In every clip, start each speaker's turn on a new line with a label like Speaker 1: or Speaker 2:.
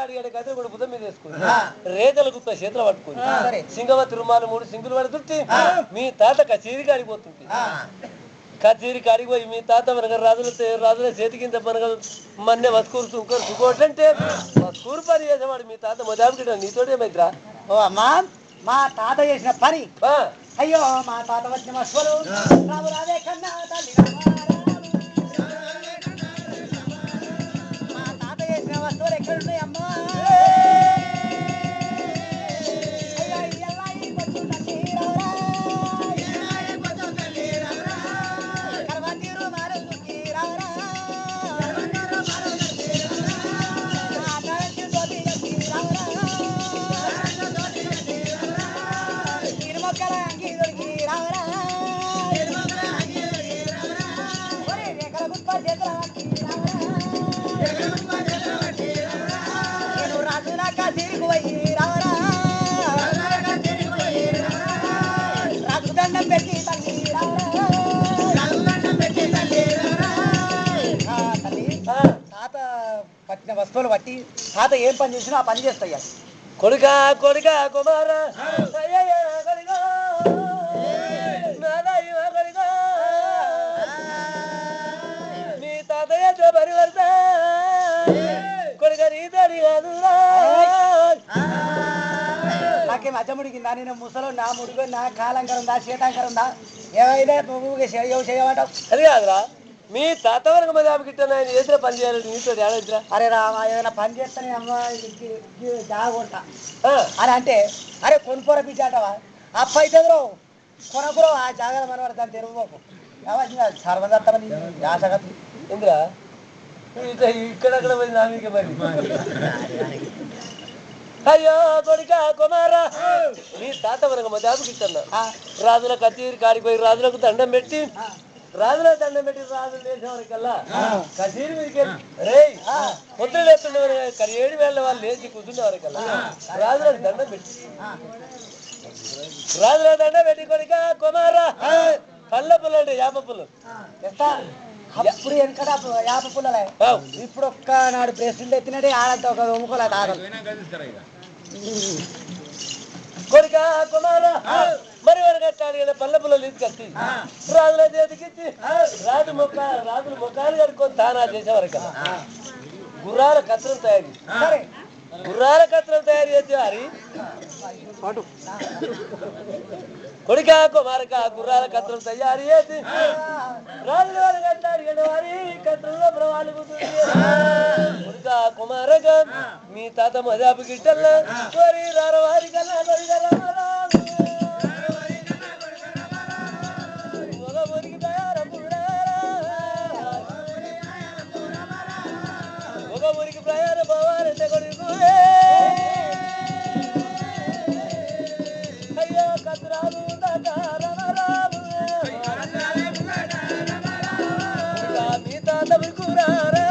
Speaker 1: కట్టాడు ఏడు కథ కూడా బుధం మీద వేసుకుని రేతల గుత్త చేతులు పట్టుకుని సింగవ తిరుమాలు 3 సింగులు పడుతుంటే మీ తాత కచేరి కాడిపోతుంది. కచేరి కాడిపోయి మీ తాత మనక రాజుల చేతి కింద మనక మన్నే వస్కూరు సుంకరు సుకోట్లంటే వస్కూరు పని చేసేవాడు మీ తాత మొదటి నీతోటి ఏమైద్రా?
Speaker 2: ఓ అమ్మా మా తాత చేసిన పని అయ్యో మా తాత వచ్చిన వస్తువులు రాము రావే కన్నా తల్లి మా తాత చేసిన వస్తువులు ఎక్కడున్నాయి అమ్మా? పట్టిన వస్తువులు బట్టి తాత ఏం పని చేసినా ఆ పని చేస్తాయి.
Speaker 1: కొడుకా కొడుకా కుమారా మీ తాతయ్య పరివర్త కొడుక నీతడి కాదురా.
Speaker 2: నాకేం అజముడికిందా? నేను ముసలో నా ముడిగో నా కాలంకరందా శీతాంకరందా ఏమైనా చేయమంటావు?
Speaker 1: అది కాదురా మీ తాత వరకు మరి ఆమె గిట్ట ఆయన చేసిన పని చేయాలి నీతో ఏడొద్దురా.
Speaker 2: అరే రామా ఏదైనా పని చేస్తానే అమ్మ జాగొంటా అని అంటే అరే కొనుక్కోర బిడ్డ అంటావా? అప్ప అయితే కొనకురో ఆ జాగ్రత్త మనవాడు దాన్ని తెరువుకోకు సర్వదత్తమని ఆశగతి
Speaker 1: ఇంద్రా ఇక్కడక్కడ పోయింది నా మీకే మరి. అయ్యో కొడుక కుమారా నీ తాత వరకు మా జాబుకి ఇస్తున్నా రాజుల కచేరి కాడిపోయి రాజులకు దండం పెట్టి రాజుల దండం పెట్టి రాజులు లేచే వరకల్లా కచేరి మీదకి రే పొద్దున లేస్తుండే 7 వేల వాళ్ళు లేచి కూర్చుండే వరకల్లా రాజులకు దండం పెట్టి కొడుక కుమారా పళ్ళ పుల్ల అంటే యాప పుల్ల
Speaker 2: అప్పుడు వెనకట యాప పుల్లలే ఇప్పుడు ఒక్కనాడు ప్రెసిడెంట్ ఎత్తినట్టే ఆడంతా ఒక ఉమ్ముకోలే తాగదు.
Speaker 1: కొడుక కుమారా మరి వరకు పళ్ళ పుల్లలు తీసుకొచ్చి రాజుల చేతికిచ్చి రాజులు ముఖాలు కడుక్కొని తానా చేసే వరకు గుర్రాల కత్తులు తయారు సరే గుర్రాల కత్తులు తయారు చేసే వారి కొడుక కుమారక గుర్రాల కత్తులు తయారు చేసి రాజుల వారి కట్టాడు వారి కత్తుల్లో ప్రవాళ్ళు కొడుక కుమారక మీ తాత మజాబు గిట్టల్లా కోరి రారవారి కల్లా ఒక ఊరికి ప్రయాణ పోవాలంటే కొడుకు అయ్యో కత్తురాలు మీ తాత ఉరుకురారా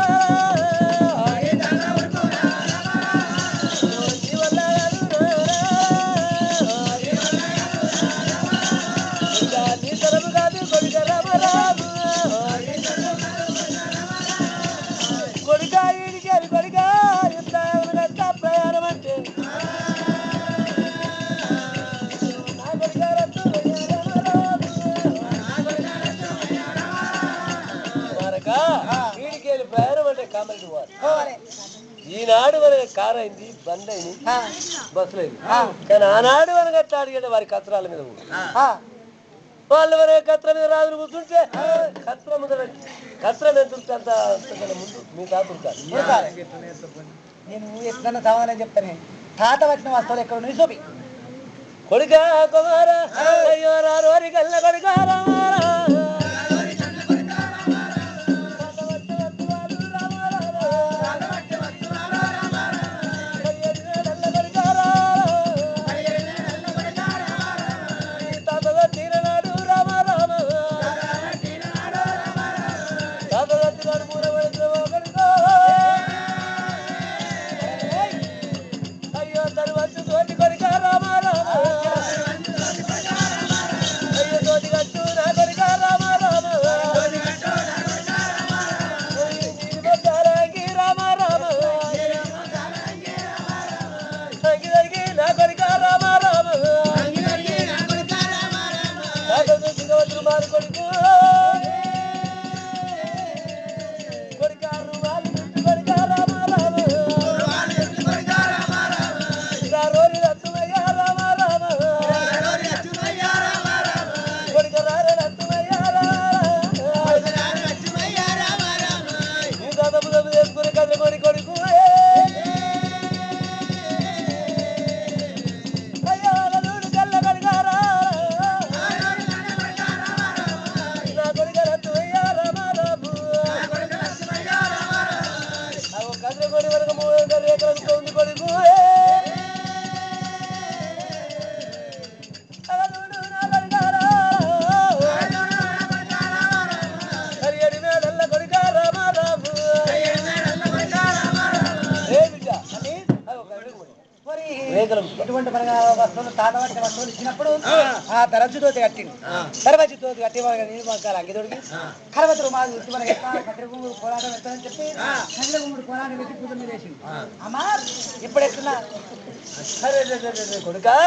Speaker 1: ప్రయాణం అంటే వీడికెళ్ళి ప్రయాణం అంటే కామెడీ వారు ఈనాడు మనకి కారు అయింది బంద్ అయింది బస్సులు అయింది కానీ ఆనాడు మనకి అట్లా అడిగాడు వారి కత్రాల మీద వాళ్ళు మన కత్ర మీద రాజులు కూర్చుంటే కత్రం ఎంత అంత ముందు మీ తాత
Speaker 2: నేను ఎట్లన్నా సమాధానం చెప్తాను. తాత వచ్చిన వస్తువులు ఎక్కడ ఉన్నాయి చూపి.
Speaker 1: కొడుక కుమారా అయ్యో రారి కల్ల కొడుకారా అయ్యో తరువాత తోటి కొడుక రామారా అయ్యో తోటి కట్టు నా కొడుక
Speaker 2: ఎటువంటి మన వస్తువులు తాత పట్టిన వస్తువులు ఇచ్చినప్పుడు ఆ దరజు తోటి కట్టింది దరవజు తోటి కట్టి నీళ్ళు పంకాలి అంగితోడికి కరవతులు మాది వచ్చి మనకి కట్టెల భూములు పోరాటం ఎత్తానని చెప్పి కట్టెల భూములు పోరాటం పెట్టి పూజ మీద వేసింది అమ్మా ఇప్పుడు ఎత్తున్నా
Speaker 1: కొడుకా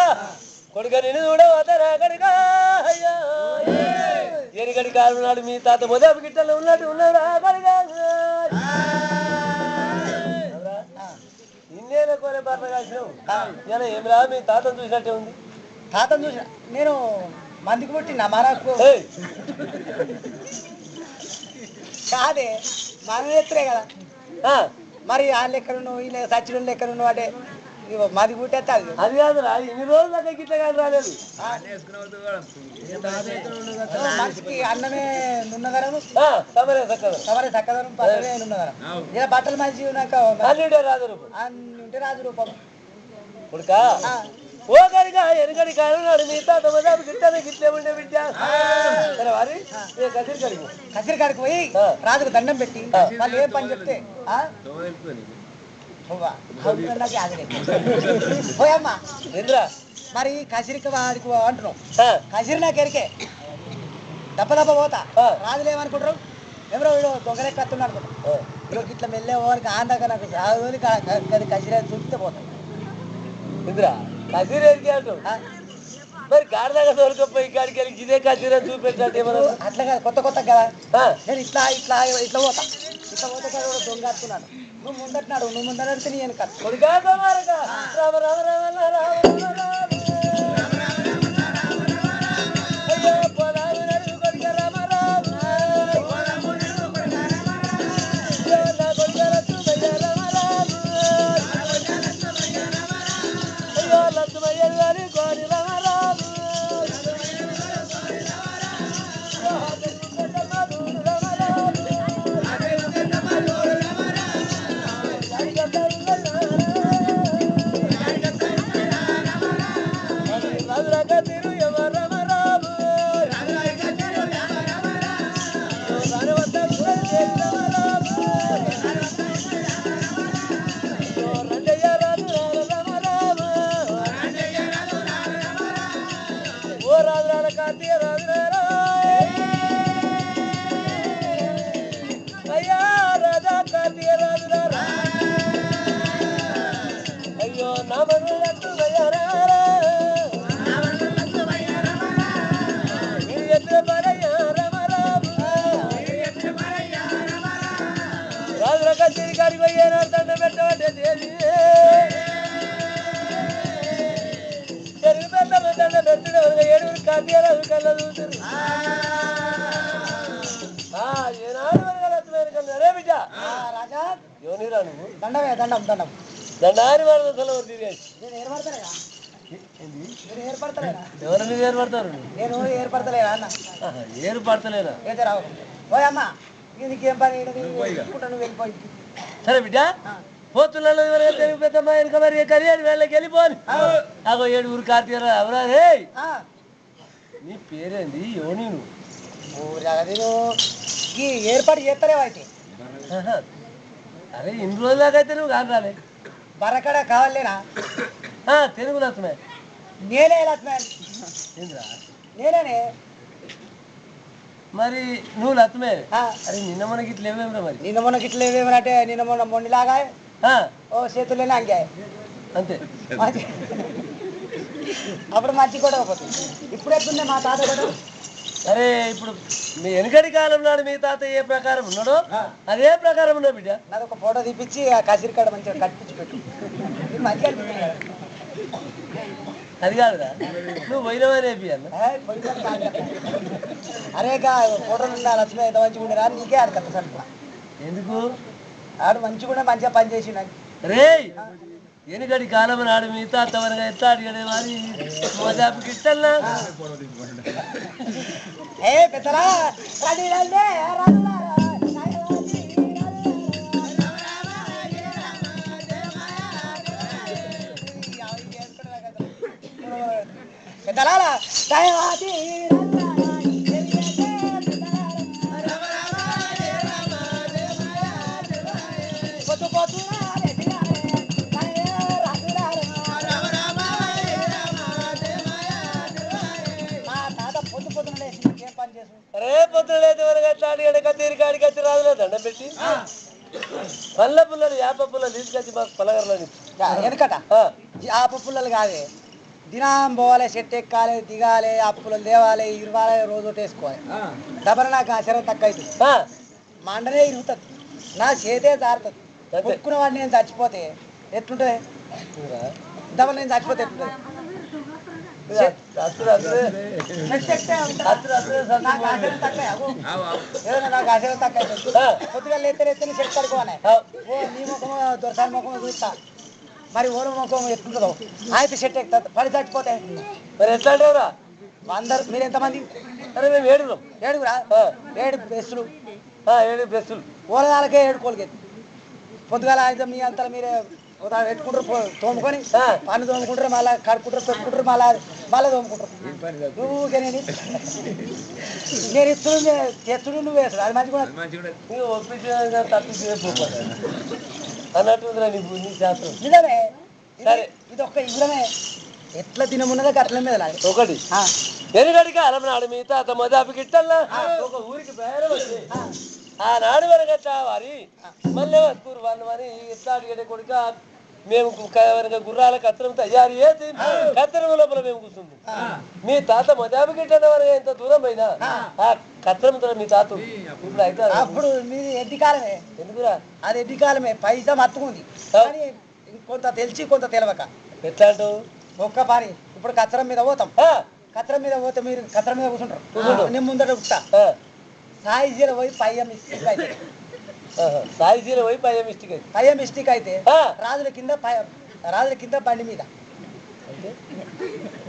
Speaker 1: కొడుక నేను చూడవతరా కనుక ఎనిగడి కాలం నాడు మీ తాత మొదటి గిట్టలో ఉన్నట్టు ఉన్నారా కనుక ఇన్నేళ్ళ కోరే భర్త కాసినావు ఇలా ఏమిరా మీ తాతను చూసినట్టే ఉంది
Speaker 2: తాతను చూసిన నేను మందికి పుట్టిన మనకు కాదే మనం ఎత్తురే కదా మరి వాళ్ళు ఎక్కడున్నావు వీళ్ళు సచ్చిడు ఎక్కడున్నావు అంటే మాది పుట్టేస్తే
Speaker 1: అది కాదురా ఇన్ని రోజులు దాకా గిట్ల కాదు రాలేదు
Speaker 2: మనిషికి అన్నమే నున్నదరం
Speaker 1: సమరే
Speaker 2: చక్కదనం పదవే నున్నదరం ఇలా బట్టలు మంచి
Speaker 1: రాజు రూపం
Speaker 2: అన్ని ఉంటే రాజు రూపం
Speaker 1: ఉడకా ఓ కనుక ఎనకడి కారణాడు మీ తాత మొదలు గిట్టనే గిట్లే ఉండే బిడ్డ సరే వారి
Speaker 2: కసిరి కాడికి పోయి రాజుకు దండం పెట్టి వాళ్ళు ఏం పని చెప్తే పోయమ్మా
Speaker 1: ఏంద్రా
Speaker 2: మరి కసిరికి వాడికి అంటున్నావు కసిరి నాకు ఎరికే దప్ప పోతా రాజులు ఏమనుకుంటారు ఎవరో వీడు దొంగలెక్క వస్తున్నాడు అనుకుంటారు వీడు ఇట్లా మెల్లే పోవానికి ఆందాక నాకు రాజుని కసిరి చూపితే పోతాం
Speaker 1: ఇంద్రా కసిరి ఎరికి అంటావు మరి గాడిదాకా దొరకపోయి కాడికి వెళ్ళి ఇదే కసిరి చూపెట్టాడు ఏమన్నా
Speaker 2: అట్లా కాదు కొత్త కొత్త కదా నేను ఇట్లా ఇట్లా ఇట్లా పోతా ఇట్లా పోతే కదా దొంగ వస్తున్నాడు నువ్వు ముందట్నాడు నువ్వు ముందడితే నీ వెనక
Speaker 1: కొడుకా రామ రామ రామ రామ
Speaker 2: దండమే దండం దండం
Speaker 1: దండాన్ని ఎవరు ఏర్పడతారు
Speaker 2: నేను ఏర్పడతలేనా అన్న
Speaker 1: ఏర్పడతలేనా
Speaker 2: రావు పోయమ్మా నీకేం పని నువ్వు వెళ్ళిపోయి
Speaker 1: సరే బిడ్డ పోతున్నాను తెలుగు పెద్దమ్మా వెనక మరి కలియాలి వెళ్ళకి వెళ్ళిపోని అగో 7 కార్తీక ఎవరా రే నీ పేరేంది యోని
Speaker 2: ఈ ఏర్పాటు చేస్తారేవా అయితే
Speaker 1: అరే ఇన్ని రోజులాగైతే నువ్వు కాదు రాలే
Speaker 2: బరకడ కావాలేనా
Speaker 1: తెలుగు లక్ష్మే
Speaker 2: నేనే లక్ష్మే నేనే
Speaker 1: మరి నువ్వు లక్ష్మే అరే నిన్న మనకి ఇట్లా ఏమేమిరా మరి
Speaker 2: నిన్న మొన్నకి ఇట్లా ఏమేమంటే నిన్న మొన్న మొండిలాగా ఓ చేతుల్లోనే అంగాయి
Speaker 1: అంతే
Speaker 2: అప్పుడు మంచి కూడా పోతుంది ఇప్పుడు ఎట్లుండే మా తాత కూడా
Speaker 1: అరే ఇప్పుడు మీ వెనకటి కాలం నాడు మీ తాత ఏ ప్రకారం ఉన్నాడో అదే ప్రకారం ఉన్నాడు బిడ్డ
Speaker 2: నాకు ఒక ఫోటో తీపిచ్చి ఆ కసిరికాడ మంచిగా కట్టించి పెట్టు మంచిగా అనిపిస్తుంది
Speaker 1: అది కాదురా నువ్వు పోయినవని అన్న
Speaker 2: అరేగా ఫోటోలు ఉన్నా లక్ష్మి ఎంత మంచిగా ఉండేరా నీకే ఆడు కట్ట సరుకు
Speaker 1: ఎందుకు
Speaker 2: ఆడు మంచిగా మంచిగా పని చేసి
Speaker 1: రే వెనుకటి కాలం నాడు మీ తాత వరగా ఎత్తా అడిగాడే వారి మోజాపుకి ఇష్టల్లా
Speaker 2: పెద్దరా పెద్దలా పొద్దు పొద్దున
Speaker 1: తీసుకొచ్చి మాకు పలగరలో
Speaker 2: వెనకట ఆపు పుల్లలు కాదే దినం పోవాలి చెట్టు ఎక్కాలి దిగాలి అప్పులు లేవాలి ఇరవాలి రోజు ఒకటి వేసుకోవాలి దబర నాకు ఆశ్చర్యం తక్కువ అవుతుంది మండనే ఇరుగుతుంది నా చేతే జారుతుంది కొట్టుకున్న వాడిని నేను చచ్చిపోతే ఎట్లుంటుంది దబర నేను చచ్చిపోతే ఎట్లుంటుంది నాకు ఆశ్చర్యం తక్కువ అవుతుంది కొద్దిగా లేతే చెట్టు కడుకోవాలి ఓ నీ ముఖము దొరసాని ముఖము చూస్తా మరి ఓల ముఖం ఎట్లుంటుందో అయితే చెట్టు ఎక్కుతుంది పడి చచ్చిపోతే
Speaker 1: మరి ఎట్లా అంటావురా
Speaker 2: అందరు మీరు ఎంతమంది
Speaker 1: అరే మేము ఏడుగురం
Speaker 2: ఏడుగురా 7 బెస్సులు
Speaker 1: 7 బెస్సులు
Speaker 2: ఓలదాలకే 7 కోలికెత్తి పొద్దుగాల అయితే మీ అంతా మీరే పెట్టుకుంటారు తోముకొని పన్ను తోముకుంటారు మళ్ళీ కడుక్కుంటారు పెట్టుకుంటారు మళ్ళీ తోముకుంటారు నువ్వుకే నేను ఇస్తుడు తెచ్చుడు నువ్వు వేస్తాడు అది మంచిగా
Speaker 1: ఒప్పించిన తప్పించి అన్నట్టుందిరా నీ శాస్త్రం
Speaker 2: నిజమే
Speaker 1: సరే
Speaker 2: ఇది ఒక్క ఇవ్వడమే ఎట్లా తినమున్నదో అట్ల మీద
Speaker 1: ఒకటి ఎదుగడికి అలమనాడు మీ తాత మొదటి గిట్టల్లా ఒక ఊరికి ప్రయాణం వచ్చి ఆనాడు వరకట్లా వారి మళ్ళీ వస్తురు వాళ్ళు మరి ఇట్లా అడిగే కొడుక మేము గుర్రాల కత్తరం తయారు చేసి కత్తరం లోపల మేము కూర్చుంది మీ తాత మొదటి గిట్ట ఎంత దూరం పోయినా ఆ కత్తరం మీ తాత ఇప్పుడు అయితే
Speaker 2: అప్పుడు మీది ఎడ్డికాలమే
Speaker 1: ఎందుకురా
Speaker 2: అది ఎడ్డికాలమే పైసా మత్తుకుంది కానీ కొంత తెలిసి కొంత తెలవక
Speaker 1: ఎట్లా అంటావు
Speaker 2: ఒక్క పారి ఇప్పుడు కత్తరం మీద పోతాం కత్తరం మీద పోతే మీరు కత్తరం మీద కూర్చుంటారు నేను ముందట ఉంటా సాయిజీల పోయి పయ్య మిస్టేక్ అయితే
Speaker 1: సాయిజీల పోయి పయ్య
Speaker 2: మిస్టేక్ అయితే రాజుల కింద బండి మీద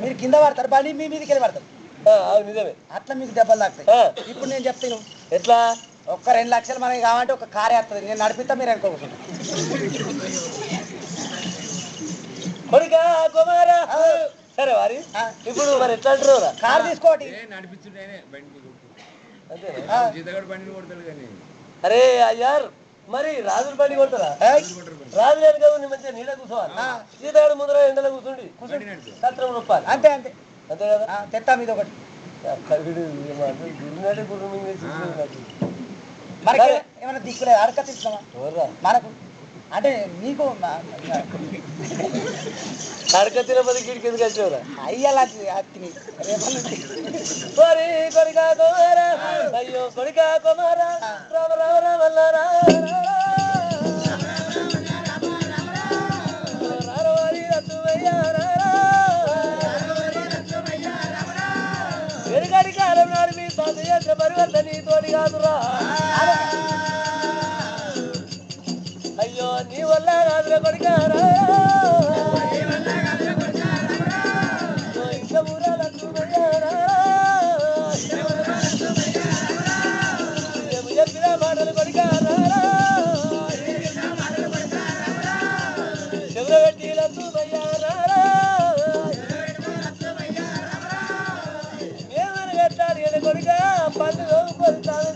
Speaker 2: మీరు కింద పడతారు బండి మీ మీదకి వెళ్ళి పడతారు
Speaker 1: నిజమే
Speaker 2: అట్లా మీకు దెబ్బలు తాకుతాయి ఇప్పుడు నేను చెప్తాను
Speaker 1: ఎట్లా
Speaker 2: ఒక్క 2 లక్షలు మనకి కావాలంటే ఒక కారే వస్తుంది నేను నడిపిస్తా మీరు అనుకోకుండా
Speaker 1: కొడుకా కుమారా సరే వారి ఇప్పుడు మరి ఎట్లా అంటారు
Speaker 2: కారు తీసుకోటి
Speaker 1: అరే అయ్యారు మరి రాజుల బండి కొడతారా రాజు లేదు కదా నీ మంచిగా నీళ్ళ కూర్చోవాలి సీతగాడు ముందర ఎండలో కూర్చుండి సత్రం నొప్పాలి
Speaker 2: అంతే అంతే
Speaker 1: అంతే కదా
Speaker 2: తెత్తా మీద ఒకటి
Speaker 1: గురు
Speaker 2: మరి ఏమైనా దిక్కులేదు అడక తీసుకున్నామా మనకు అంటే నీకు
Speaker 1: అడక తినపది గిడికి ఎందుకు వచ్చేవరా
Speaker 2: అయ్యాలి అత్తిని
Speaker 1: కొడుకా కుమారా అయ్యో కొడుకా కుమారా రామ రామ రామల్లారా వెనుకడి కాలం నాడు మీ పాదయాత్ర పరివర్త నీ తోడి కాదురా అయ్యో నీ వల్ల కాదురా కొడుకారా ఇంత ఊరాలంటూ చెప్పిన మాటలు కొడుకారా చెవుల పెట్టిలంటూ భయ్యారా ఏమని పెట్టాలి కదా కొడుక పండుగ కొలుతాను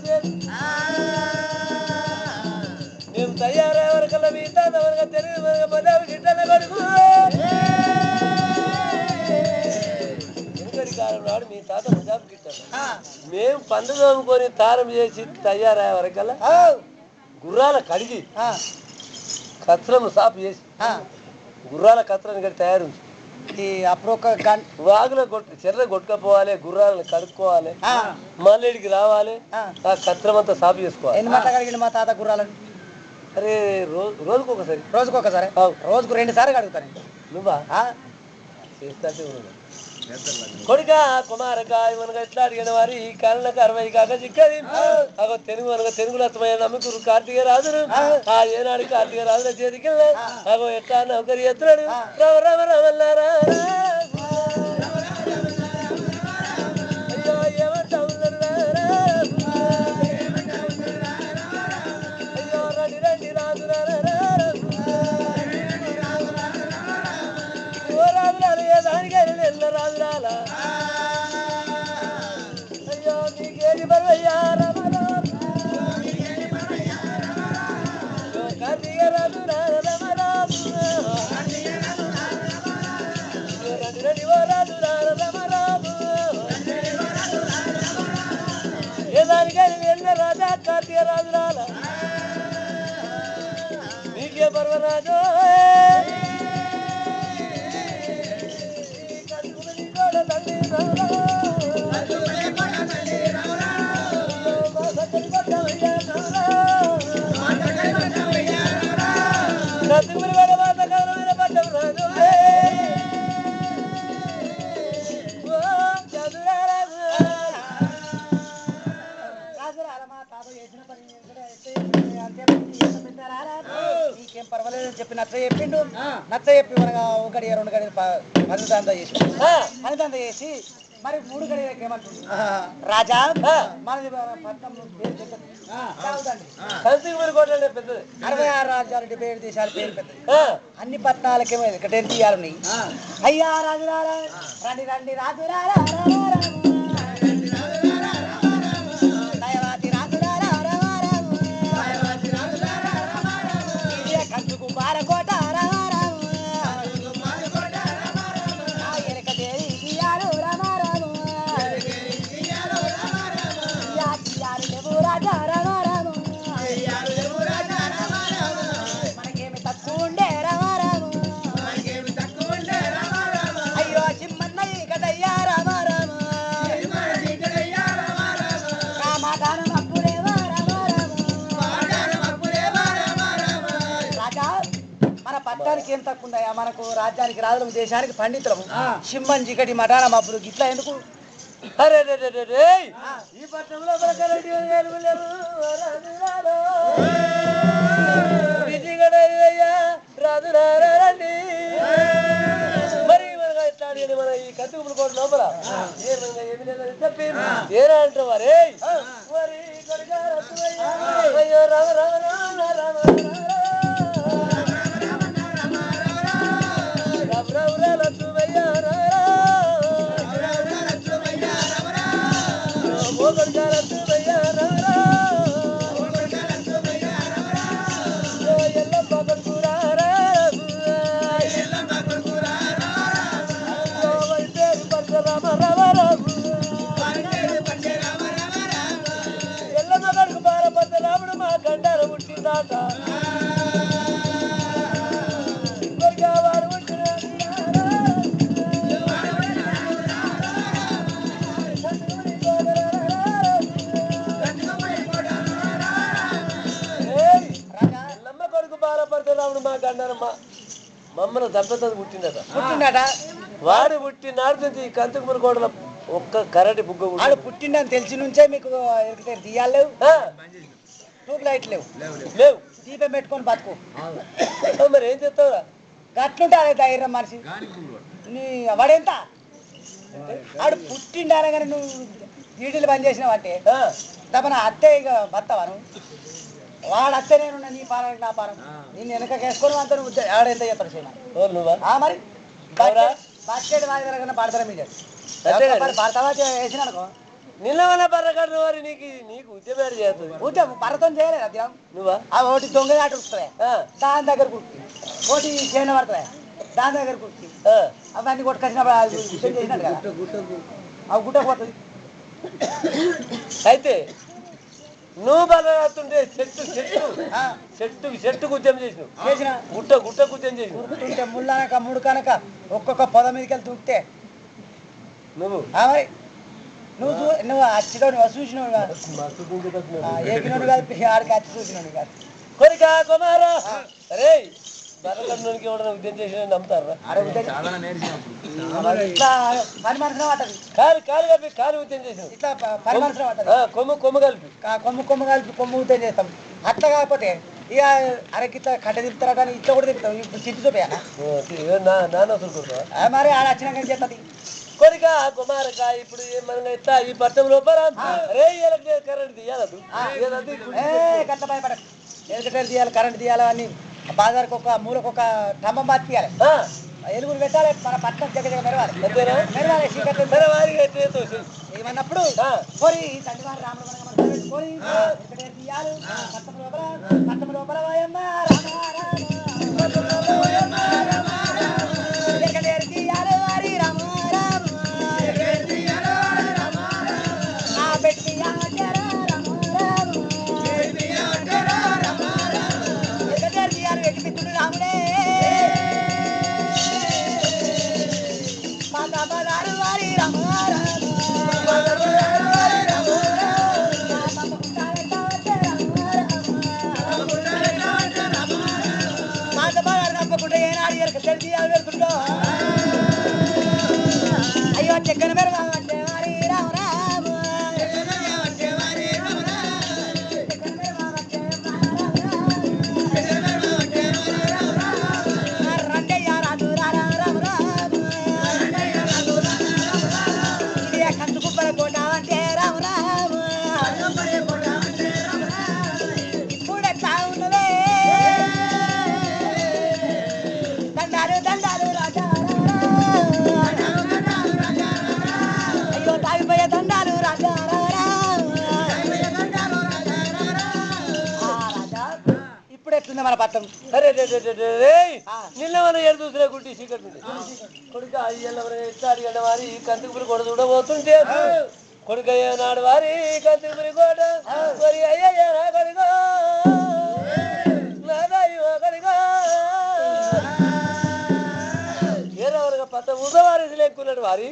Speaker 1: మేము తయారయ్యే వరకల్లా మీ తాత వరకు తెలియదు పదాలు గిట్టల కొడుకు ఎందుకని కాలం నాడు మీ తాత పదాలు గిట్టారు మేము పండుగ అమ్ముకొని తారం చేసి తయారయ్యే వరకల్లా గుర్రాల కడిగి కత్రం సాపు చేసి గుర్రాల కత్రాన్ని కడిగి తయారు
Speaker 2: అప్పుడు ఒక గంట
Speaker 1: వాగులో చెర్ర కొట్టుకపోవాలి గుర్రాలను కడుక్కోవాలి మల్లెడికి రావాలి ఆ కత్రం అంతా సాపు చేసుకోవాలి
Speaker 2: ఎన్ని మాటలు కడిగిండు మా తాత గుర్రాలను
Speaker 1: అరే రోజుకొకసారి
Speaker 2: రోజుకు 2 సార్లు కడుగుతాను
Speaker 1: నువ్వా చేస్తా కొడుక కుమారక మనకు ఎట్లా అడిగిన వారి ఈ కాళ్ళకు 60 కాక చిక్కది అగో తెలుగు అనగా తెలుగులో అర్థమయ్యే నమ్ముకురు కార్తీక రాజును ఆ ఏనాడు కార్తీక రాజుల చేతికి అగో ఎట్లా నౌకరి ఎత్తున్నాడు రామ రామ రామల్లారా అయ్యో ఏమంటా ఉన్నాడు అయ్యో రండి రండి రాజురారా రాజురాలు ఏ దానికైనా ఎల్ల రాజురాలా అయ్యో నీకేది బరువయ్యా రమరా కార్తీక రాజు రమరా రండి రండి ఓ రాజు రమరా ఏ దానికైనా ఎల్ల రాజా కార్తీక రాజురాలా నీకే పర్వరాజు
Speaker 2: నీకేం పర్వాలేదు చెప్పి నచ్చ చెప్పిండు నచ్చ చెప్పి మనగా ఒకటి రెండు గడి పనిదంతా చేసి పనిదంతా చేసి మరి మూడు గడికి ఏమంటుంది రాజా మనది పట్నం పేరు పెద్దది 66 రాజ్యాలు 77 దేశాలు పేరు పెద్దది అన్ని పట్టణాలకేమో ఒకటే తీయాలి అయ్యా రాజు రారా రండి రండి రాజు రారా పట్టానికి ఏం తక్కువ ఉందా మనకు రాజ్యానికి రాజులకు దేశానికి పండితులము సింహం చీకటి మఠాన మబ్బులు ఇట్లా ఎందుకు
Speaker 1: అరే ఈ పట్టణంలో రాజు రండి మరి మన ఈ కత్తిగుముల కోట లోపల ఏమి లేదని చెప్పి ఏరా అంటారు వారే అయ్యో రామ రామ రామ రామ మమ్మల్ని దెబ్బతది పుట్టిండట వాడు పుట్టినాడు కంచుకుమర కోటలో ఒక్క కరటి బుగ్గ వాడు పుట్టిండని తెలిసి నుంచే మీకు తీయాలేవు ట్యూబ్ లైట్ లేవు దీపం పెట్టుకొని బతుకు మరి ఏం చేస్తావురా గట్లుంటే అదే ధైర్యం మనిషి నీ వాడెంత వాడు పుట్టిండానే కానీ నువ్వు ఈడీలు బంద్ చేసినావు అంటే తప్పన అత్తే ఇక బతావా నువ్వు వాడు అత్తే నేను నీ పాలన నా పాలన నేను వెనకేసుకొని అంతా నువ్వు ఆడెంత చేస్తాడు చేయనా మరి బాస్కెట్ వాడి దగ్గర పడతారా మీరు పడతావా వేసిన అనుకో నిన్న బర్రకడు వారి నీకు ఉద్యమం చేస్తుంది ఉద్యమం బర్రతో చేయలేదు అద్యం నువ్వా ఆ ఒకటి దొంగ ఆట వస్తాయి దాని దగ్గర కుర్తి ఒకటి చేయన పడతాయి దాని దగ్గర కుర్తి అవన్నీ కొట్టుకొచ్చినప్పుడు ఉద్యమం చేసినట్టు కదా అవి గుట్ట పోతుంది అయితే నువ్వు బలతుంటే చెట్టుకు ఉద్యమం చేసిన గుట్టకు ఉద్యమం చేసిన ముళ్ళనక ముడు కనుక ఒక్కొక్క పొద మీదకి వెళ్ళి దూకితే నువ్వు నువ్వు అచ్చినోడు చూసినోడు కాదు ఏకినోడు కాదు ఆడికి అచ్చి చూసినోడు కాదు కొరిక కుమారా అరే బర్రకన్నునికి ఎవడన్నా ఉద్యమం చేసిన నమ్ముతారా ఇట్లా పని మనసులో పట్టదు కాలు కలిపి కాలు ఉద్యమం చేసిన ఇట్లా పని మనసులో పట్టదు కొమ్ము కలిపి కొమ్ము ఉద్యమం చేస్తాం అట్లా కాకపోతే ఇక అరకిట్ల కట్ట తిప్పుతారా ఇట్లా కూడా తిప్పుతాం ఇప్పుడు చిట్టు చూపాయా మరి ఆడ వచ్చినాక ఏం చేస్తుంది కొరిక కుమారక ఇప్పుడు ఏమన్నా ఇస్తా ఈ పట్టం లోపల కరెంట్ తీయాలదు గట్ల భయపడ ఎలక్ట్రికల్ తీయాలి కరెంట్ తీయాలి అని బాజార్కి ఒక మూలకు ఒక స్తంభం బాధ తీయాలి ఎలుగురు పెట్టాలి మన పట్టణం దగ్గర మెరవాలి ఏమన్నప్పుడు కోరి తండ్రివారి రాముడు పెట్టుకొని తీయాలి పట్టం లోపల తీయాలి వారి రామ
Speaker 2: పెట్టుకుంటే ఏనాడు ఎరక తెలిసి పెడుతుంటో అయ్యో చెక్కన పెరగాలంటే మరి రామ రామ రండయ్య రాజు రామ రామ ఇది కంచు కుప్పల కోట అంటే రామ రామ ఇప్పుడు ఎట్లా ఉన్నదే దండాలు దండాలు రాజా అయ్యో తాగిపోయే దండాలు రాజా ఇప్పుడు ఎట్లుంది మన పట్టం
Speaker 1: సరే నిన్న మనం ఏడు చూసినా గుడ్డి చీకటి కొడుక అయ్యల్ల ఎట్టాడి గంట వారి కందుకుపురి కొడ చూడబోతుంటే కొడుక నాడు వారి కందుకుపురి కోట మరి అయ్యయ్య కడిగో నాదయ్యో కడిగో ఏరవరగా పత్త ఉదవారేసి లేకున్నాడు వారి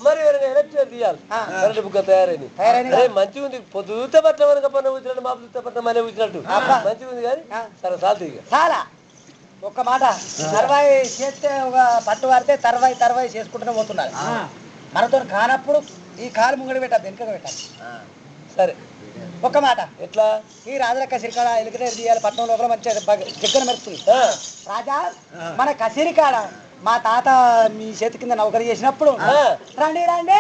Speaker 1: మరి ఎవరైనా ఎలక్షన్ తీయాలి కరెంట్ బుక్క తయారైంది మంచిగా ఉంది పొద్దుత పట్ల వరకు పన్న వచ్చినట్టు మా పొద్దుత పట్ల మనే వచ్చినట్టు మంచిగా ఉంది కానీ సరే సాల్తీ
Speaker 2: చాలా ఒక్క మాట తర్వాయి చేస్తే ఒక పట్టు వాడితే తర్వాయి చేసుకుంటూనే పోతున్నారు మనతో కానప్పుడు ఈ కాలు ముంగడి పెట్టాలి వెనుకగా పెట్టాలి
Speaker 1: సరే
Speaker 2: ఒక్క మాట
Speaker 1: ఎట్లా
Speaker 2: ఈ రాజుల కసిరికాడ ఎలుకనే తీయాలి పట్నం లోపల మంచిగా చిక్కన మెరుస్తుంది రాజా మన కసిరికాడ మా తాత మీ చేతి కింద నౌకరి చేసినప్పుడు రండి రండి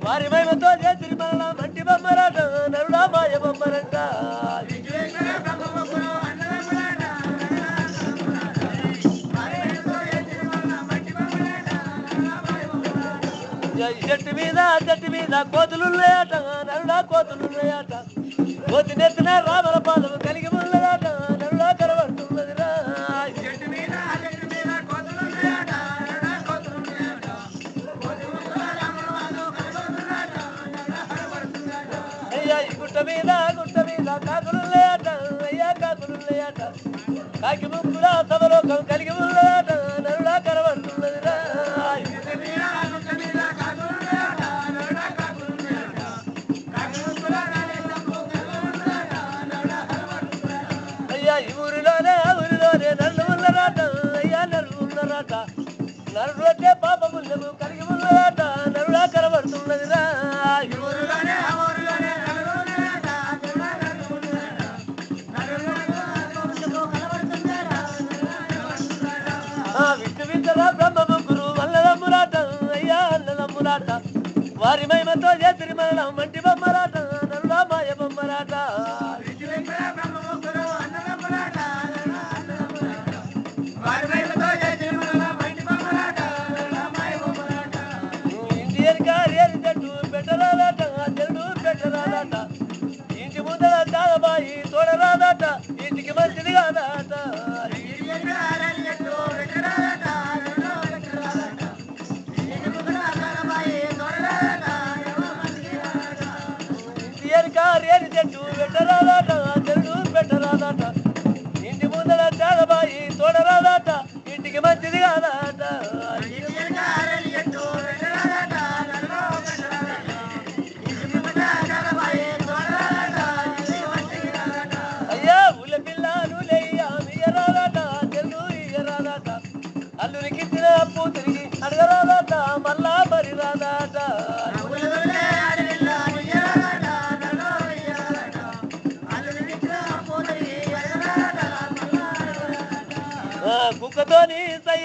Speaker 1: వారి మహిమతో చేతి మరణ మంటి బొమ్మరాట నరుడా మాయ బొమ్మరంట చెట్టు మీద కోతులున్నాయట నరుడా కోతులున్నాయట కోతి నెత్తిన రామల పాదము కలిగి ఉన్నదట నరుడా కనబడుతున్నదిరా గుట్ట మీద కాకులున్నాయట అయ్యా కాకులున్నాయట కాకి ముక్కుడా సభలోకం కలిగి ఉన్నదట నరుడా కనబడుతున్నదిరా అయ్యా ఈ ఊరిలోనే నన్ను ఉన్నరాట అయ్యా నన్ను ఉన్నరాట నరుడు అంటే పాపముందము కలిగి ఉన్నరాట నరుడా కనబడుతున్నదిరా విష్ణువిందరా బ్రహ్మ ముగ్గురు వల్లదమ్మురాట అయ్యా అన్నదమ్మురాట వారి మహిమతో చేతిరి మరణం మంటి బొమ్మరాట నరుడా మాయ బొమ్మరాట ఇండియన్ కార్యాలు చెట్టు పెట్టరాదట చెడు పెట్టరాదట ఇంటి ముందర దాదాబాయి తోడరాదట ఇంటికి మంచిది కాదట కార్యాలు చెట్టు పెట్టరాదట చెడు పెట్టరాదట ఇంటి ముందర దాదాబాయి తోడరాదట ఇంటికి మంచిది కాదట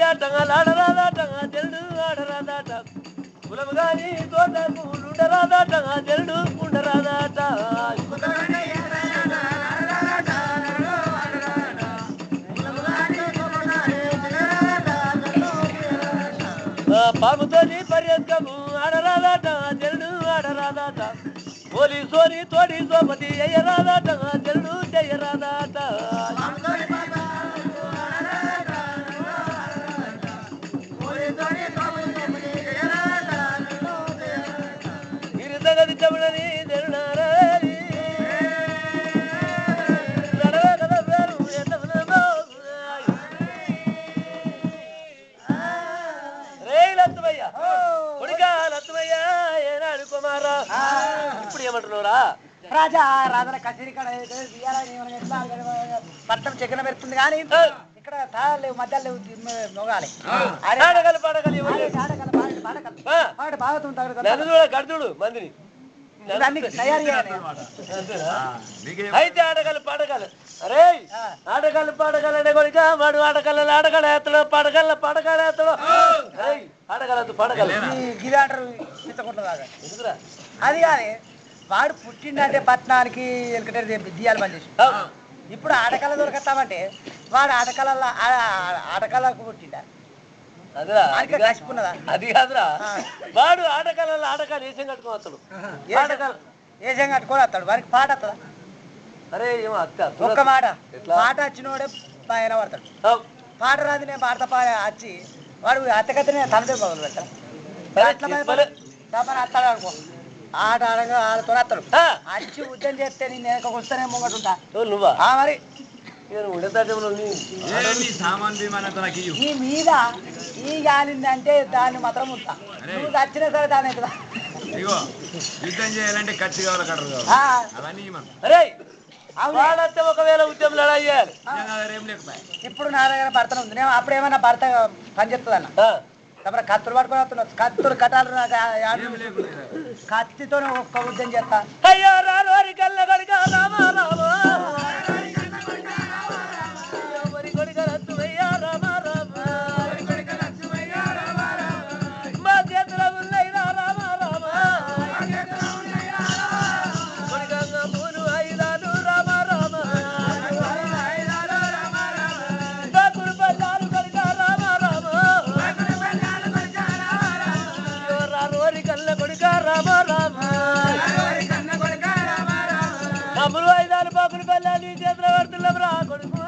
Speaker 1: ఆట ఆడరాదాట జల్డు ఆడరాదాట కులము గాని తోటకు ఉండరాదాట జల్డు ఉండరాదాట పాముతోని పర్యంతము ఆడరాదాట జల్డు ఆడరాదాట పోలీసోని తోడి సోపతి అయ్యరాదాట జల్డు చెయ్యరాదాట ఇరుతగది చెవులని తెరునారీ ఇప్పుడు ఏమంటున్నావురా
Speaker 2: రాజా రాజల కచేరీ కాడ పట్టం చెక్కన పెడుతుంది కానీ ఇక్కడ తాళాలు లేవు మధ్యలో లేవు మొగాలి
Speaker 1: ఆడగలు పాడగలు గడుతుడు మందిని
Speaker 2: తయారు చేయాలి
Speaker 1: అయితే ఆడగలు పాడగలు అరే ఆడగలు పాడగలనే కొడుక వాడు ఆడగల ఆడగల ఎత్తడు పాడగల పాడగల ఎత్తడు ఆడగలదు పాడగల
Speaker 2: గిరి అంటారు ఎందుకురా అది కానీ వాడు పుట్టిండంటే పట్టణానికి వెనుకటి దియాలు బంద్ చేసి ఇప్పుడు ఆటకళ దొరకతామంటే వాడు ఆటకళకు పుట్టిండా కసిపున్నదా
Speaker 1: అది కాదురా వాడు ఆటకళ ఆటకాలు ఏసం కట్టుకొని వస్తాడు
Speaker 2: ఏసం కట్టుకొని వస్తాడు వారికి పాట వస్తుందా
Speaker 1: అరే ఏమో
Speaker 2: ఒక్క మాట పాట వచ్చినోడే ఆయన పడతాడు పాట రాదు నేను పాడతా వచ్చి వాడు అత్తకత్తనే తనదే మొదలు పెడతాడు అత్తాడు అనుకో ఆట ఆడగా ఆడతో వస్తాడు వచ్చి ఉద్యోగం చేస్తే నేను వెనక వస్తానే ముంగటుంటా
Speaker 1: నువ్వా
Speaker 2: మరి ఈ మీద ఈ గాలిందంటే దాన్ని మాత్రం ఉంటా నువ్వు వచ్చినా సరే దాని అవుతుందా
Speaker 3: యుద్ధం చేయాలంటే ఖర్చు కావాలి కట్టరు
Speaker 1: అరే వాళ్ళంటే ఒకవేళ ఉద్యమం లడాయి చేయాలి
Speaker 2: ఇప్పుడు నా దగ్గర భర్త ఉంది నేను అప్పుడు ఏమన్నా భర్త పని చెప్తుంది అన్న కత్తులు పట్టుకొని వస్తున్నావు కత్తులు కట్టాలు కత్తితో ఒక్క ఉద్యమం చేస్తా
Speaker 1: అయ్యో రారి కల్ల కనుక రామా రామా అమ్ములు ఐదాలు పాకులు పెళ్ళాలి చేతుల పడుతున్నాం రా కొడుకు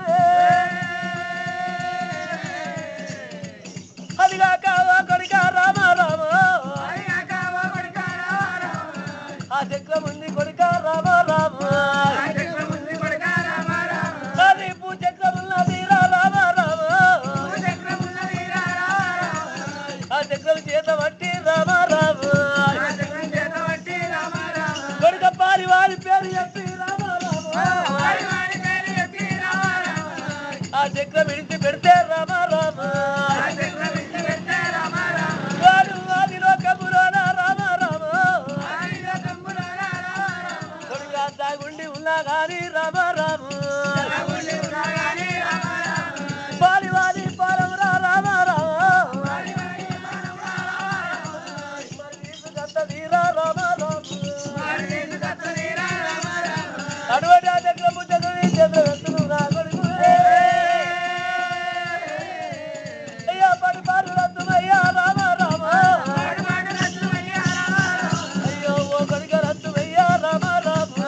Speaker 1: అదిగా కావా కొడుక రామ రామ ఆ చక్రం ఉంది కొడుక రామ రామ అది పూ చక్రం ఉన్నది రామ రామ ఆ చక్రం చేత పట్టి రామ రామ కొడుక పారి వారి పేరు చెప్పి ఆ చక్రం విడిచి పెడితే రామ రామ వాడు వాదిలో కబురోన రామ రామ కొడుగా తాగుండి ఉన్నా గాని రామ రామ పాలి వాది పాలమురా రామ రామ వీరా రామ రామ అటువంటి ఆ చక్రము చక్రం చేతులు వెళ్తున్నావు నా కొడుకు అయ్యా పడి పారు రత్తుమయ్యా రామ రామ అయ్యో ఓ కొడుక రత్తుమయ్యా రామ రామ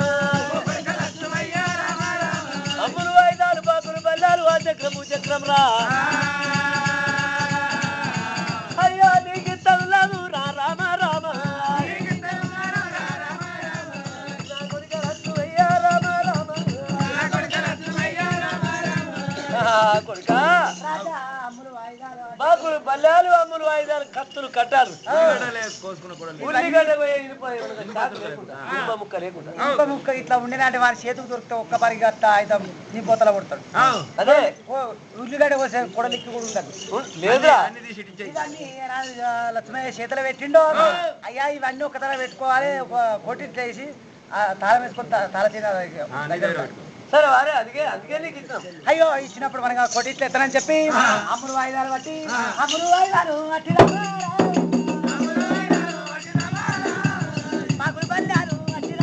Speaker 1: అమ్ములు ఐదాలు పాకులు బల్లాలు ఆ చక్రము చక్రం రా అయ్యో నీకు తల్లు రా రామ రామ కొడుక మాకు బల్లాలు అమ్ములు వాయిదాలు కత్తులు కట్టారు ముక్క లేకుండా
Speaker 2: ఇంకో ముక్క ఇట్లా ఉండినంటే వారి చేతుకు దొరికితే ఒక్క పరికి అత్తా అయితే నీ పోతల కొడతాడు
Speaker 1: అదే
Speaker 2: ఉల్లిగడ్డ కోసే కొడలిక్కి కూడా ఉండదు
Speaker 1: లేదా
Speaker 2: ఇవన్నీ లక్ష్మయ్య చేతులు పెట్టిండో అయ్యా ఇవన్నీ ఒక తల పెట్టుకోవాలి కొట్టి వేసి తాళం వేసుకొని తల
Speaker 1: సరే వారే అందుకే నీకు ఇచ్చినాం.
Speaker 2: అయ్యో ఇచ్చినప్పుడు మనకి కొట్టిట్లు ఎత్తనని చెప్పి అమ్ముడు వాయిదాలు బట్టి అమ్ముడు వాయిదాలు అట్టి మాకుడు బల్లాలు అట్టి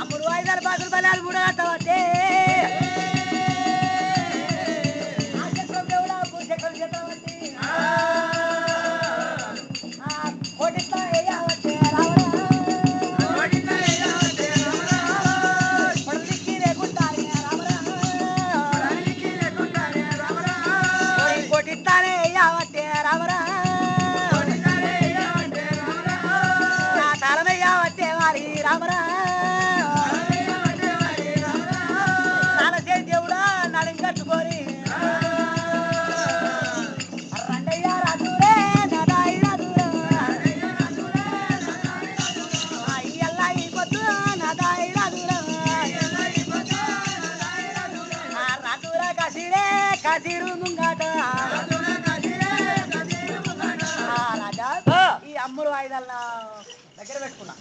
Speaker 2: అమ్ముడు వాయిదాలు బాకుడు బల్లాలు మూడు కట్టవచ్చే ఈ అమ్ముడు వాయిదాల దగ్గర పెట్టుకున్నా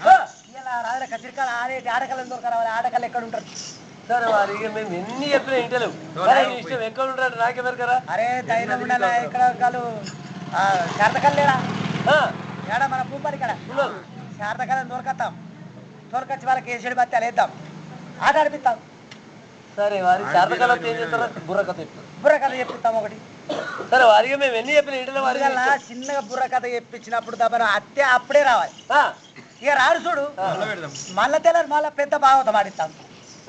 Speaker 2: ఇలా రాజా కచిరికాల ఆడేటి ఆడకళ్ళని దొరకరావాలి ఆడకళ్ళు ఎక్కడ ఉంటారు
Speaker 1: సరే వారి ఇక మేము ఎన్ని చెప్పినా ఇంటలేవు ఇష్టం ఎక్కడ ఉంటాడు నాకెవరు కదా
Speaker 2: అరే ధైర్యం ఉండాలి ఇక్కడ కాలు శారదకల్లేడా ఏడా మన పూపరి ఇక్కడ శారదకళ్ళని దొరకత్తాం దొరకొచ్చి వాళ్ళకి ఏసేడు బత్తి వేద్దాం ఆట ఆడిపిస్తాం
Speaker 1: సరే వారి శారదకళ ఏం చేస్తారో బుర్రకథ చెప్తారు
Speaker 2: బుర్రకథ చెప్పిస్తాం ఒకటి
Speaker 1: సరే వారికి మేము ఎన్ని చెప్పిన ఇంటలో వారి
Speaker 2: చిన్నగా బుర్రకథ చెప్పించినప్పుడు దెబ్బ అత్తే అప్పుడే రావాలి ఇక రాడు చూడు మళ్ళా తెల్లారి మళ్ళా పెద్ద భాగవతం ఆడిస్తాం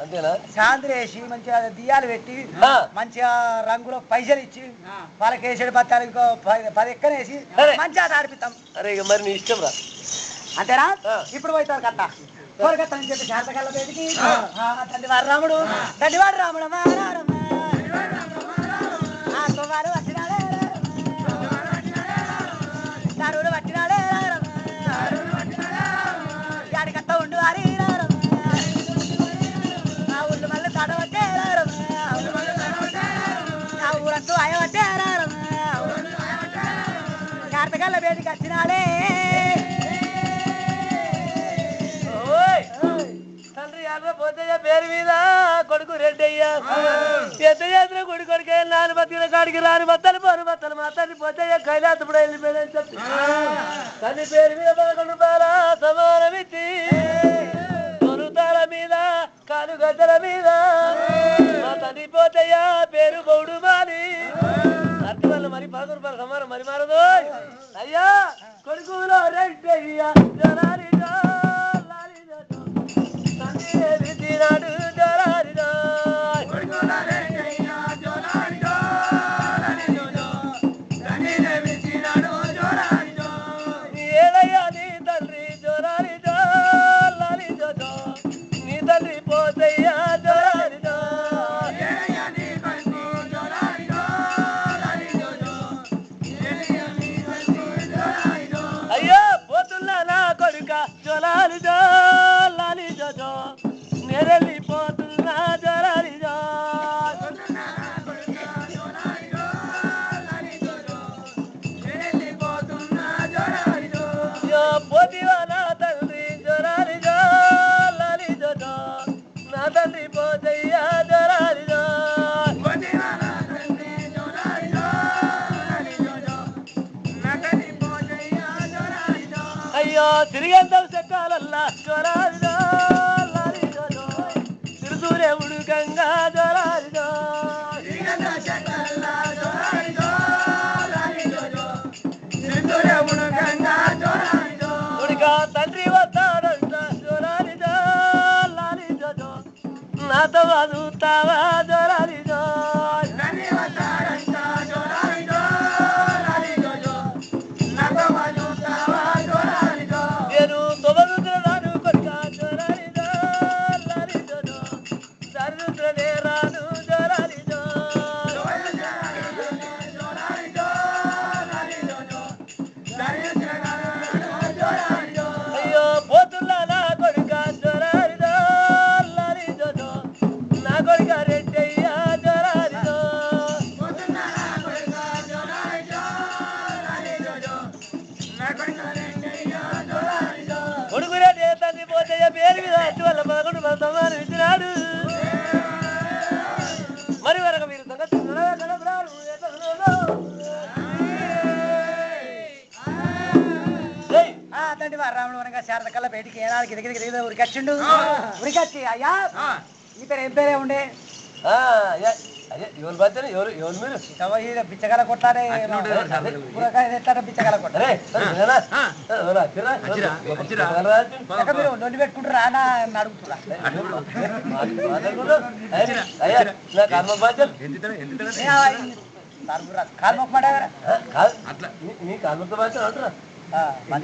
Speaker 1: అంతేనా
Speaker 2: సాంద్రి వేసి మంచిగా దియాలు పెట్టి మంచిగా రంగులో పైసలు ఇచ్చి వాళ్ళకి వేసేడు బత్తాలు ఇంకో 10 ఎక్కనేసి మంచిగా ఆట ఆడిపిస్తాం
Speaker 1: అరే ఇక మరి నీ ఇష్టం రా
Speaker 2: అంతేనా ఇప్పుడు పోతారు కట్ట కోరకత్తని చెప్పి శాంతకాల బయటికి తండ్రివాడు రాముడు తండ్రివాడు రాముడు కుమారు వచ్చినాడే నరుడు వచ్చినాడే యాడికత్త ఉండు వారి నా ఊళ్ళు మళ్ళీ తడ వచ్చే నా ఊరంతూ అయ వచ్చే కార్తకాల బయటికి వచ్చినాడే
Speaker 1: తండ్రి పోతయ్య పేరు మీద కొడుకు రెడ్డయ్యా పెద్ద చేసిన గుడి కొడుకే నాని బతికిన కాడికి రాని బత్తలు పోను బత్తలు మా తండ్రి పోతయ్య కైలాసప్పుడు వెళ్ళిపోయాడని చెప్పి తండ్రి పేరు మీద 11 రూపాయల సమానమిచ్చి తొలుతాల మీద కాలు గద్దల మీద మా తండ్రి పోతయ్య పేరు బౌడు మాని అర్థం వల్ల మరి 11 రూపాయల సమానం మరి మారదు అయ్యా కొడుకులో రెడ్డయ్యా జనాలి ఏదయ్యా నీ తండ్రి జోరాలి జోలాలి జో నీ తండ్రి పోతయ్యా జోరాలి జో అయ్యో పోతున్నా నా కొడుక జోలాలి జోలాలి జో నెరలిపోతున్నా జోరాలి జో పోతివా నా తండ్రి జోరాలి జో లాలి జో నా తండ్రి పోతయ్యా జోరాలి జో అయ్యో తిరిగంతం చెక్కాలల్లా జోరాలి జో లాలి జో తిరుసూరే ఉడుకంగా జోరాలి జో ఉడికా తండ్రి వస్తాడంట జోరాలి జో లాలి జో నాతో చదువుతావా జోరాలి జో నేను తొలగుతున్నాను కొడుక జోరాలి జో లాలి జో సరుద్రనే రాను జోరాలి జో అయ్యో పోతున్నా నా కొడుక జోరాలి జో లాలి జో నా కొడుక రెడ్డయ్యా జోరాలి జో
Speaker 2: శారదకల్లా బయటికి ఏనాడు గిరిగిరి ఉరికొచ్చిండు ఉరికొచ్చి అయ్యా ఈ పేరు ఏం పేరే ఉండే
Speaker 1: ఎవరు బాధ్యత ఎవరు మీరు
Speaker 2: బిచ్చగల కొట్టారే ఎట్లా బిచ్చగల కొట్టారే మీరు నొల్లి పెట్టుకుంటారా అని అడుగుతున్నా కాల్మొక్క మాట
Speaker 1: నీ కాల్మొక్క బాధ్యత అంటారా
Speaker 2: భాష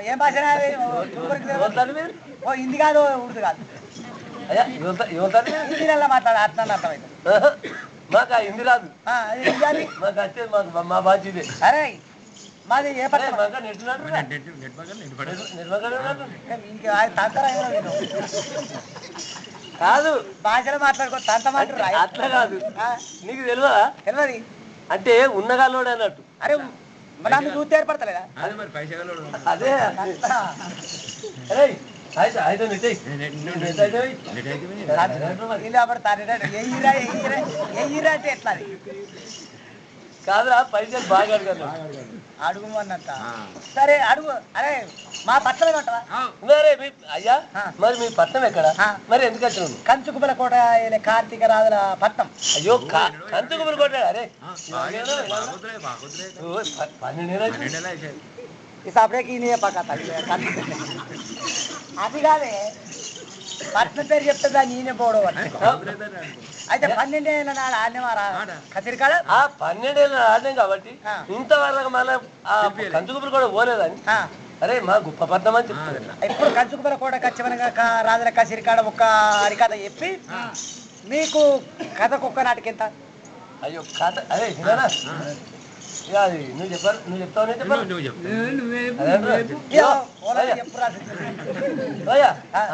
Speaker 2: ఏం భాష హిందీ కాదు ఉర్దూ కాదు హిందీలో మాట్లాడ అట్లా అర్థమైంది
Speaker 1: మాకు హిందీ రాదు మాకు వచ్చేది మా బాధ్యత ఇదే
Speaker 2: అరే మాది ఏ పట్ల
Speaker 1: కాదు
Speaker 2: భాషలో మాట్లాడుకో తంత మాట
Speaker 1: అట్లా కాదు నీకు తెలియదా
Speaker 2: తెలియదు
Speaker 1: అంటే ఉన్నగాలోడు అన్నట్టు
Speaker 2: అరే నన్ను చూస్తే ఏర్పడతలేదా
Speaker 1: అదే అయితే అయితే
Speaker 2: అంటే ఎట్లా
Speaker 1: కాదురా పైసలు బాగా అడగదు
Speaker 2: అడుగుమన్నట్ట సరే అడుగు అరే మా పట్టణం అంటావా
Speaker 1: అయ్యా మరి మీ పట్నం ఎక్కడ మరి ఎందుకు వచ్చినావు
Speaker 2: కంచుకుమల కోట కార్తీక రాజుల పట్నం
Speaker 1: అయ్యో కంచుకుమల కోట అరే
Speaker 2: అప్పుడే అది కాదే పట్నం పేరు చెప్తుందా నేనే పోవడం అయితే 12 ఏళ్ళ నాడు ఆడినవారా కసిరికాడ
Speaker 1: 12 ఏళ్ళ ఆడినాం కాబట్టి ఇంతవరకు మళ్ళీ కంచుకుమల కూడా పోలేదని అరే మా గొప్ప పట్నం అని చెప్తారు
Speaker 2: ఇప్పుడు కంచుకుమల కోట కచ్చవనగా రాజుల కసిరికాడ ఒక్క హరికథ చెప్పి మీకు కథకొక్క నాటికి ఎంత
Speaker 1: అయ్యో కథ అరే నువ్వు చెప్పాలి నువ్వు చెప్తావు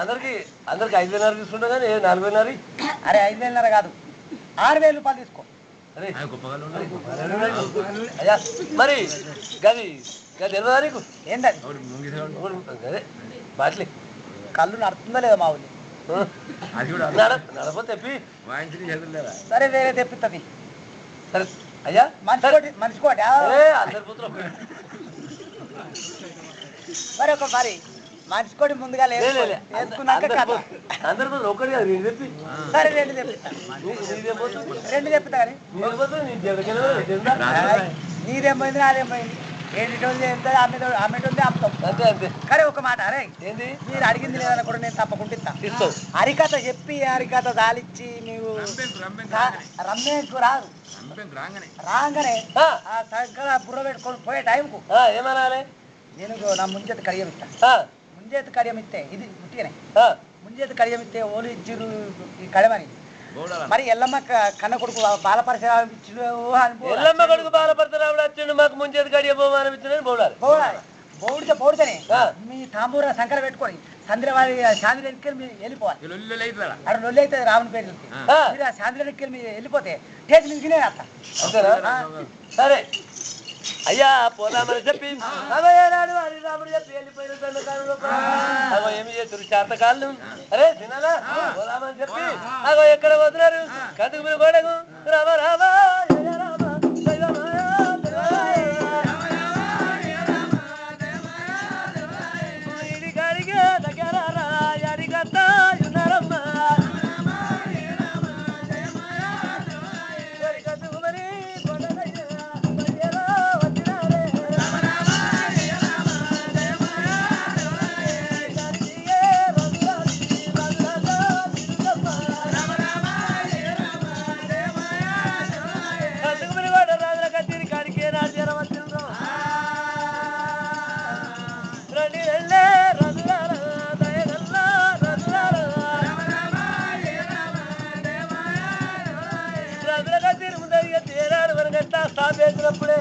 Speaker 1: అందరికి 5,500 తీసుకుంటావు కానీ 4,500
Speaker 2: అరే 5,500 కాదు 6,000 రూపాయలు తీసుకో
Speaker 1: అరే అయ్యా మరి గది గది తెలియదా నీకు
Speaker 2: ఏంటది
Speaker 1: అదే బాట్లీ
Speaker 2: కళ్ళు నడుతుందా లేదా మా ఊళ్ళో
Speaker 1: నడపో తెప్పి
Speaker 2: సరే వేరే తెప్పిస్తుంది
Speaker 1: సరే అయ్యా
Speaker 2: మనిషికోటి
Speaker 1: అందరి పుత్రులు
Speaker 2: మరి ఒక మరి మనిషికోటి ముందుగా వేసుకున్నాక
Speaker 1: అందరి పుత్రులు ఒకటి కాదు 2 తెప్పి
Speaker 2: సరే 2 తెప్పిస్తా 2 తెప్పుతా కానీ నీదేమైంది నాదేమైంది ఏంటి అమ్మేటోళ్ళే అమ్ముతాం
Speaker 1: అంతే అంతే
Speaker 2: కానీ ఒక మాట అరే
Speaker 1: ఏంది
Speaker 2: మీరు అడిగింది లేదని కూడా నేను తప్పకుండా ఇస్తాను హరికథ చెప్పి హరికథ దాలిచ్చి నీవు రమ్మేకు రాదు రాగానే ఆ సంకల బుర్ర పెట్టుకొని పోయే టైంకు
Speaker 1: ఏమనాలి
Speaker 2: నేను నా ముంజేతి కడియం ఇస్తా ముంజేతి కడియం ఇస్తే ఇది ఉట్టిగానే ముంజేతి కడియం ఇస్తే ఓలు ఇచ్చిరు ఈ కడమని మరి ఎల్లమ్మ కన్న కొడుకు బాలపరిచయం
Speaker 1: ఎల్లమ్మ కొడుకు బాలపరిచరావుడు వచ్చిండు మాకు ముంచేది గడియ బహుమానం ఇచ్చిన బోడాలి
Speaker 2: బోడితేనే మీ తాంబూర సంకర పెట్టుకొని సంద్రవాడి శాంతి ఎక్కిలు మీరు వెళ్ళిపోవాలి అక్కడ లొల్లి అయితే రావుని పేరు మీరు ఆ శాంతి ఎక్కిలు మీరు వెళ్ళిపోతే టేస్ట్ మీకు తినే అత్త
Speaker 1: అంతేనా సరే అయ్యా పోదామని చెప్పి అగోనాడు హరిరాముడు చెప్పి వెళ్ళిపోయిన ఏమి చేతురు చేతకాళ్ళు అరే తినాలా పోదామని చెప్పి అగో ఎక్కడ పోతున్నారు కదుకు మీరు గోడకు రామ రామ స్థాపించినప్పుడే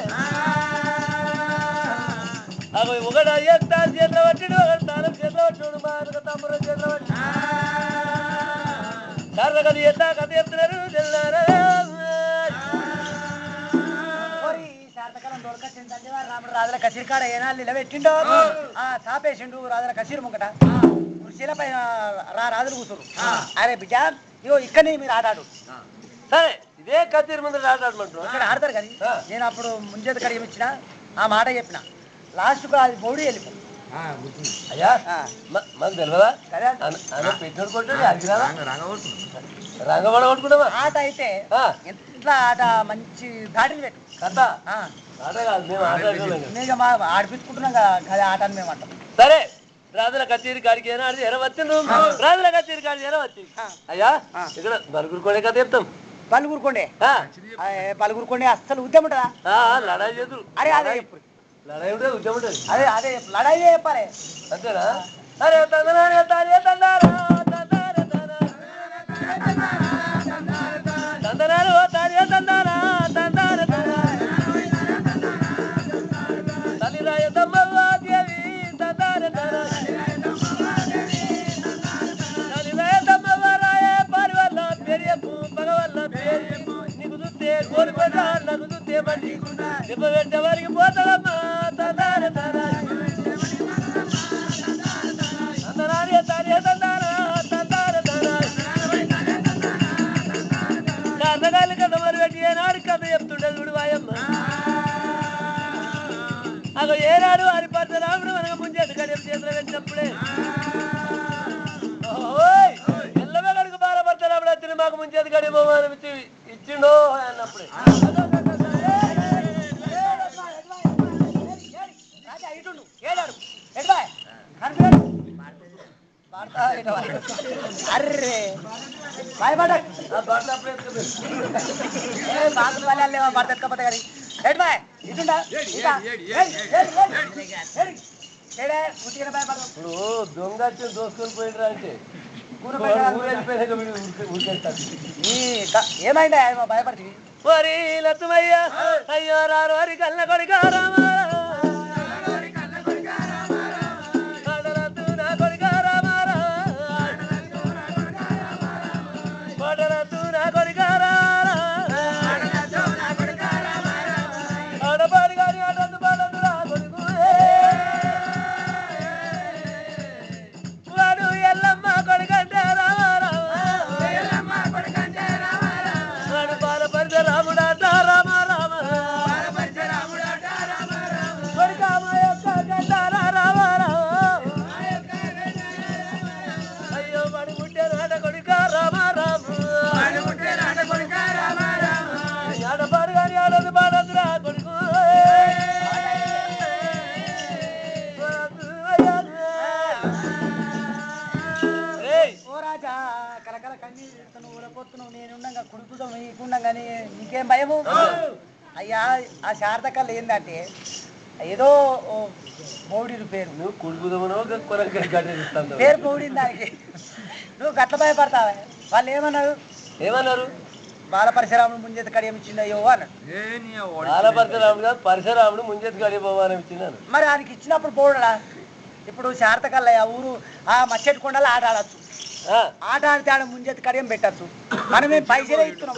Speaker 1: అవి ఒకడు అయ్యేస్తా చేతిలో పట్టిడు ఒకడు తాను చేతిలో పట్టిడు మా తమ్ముడు చేతిలో పట్టి సార్ కథ చేస్తా కథ చెప్తున్నారు తెల్లారా
Speaker 2: రాముడు రాజుల కసిరికాడ ఏనాళ్ళు నిలబెట్టిండో చాపేసిండు రాజుల కసిరి ముంగట కుర్చీల పైన రాజులు కూతురు అరే బిడ్డ ఇగో ఇక్కడనే మీరు ఆడాడు
Speaker 1: సరే ఇదే కత్తిరి ముందు ఆడమంటున్నాను.
Speaker 2: ఇక్కడ ఆడతారు కానీ నేను అప్పుడు ముంజేత కడియం ఇచ్చిన ఆ మాట చెప్పిన లాస్ట్కు అది బౌడి వెళ్ళిపో
Speaker 1: అయ్యా మాకు తెలియదా పెట్టినోడు కొట్టాడు అది కదా రంగబడ కొట్టుకుంటావా
Speaker 2: ఆట అయితే ఎట్లా ఆట మంచి దాటిని పెట్టు
Speaker 1: కథ ఆట కాదు మేము
Speaker 2: మేము మా ఆడిపించుకుంటున్నాం కదా ఆట అని మేము అంటాం.
Speaker 1: సరే రాజుల కచేరి కాడికి ఏనాడు ఎరవచ్చిండు రాజుల కచేరి కాడికి ఎరవచ్చి అయ్యా ఇక్కడ బలుగురుకోండే కథ చెప్తాం.
Speaker 2: పలుగురుకోండే పలుగురుకోండే అస్సలు ఉద్యమం ఉంటుందా?
Speaker 1: లడాయి చేతురు.
Speaker 2: అరే అదే ఎప్పుడు
Speaker 1: లడాయి ఉంటుంది ఉద్యమం ఉంటుంది.
Speaker 2: అదే అదే లడాయి చెప్పాలి
Speaker 1: అంతేనా? అరే తందనారే తారే తందారా తందనారు తారే తందారా తందార తల్లిరాయ తమ్మవ్వ దేవి తందార తల్లిరాయ తమ్మవ్వ రాయ పరివల్ల పెరియపు భగవల్ల పెరియపు నీకు చూస్తే కోరిపేట నాకు చూస్తే బండి దెబ్బ పెట్టే వారికి పోతాడమ్మా తందార తందనారే తారే తందారా తందార కారణాలు కథ మరి పెట్టి ఏనాడు కథ చెప్తుండే చూడు వాయమ్మ అగో ఏనాడు వారి పరశురాముడు మనకు ముంచేది కడియం చేతులు పెట్టినప్పుడే ఎల్లవెగడికి బాలపరశురాముడు వచ్చిన మాకు ముంచేది కడియం బహుమానం ఇచ్చిండో అన్నప్పుడే
Speaker 2: అర్రే భయపడ పడతకపోతే కానీ బాయ్ ఇటుండా
Speaker 1: ఇప్పుడు దొంగ వచ్చి దోసుకొని పోయినరా అంటే
Speaker 2: ఏమైందా భయపడుతుంది
Speaker 1: వరి లతుమయ్య అయ్యో రారు వరి కళ్ళ కొడుక రామా
Speaker 2: నేనుండగా కుడుకుతో మీకుండగాని నీకేం భయము? అయ్యా ఆ శారదకళ్ళు ఏందంటే ఏదో పౌడి పేరు
Speaker 1: నువ్వు కుడుకుదమనో
Speaker 2: పేరు పౌడింది దానికి నువ్వు గట్ల భయపడతావా? వాళ్ళు ఏమన్నారు బాలపరశురాముడు ముంజేతి కడియం ఇచ్చిండయ్యో అన్నాడు.
Speaker 1: బాలపరశురాముడు కాదు పరశురాముడు ముంజేతి కడియం బహుమానం ఇచ్చినాను.
Speaker 2: మరి ఆయనకి ఇచ్చినప్పుడు పౌడరా? ఇప్పుడు శారదకళ్ళ ఊరు ఆ మచ్చటి కొండలో ఆట ఆడచ్చు, ఆట ఆడితే ఆడ ముంజేతి కడియం పెట్టచ్చు. మనమేం పైసలే ఇస్తున్నాం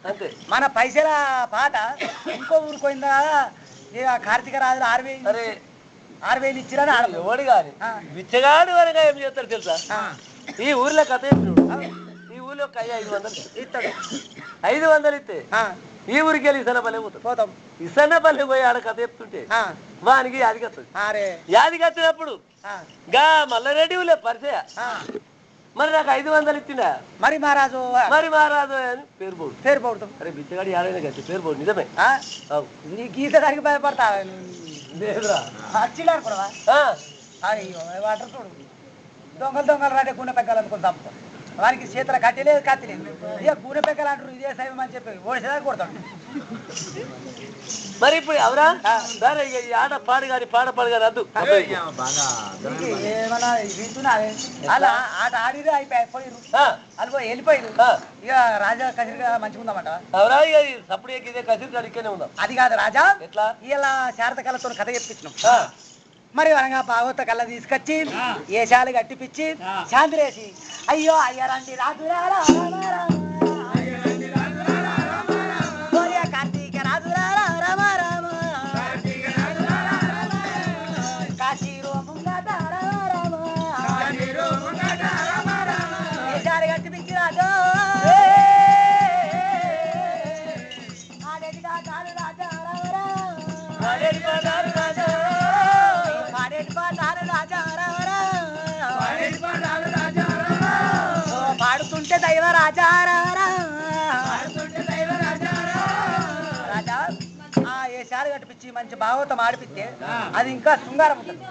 Speaker 1: అంతే.
Speaker 2: మన పైసల పాట ఇంకో ఊరికి పోయిందా కార్తీక రాజులు 6,000 ఇచ్చిరని ఆడ
Speaker 1: ఎవడు కాని బిచ్చగాడు వరగా ఏం చేస్తాడు తెలుసా? ఈ ఊర్లో కథ చెప్పినాడు. ఈ ఊర్లో 500
Speaker 2: ఇస్తాడు.
Speaker 1: 500 ఇస్తే ఈ ఊరికి వెళ్ళి ఇసన్నపల్లి
Speaker 2: పోతాం.
Speaker 1: ఇసన్నపల్లి పోయి ఆడ కథ చెప్తుంటే వానికి యాదికి వస్తుంది. యాదికి వచ్చినప్పుడు గా మల్లారెడ్డి ఊళ్ళో పరిచయ మరి నాకు 500 ఇచ్చిండా
Speaker 2: మరి మహారాజు
Speaker 1: అని పేరు పోడు. అరే బిచ్చగాడి ఏడైనా కదా పేరు పోడు. నిజమే.
Speaker 2: నీ గీత దానికి భయపడతా
Speaker 1: లేదురా
Speaker 2: వచ్చిండు అనుకున్నావా? వాటర్ చూడు దొంగలు రాడే గుండె పెగ్గాలనుకుని తప్ప వారికి చేతుల కట్టలేదు ఇక గుండె పెగ్గలు అంటారు. ఇదే సైవం అని చెప్పి ఓడిసేదా కొడతాడు.
Speaker 1: మరి ఇప్పుడు ఎవరా సరే ఆట పాడు కానీ రద్దు
Speaker 2: ఏమన్నా వింటున్నావే? అలా ఆట ఆడితే అయిపోయారు వాళ్ళు వెళ్ళిపోయారు. ఇక రాజా కసిరిగా మంచిగా ఉందామట.
Speaker 1: ఎవరా ఇక సప్పుడు ఇదే కసిరి ఇక్కడనే ఉందాం.
Speaker 2: అది కాదు రాజా,
Speaker 1: ఎట్లా
Speaker 2: ఇలా శారద కళతో కథ చెప్పించినాం. మరి వరంగా భాగవత కళ్ళ తీసుకొచ్చి ఏషాలు కట్టిపిచ్చి శాంతిరేసి అయ్యో అయ్యారండి రాజురారా కార్తీక రాజురారా రామ రామ కాశీరో ముంగట రామ ఏషాలు కట్టిపిచ్చి రాజు రాజారారా పాడుతుంటే దైవ రాజారారా రాజా ఆ ఏసారి కట్టిపించి మంచి భాగవతం ఆడిపిస్తే అది ఇంకా శృంగారం ఉంటుంది.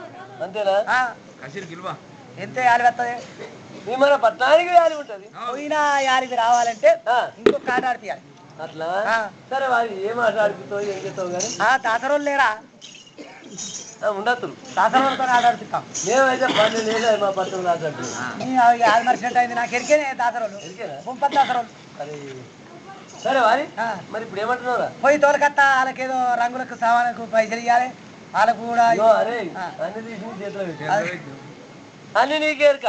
Speaker 1: అంతేనా?
Speaker 2: ఎంత యాలి వస్తుంది?
Speaker 1: మన పట్టణానికి యాలి ఉంటది.
Speaker 2: పోయినా యాలికి రావాలంటే ఇంకొక ఆట ఆడిపియాలి.
Speaker 1: అట్లా సరే వారి ఏం ఆట ఆడిపిస్తావు ఏం చేస్తావు కానీ
Speaker 2: దాసరోళ్ళు లేరా?
Speaker 1: ఉండదు.
Speaker 2: దాసరోళ్ళతో ఆట ఆడిపిస్తాం.
Speaker 1: మేమైతే 12 ఏళ్ళు మా పట్టణం ఆటాడు
Speaker 2: యాది మరిచినట్టు అయింది నాకు ఎరికేనే దాసరోళ్ళు గుంపతి దాసరోళ్ళు.
Speaker 1: అరే సరే వారి మరి ఇప్పుడు ఏమంటున్నావురా?
Speaker 2: పోయి తోలకత్తా వాళ్ళకేదో రంగులకు సామాన్లకు పైసలు ఇవ్వాలి వాళ్ళకు కూడా.
Speaker 1: అరే అన్ని తీసి చేతిలో అన్ని నీకేరుక.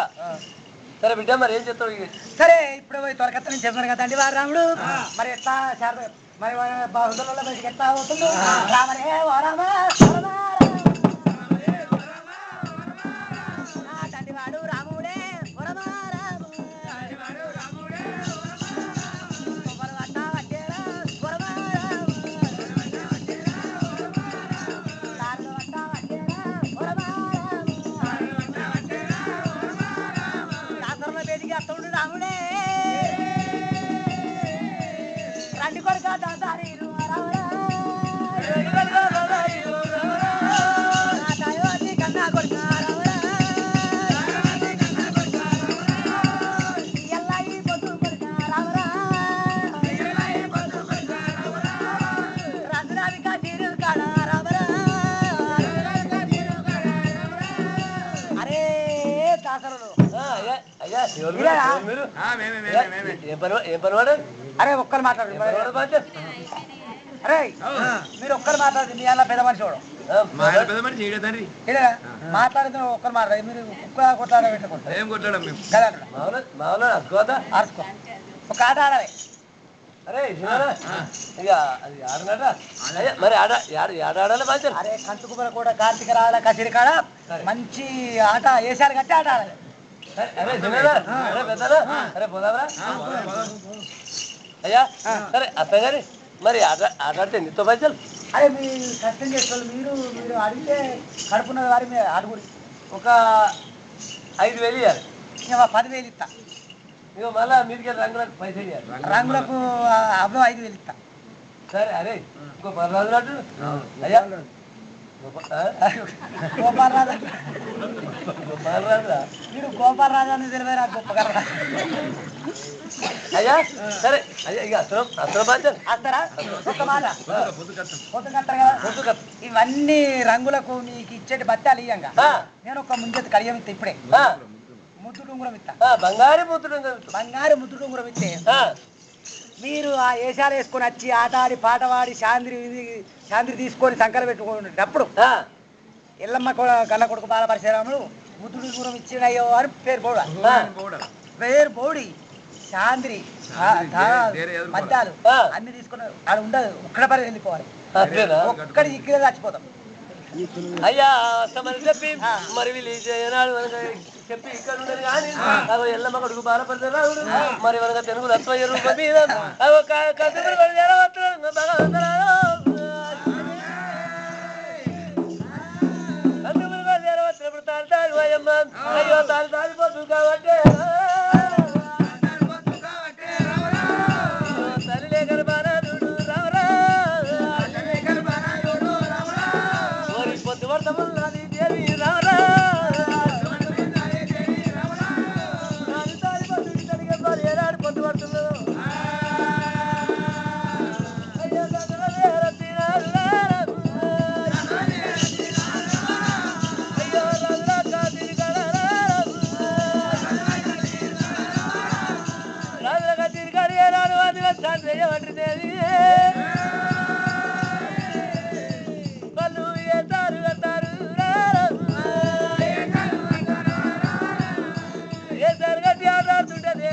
Speaker 1: సరే బిడ్డ మరి ఏం చెప్తావు?
Speaker 2: సరే ఇప్పుడు పోయి తొలకత్త నుంచి చెప్పాను కదండి వారు రాముడు మరి ఎట్లా మరి బాహుదలలో బయటికి ఎట్లా అవుతుంది? రామరే ఓ రామ తండ్రి వాడు రాముడే అతడు రాముడే రండి కొడుక దాదారి కన్నా కొడుక ఎల్లాయి పొద్దు కొడుక రామరా రంగురావిక తీరు కాడ రామరా. అరే దాసరులు అరే ఒక్కరు మాట్లాడు. అరే మీరు ఒక్కరు మాట్లాడండి. మీ అలా పెద్ద మనిషి మాట్లాడితే ఒక్కరు మాట్లాడు. మీరు కుక్క కొట్లాడ అరుచుకో ఒక ఆట ఆడాలి.
Speaker 1: అరే ఇక అది ఆడనట మరి ఆడాలి మంచి.
Speaker 2: అరే కంచుకుమర కూడా కార్తీక రావాల కసిరి కాడ మంచి ఆట వేసారు కట్టి ఆట ఆడాలి.
Speaker 1: అరే పెద్దనా అరే పోదావరా అయ్యా. సరే అత్త గారి మరి ఆటాడితే నీతో పైసలు.
Speaker 2: అరే మీ కష్టం చేసుకోవాలి. మీరు అడిగితే కడుపున్న వారి మీద అడుగుడి.
Speaker 1: ఒక 5,000 ఇవ్వాలి.
Speaker 2: ఇక 10,000 ఇస్తా.
Speaker 1: ఇక మళ్ళా మీదికి రంగులకు పైసలు ఇవ్వాలి.
Speaker 2: రంగులకు అవ్వ 5,000 ఇస్తా.
Speaker 1: సరే అరే ఇంకో 10 రోజులు అటు అయ్యా
Speaker 2: గోపాల్ రాజా
Speaker 1: మీరు
Speaker 2: గోపాల్ రాజా అని తెలియరా గొప్పగా
Speaker 1: అయ్యా. సరే అయ్యా ఇక అసలు బాధ్యత
Speaker 2: అస్తారా ఒక్క మాట పొద్దుకత్తారు కదా ఇవన్నీ రంగులకు మీకు ఇచ్చేటి బత్తాలు ఇయ్యంగా నేను ఒక ముంజెత్తి కడియం ఇస్తా. ఇప్పుడే ముద్దు డుంగురం ఇస్తా.
Speaker 1: బంగారు
Speaker 2: ముద్దు డుంగురం ఇస్తే మీరు ఆ ఏషాలు వేసుకొని వచ్చి ఆట ఆడి పాట పాడి శాంతి తీసుకొని సంకర పెట్టుకునేటప్పుడు ఎల్లమ్మ కన్న కొడుకు బాలపరశురాముడు ముద్దుడు దూరం ఇచ్చినయ్యో అని పేరు బోడి చాంద్రి మద్దాలు అన్ని తీసుకుని ఆడ ఉండదు. ఒక్కడ పని వెళ్ళిపోవాలి. ఒక్కడి ఇక్కడ చచ్చిపోతాం.
Speaker 1: అయ్యా చెప్పి మరి వీళ్ళు చెప్పి ఇక్కడ ఉండదు కానీ ఎల్లమ్మ కొడుకు బాలపరశురాముడు మరి మనకు తెలుగు రత్వయ్య రూపం మీద అయ్యో తాలిపోతు కాబట్టి తల్లి గర్భానాథుడు రామరా పొద్దు పడతామన్నది దేవి రామరా తాలిపోతుంది తల్లిగా ఏడాడు పొద్దు పడుతున్నాడు. వాళ్ళు ఏతారు అంటారు ఏ తరగతి ఆడుతుంటది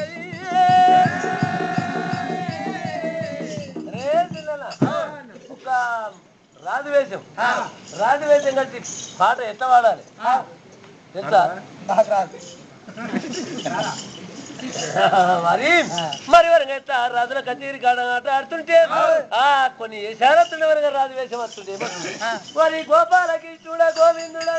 Speaker 1: ఒక రాజువేషం కలిసి పాట ఎట్లా వాడాలి తెలుసా? మరి వరంగా ఎట్లా రాజుల కచేరి కాడ ఆట ఆడుతుంటే కొన్ని ఏషారత్తుల వరంగా రాజు వేషం వస్తుంటే మరి గోపాలకి చూడ గోవిందుడ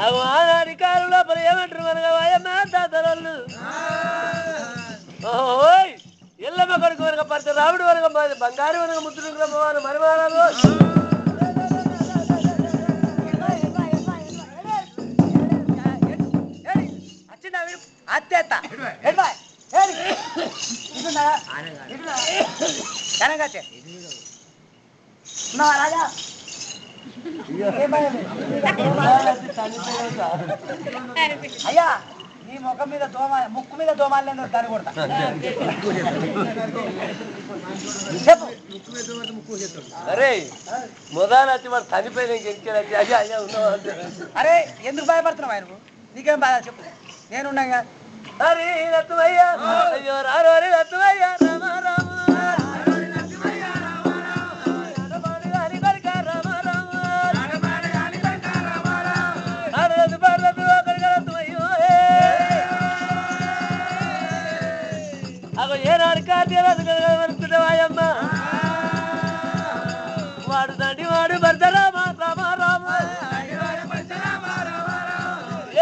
Speaker 1: ఆనాటి కాలం లోపల ఏమంటారు మనగా వాయమ్మ తాతరోళ్ళు ఓయ్ ఎల్లమ్మ కొడుకు వరకు పడితే రాముడు వరకు బంగారు వరకు ముద్దులు మరిమానాలు
Speaker 2: అత్తేత రాజా అయ్యా నీ ముఖం మీద దోమ ముక్కు మీద దోమాలు లేదు దాన్ని కొడతా చెప్పు
Speaker 1: అరే మొదలచ్చి వాడు చనిపోయిన ఇంకెళ్ళి అయ్యా అయ్యా ఉన్నావు
Speaker 2: అరే ఎందుకు భయపడుతున్నావు ఆయన నీకేం బాధ చెప్పు నేనున్నాగా
Speaker 1: అరే రత్తుమయ్యా అయ్యో రారో రత్తుమయ్యా రామ రామ ఏనాడు కార్తీయమ్మ వాడు తండ్రి వాడు భర్త రామ రామ రామ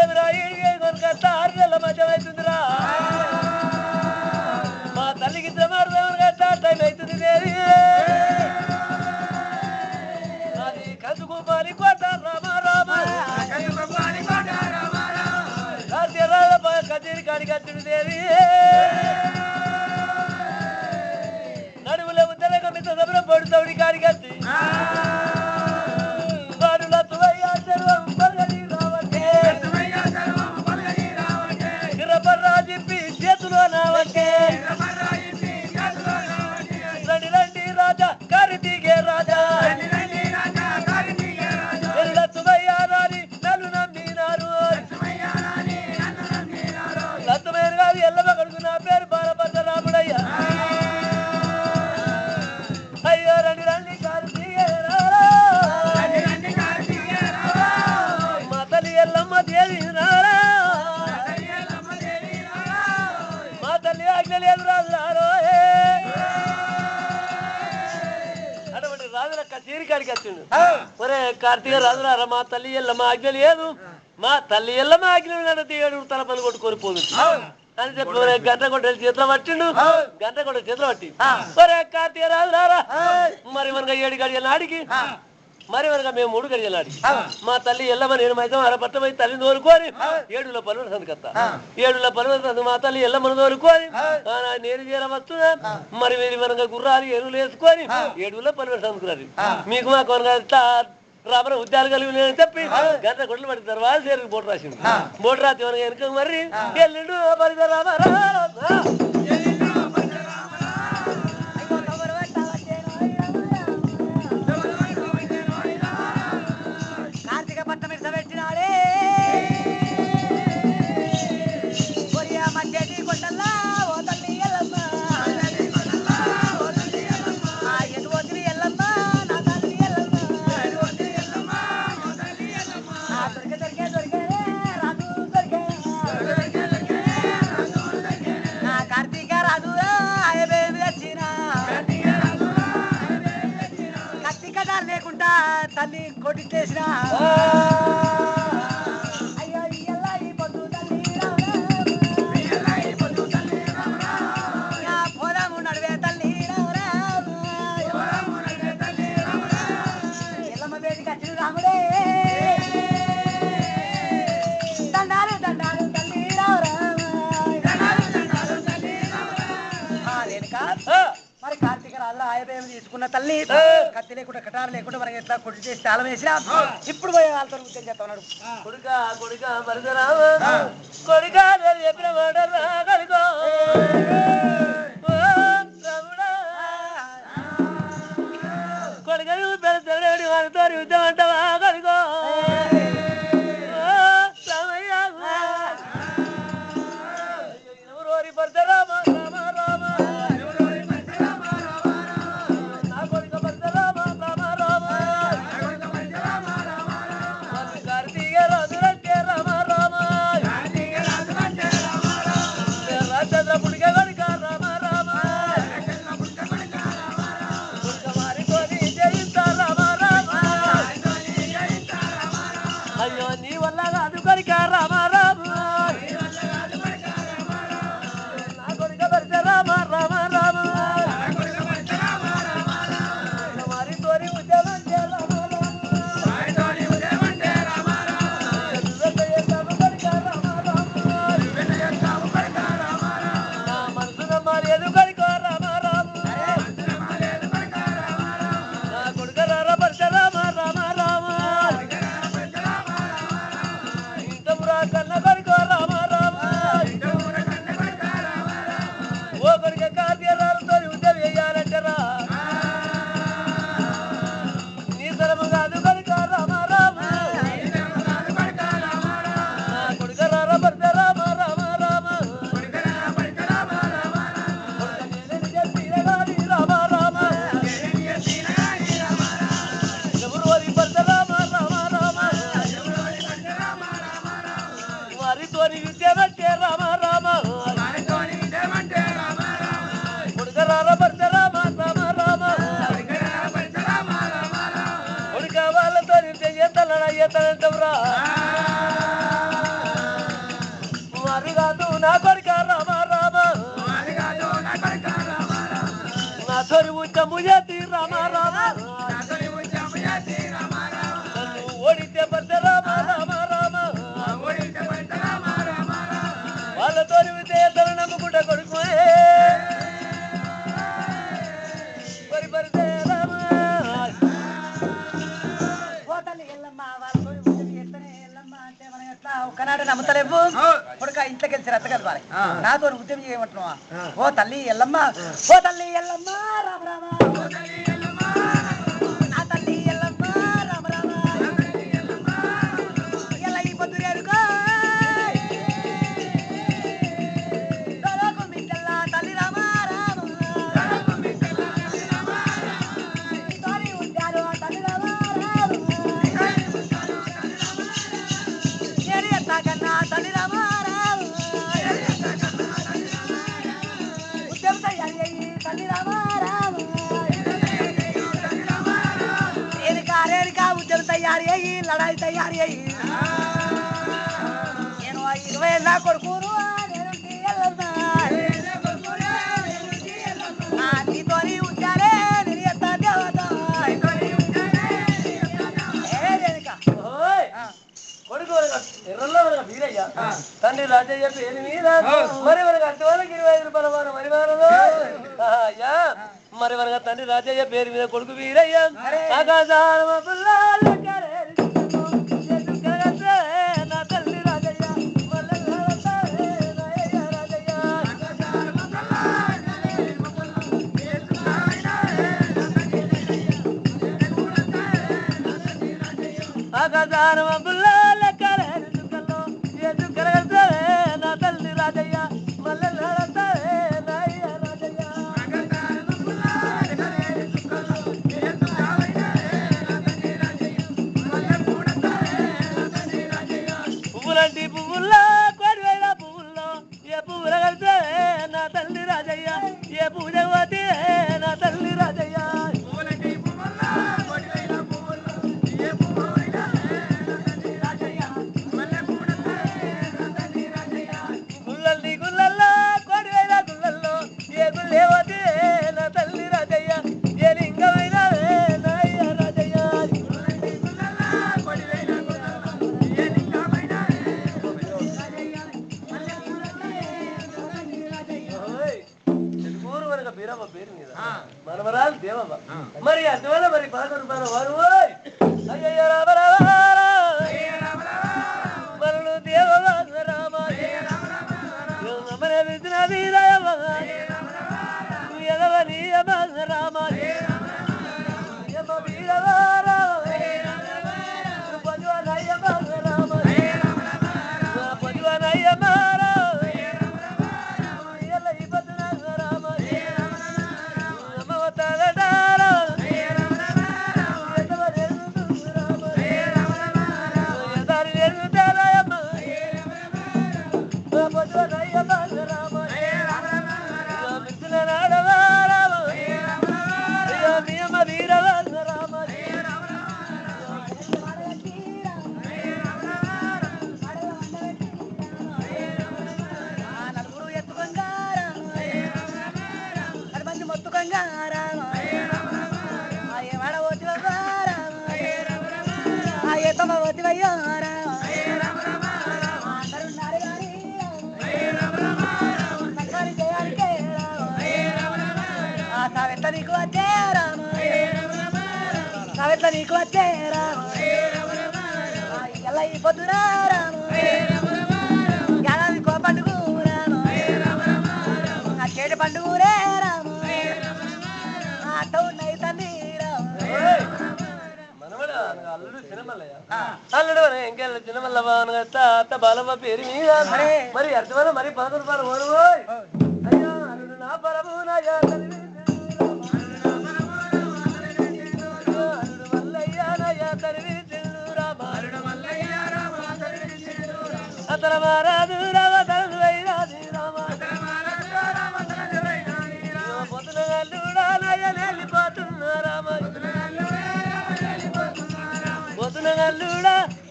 Speaker 1: ఎదురా కొనుకొస్తా 6 నెలల మధ్య అవుతుందిరా మా తల్లికి ఇద్దరు మారుదామని టైం అవుతుంది దేవి అది కందుకోపాలి కోట రామ రామ కచేరి కాడికి వచ్చింది దేవి నడువులో ఉద్దరక మిత సభలో పొడుతవుడి కాడికి వచ్చి వాడు లత్తువయ్యా సర్వం పల్గని రావటే గిరపర్రా చెప్పి చేతులో నావటే రండి రండి రాజా కారితీగే రాజా లత్తువయ్యా రాని నన్ను నమ్మినారు లత్తుమైన కాదు ఎల్లమ్మ కొడుకు నా పేరు బాలపద్ద రాముడయ్యా అయ్యో రండి రండి కార్తీకేరా మా తల్లి ఎల్లమ్మ దేవి రారా మా తల్లి ఆజ్ఞ లేదు రాజు రారో అటువంటి రాజుల కచేరి కాడికి వచ్చిండు ఒరే కార్తీక రాజు రారా మా తల్లి ఎల్లమ్మ ఆజ్ఞ లేదు మా తల్లి ఎల్లమ్మ ఆజ్ఞ నడితే 7 తలపలు కొట్టుకొని పోదు అని చెప్పి గంట కొట్టేసి చేతిలో పట్టిండు గంట కొట్టే చేతిలో పట్టి ఒరే కార్తీక రాజు రారా మరి మనగా 7 గడియల నాడికి మరి మనగా మేము 3 గడియల నాడికి మా తల్లి ఎల్లమ్మ నేను మైతం అరపట్టమై తల్లిని తోలుకొని 7 పనులు సందుకత్తా 7 పనులు సందు మా తల్లి ఎల్లమ్మను తోలుకొని నేను చేర వస్తున్నా మరి మీరు మనగా గుర్రాలు ఎరువులు వేసుకొని 7 పనులు సందుకున్నారు మీకు మా కొనగా రామర ఉద్యాలు కలిగి నేను చెప్పి గంట కొట్లు పడిన తర్వాత చేరుకు బోటు రాసింది బోటు రాత్రి మనకి వెనుక మరి ఎల్లుండు పరిద రామ
Speaker 2: కార్తీక పట్టం ఇట్ట పెట్టినాడే మధ్యటి కొండల్లా ఓ తల్లి ఎల్లమ్మ ఎటువతిని ఎల్లమ్మ నా తల్లి ఎల్లమ్మ దొరికే రాజు దొరికే నా కార్తీక రాజు ఆయబేమి వచ్చిన కత్తిక దారి లేకుండా తల్లి కొట్టించేసిన అయ్యో ఇయ్యల్లా ఈ పొద్దు తల్లి పోదాము నడివే తల్లి ఎల్లమ్మ బేటికి వచ్చిన రాముడే దండాలు దండాలు తల్లి రేణుకా మరి కార్తీక రాజుల ఆయబేమి తీసుకున్న తల్లి కత్తి లేకుండా కటారు లేకుండా మనకి ఎట్లా కొట్టి చేసి తాళం వేసినా ఇప్పుడు పోయే వాళ్ళతో ఉద్యోగం చేస్తా ఉన్నాడు
Speaker 1: కొడుకా కొడుకా మరిదరామ కొడుకా చెప్పిన మాట రాగలుగో కొడుకను పెద్దడు వాళ్ళతో యుద్ధం అంటావా కలుగో ఎవరోరి పడతారామ రామ రామ నా కొడుక పడతారామ రామ రామ కార్తీక రాజులంటే రామ రామ రాజేంద్ర పుడిక కనుక రామ రామ మారికొని జయిస్తా రామ రామ అయ్యో నీ వల్ల కాదు కొడుక రామ రామ నా కొడుక భర్త రామ రామ రామ మరి తోని ఉద్యమం మరుగాదు నా కొడుక రామ రామ నా తోని ఉద్యము చేతి రామ రామ ఓడితే భర్త రామ రామ రామ వాళ్ళతోని విద్యను నమ్ముకుంట కొడుకు పరి పరితే రామ ఒక్కనాడు నమ్ముతలేవు కొడుక ఇంట్లోకి వెళ్ళి రత్తగలు వారి నాతో ఉద్యమం చేయమంటున్నావా ఓ తల్లి ఎల్లమ్మ ఓ తల్లి ఎల్లమ్మ రామ రామ నా తల్లి ఎల్లమ్మ రామ రామ ఎల్ల ఈ పొద్దు రేరుకో తల్లి రామ రామ తల్లి రామ కన్నా తల్లి రామ ఉద్యమ తయారీ అయ్యి తల్లి రామ రేణుకా ఉద్యమ తయారీ అయ్యి లడాయి తయారీ అయ్యి నేను 20 ఏళ్ళ కొడుకును నీతోని ఉంచాలే నేను ఎంత దేవత కొడుకు ఎర్రల్లో వీరయ్య తండ్రి రాజయ్య పేరు మీద మరి మనకు అట్టి వాళ్ళకి 25 రూపాయల వారం మరి వారంలో అయ్యా మరి మనకు తండ్రి రాజయ్య పేరు మీద కొడుకు వీరయ్య నా తల్లి రాజయ్య నా తల్లి రాజయ్య మల్ల పువ్వులంటి పువ్వుల్లో 10,000 పువ్వుల్లో ఏ పువ్వుల కలితే నా తల్లి రాజయ్య ఏ పూజ పోతే నా తల్లి రాజయ్య గుళ్ళల్ని గుళ్ళల్లో 10,000 గుళ్ళల్లో ఏ గుళ్ళే పోతే నా తల్లి రాజయ్య ఏ లింగమైన నా అయ్య రాజయ్య బీరమ్మ పేరు మీద మనవరాలు దేవమ్మ మరి అందువల్ల మరి 11 రూపాయల వారు అయ్యయ్య రామ మనలు దేవమ్మ రామ మన విద్య వీరమ్మ ఎదవనీయమ్మ రామ పజువనయ్యమ్మ రామ పజువనయ్యమ్మ రామ
Speaker 2: పోతివయ్యారా సావెట్ల నీకు వచ్చేరా సావెట్ల నీకు వచ్చేరా ఎలా ఈ పొద్దురా ఏడాది కో పండుగ ఆ చేటి పండుగరే రాము అట్ట ఉన్నాయి తండ్రి
Speaker 1: అల్లుడు చిన్నమల్లయ్య అల్లుడు ఇంకెళ్ళ చిన్నమల్లవ్వ అత్త బాలమ్మ పేరు మీద మరి అర్థమన్న మరి 11 రూపాయలు ఓరు అయ్యో అల్లుడు నా పరము నా అల్లుడు మల్లయ్య నా తరివి అతల మారాదు రామ తరదు వైరాది రామ పొద్దున అల్లుడా నయనెళ్ళిపోతున్నా రామ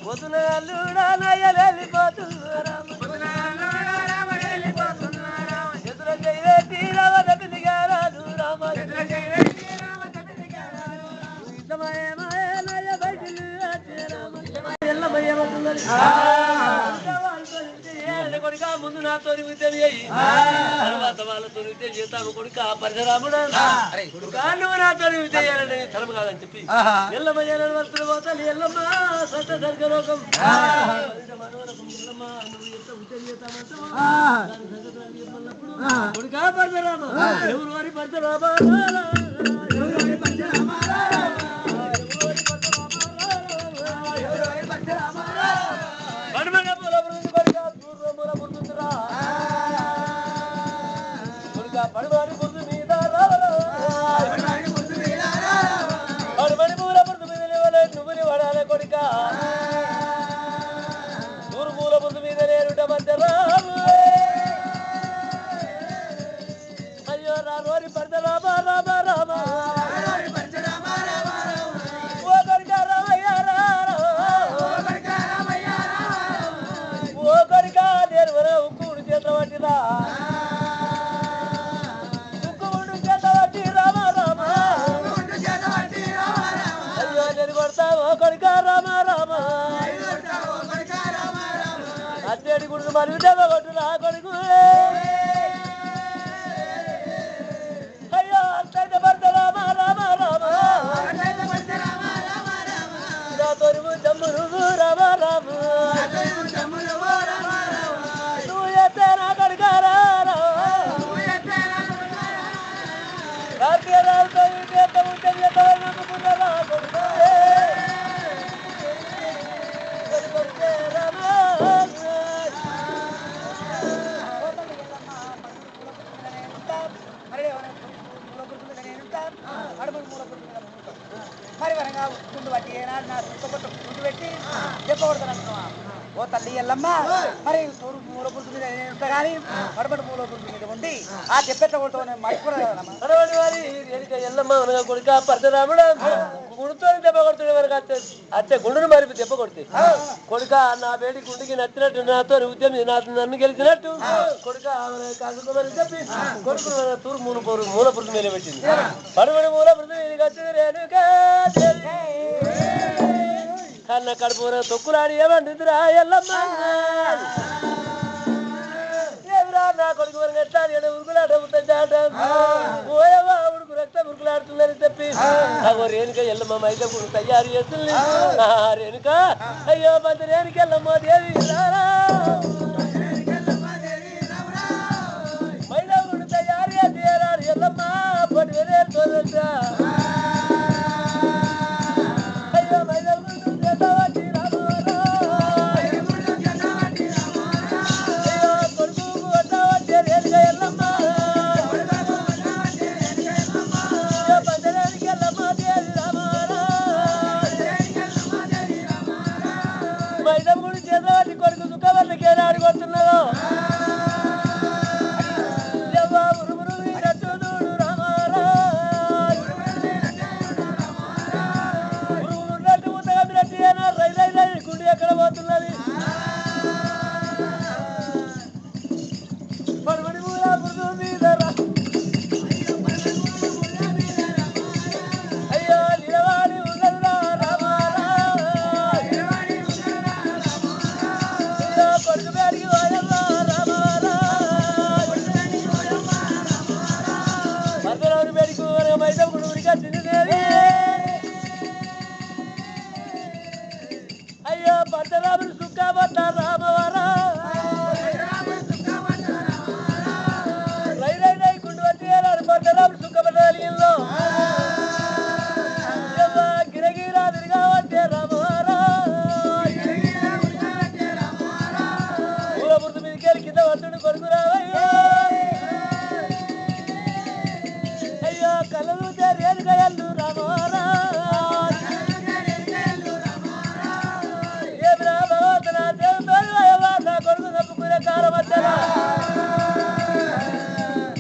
Speaker 1: పొద్దున అల్లుడా నయనెళ్ళిపోతున్నా రామ ఎదుర చేయవేటి రామ తప్పిదిగా రాదు రామ కొడుక ముందు నాతో తర్వాత వాళ్ళతో చేస్తాను కొడుక పరశురాముడు నువ్వు నాతో చేయాలని తరము కాదని చెప్పి ఎల్లమ్మ చేయాలని వస్తులు పోతాను ఎల్లమ్మ సత్త స్వర్గలోకం కొడుక పరశురామ ఎవరు వారి పరశురామ పడమని ముందు మీద పడమని పూల ముందు మీద నువ్వుని వడాలి కొడుక నూరు పూల ముందు మీద నేనుంట మధ్య రాము అయ్యో రాని పడత రామ రామ రామ ఓ కొడుక రామయ్య ఓ కొడుక నేను కూడు చేత పట్టిరా అట్టేడి గుడికి మరి దెబ్బ కొట్టు నా కొడుకు అయ్యో అంతైతే భర్త రామ రామ రామ నాతోని జమ్ములు రామ రామ నువ్వు ఎత్తే నా కొడుకారా రాత్రితో నమ్ముకున్న నా కొడుకు
Speaker 2: మరి వరంగా గుండు పట్టి ఏనాడు నా గుండు పెట్టి చెప్పకూడదు ఓ తల్లి ఎల్లమ్మ మరి తూరు మూల పురుషు మీద ఉంటా కానీ కడపటి మూల పురుషు మీద ఉండి ఆ చెప్పెట్టకూడదు
Speaker 1: మరొకటి ఎల్లమ్మ కొడుక పరశురాముడు గుడితో దెబ్బ కొడుతుండే వరకు అచ్చే గుండును మరిపి దెబ్బ కొడితే కొడుక నా వేడి గుండుకి నచ్చినట్టు నాతో ఉద్యమి నన్ను గెలిచినట్టు కొడుక కాసుకోమని చెప్పి కొడుకు తూరు మూల పురుషు మీద పెట్టింది పడమడి మూల పురుషు మీద వచ్చింది రేణుకా కన్న కడుపు తొక్కులాడి ఏమంటుందిరా ఎల్లమ్మ ఏమిరా నా కొడుకు వరకు ఎట్లా ఉరుకులాట చాట ఓయవా ఉడుకు రక్తం ఉరుకులాడుతుందని చెప్పి అగో రేణుక ఎల్లమ్మ మైద గుడు తయారు చేస్తుంది రేణుక అయ్యో మంచి రేణుక ఎల్లమ్మ దేవి మైదా గుడు తయారు చేయాలి ఎల్లమ్మ పడి వేరే తోలొచ్చా కొడుకు సుఖవర్లకి ఆడిపోతున్నారు గుండె ఎక్కడ పోతున్నది పడమడి మీద అయ్యో నిలవాడి ఉన్నదిరా రామారా రాముడు సుఖపట్ట రామవరా రై రై రై గుండు వచ్చి రాముడు సుఖపట్ట కలిగిందో గిరగిరా తిరిగా వచ్చే రామవరా పూలపుర్తి మీదకి కింద పట్టుడు కొడుకు రావయ్యా అయ్యో కళ్ళు రేణుకయల్లు రామవరా కొడుకు తప్పుకునే కాలం వచ్చారా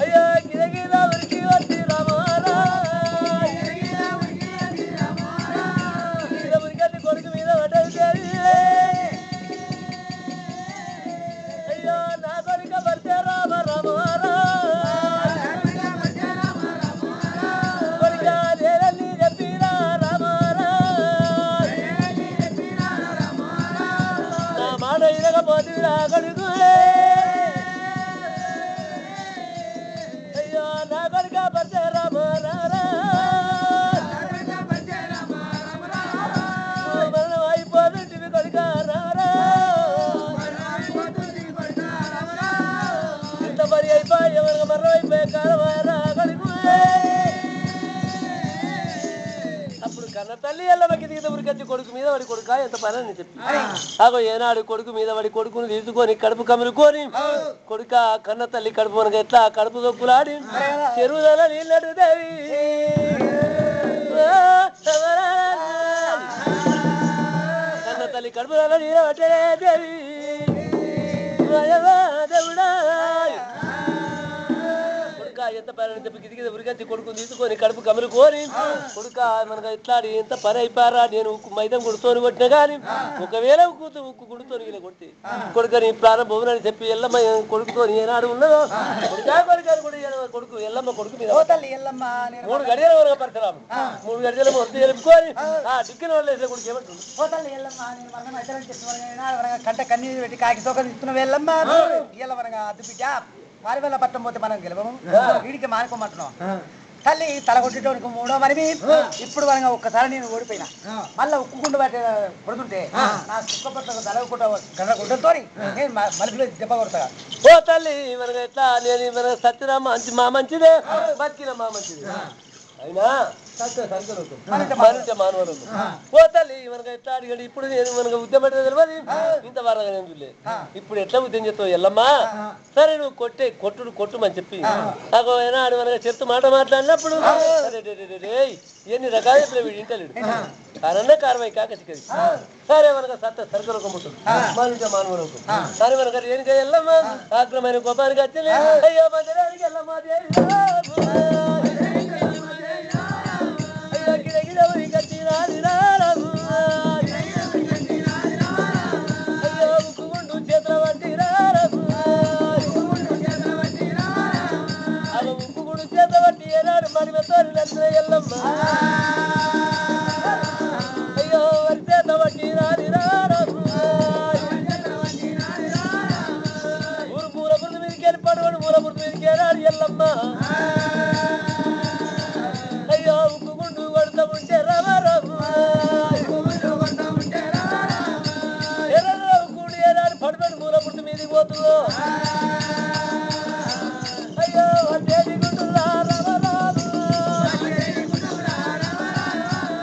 Speaker 1: అయ్యో గిరగిర ఉరికి వచ్చి రామారా ఉరికట్టి కొడుకు మీద పడ్డది అయ్యో నా కొడుక పడితే రామ రామారా కొడుక లేరని చెప్పిరా రామారా నా మాట ఇరగపోతురా కొడుకు అయ్యో నా కొడుక పడితే రామారా మరణం అయిపోతుంది కొడుక రామరా ఇంత పని అయిపోయి ఎవరికి మరణం అయిపోయే కాలమారా కొడుకు అప్పుడు కన్న తల్లి ఎల్లమ్మకి దిగితే ఉరికొచ్చి కొడుకు మీద వాడి కొడుక ఎంత పని అని చెప్పి ఆగో ఏనాడు కొడుకు మీద వాడి కొడుకుని తీసుకొని కడుపు కములుకొని కొడుక కన్న తల్లి కడుపు మనకు ఎట్లా కడుపు దొప్పులాడి చెరువుదల నీళ్ళడు దేవి కన్న తల్లి కడుపు నీళ్ళ పట్టే దేవి దేవుడా ఎంత పని అని చెప్పి గిదిగిద ఉరికొచ్చి కొడుకుని తీసుకొని కడుపు కములుకొని కొడుక మనకు ఇట్లాడి ఎంత పని అయిపోయారా నేను మైదం గుడితోని కొట్టినా కానీ ఒకవేళ ఉక్కు గుడితోని కొడితే కొడుక నీ ప్రాణం భూములని చెప్పి ఎల్లమ్మ కొడుకుతో ఏనాడు ఉన్నదో కొడుకు ఎల్లమ్మ కొడుకు మీద 3 గడియల వరకు పరశురాము 3 గడియల మొత్తం ఎలుపుకొని డిక్కిన వాళ్ళు వేసే కొడుకు ఏమంటుంది
Speaker 2: కంట కన్నీరు పెట్టి కాకి తోకలు ఇస్తున్న వెళ్ళమ్మా ఇళ్ళ మనగా అద్దు బిడ్డ వారి వల్ల పట్టం పోతే మనం గెలవము వీడికి మానుకోమంటున్నాం తల్లి తల కొట్టేటోనికి 3వ మనివి ఇప్పుడు మనగా ఒక్కసారి నేను ఓడిపోయినా మళ్ళీ ఉక్కుకుండు పట్టే కొడుతుంటే నా సుఖపట్ల గడ్డ కొట్టతో నేను మనిషిలో దెబ్బ కొడతా
Speaker 1: ఓ తల్లి మనకు ఎట్లా నేను మన సత్యనా మంచి మా మంచిదే బతికిన మా మంచిదే అయినా మానవుడు ఓ తల్లి మనకు ఎట్లా అడిగాడు ఇప్పుడు నేను మనకు ఉద్యమం తెలియదు ఇంత వరగా నేను చూడలేదు ఇప్పుడు ఎట్లా ఉద్యమం చేస్తావు ఎల్లమ్మా సరే నువ్వు కొట్టుమని చెప్పి నాకు ఏనాడు మనకు చెప్తూ మాట మాట్లాడినప్పుడు ఎన్ని రకాలు ఇప్పుడు వీడు ఇంటలేడు కారన్నా కారమై కాక చిక్కది సరే మనకు సత్త సరుకులకు ముట్టు మానవుడు సరే మనకు ఏం చేయాలమ్మా ఆగ్రమైన కోపానికి వచ్చి అయ్యో మందిరానికి వెళ్ళమ్మా అయ్యో ఉక్కుగుండు చేతుల వంటి అలా ఉక్కుగుండు చేత వంటి ఏనాడు మనిమతో ఎల్లమ్మ అయ్యో వరి చేత వంటి ఊరు పూల పురుగు మీదకి వెళ్ళి పడవడు పూల పురుగు మీదకి ఏనాడు ఎల్లమ్మ అయ్యో ఉక్కుగుండు కొడతా ఉంటే రామారావు కూడి ఏనాడు పడిపెడు మూల పుట్టు మీదకి పోతుందో అయ్యో అదేది గుండు రామారావు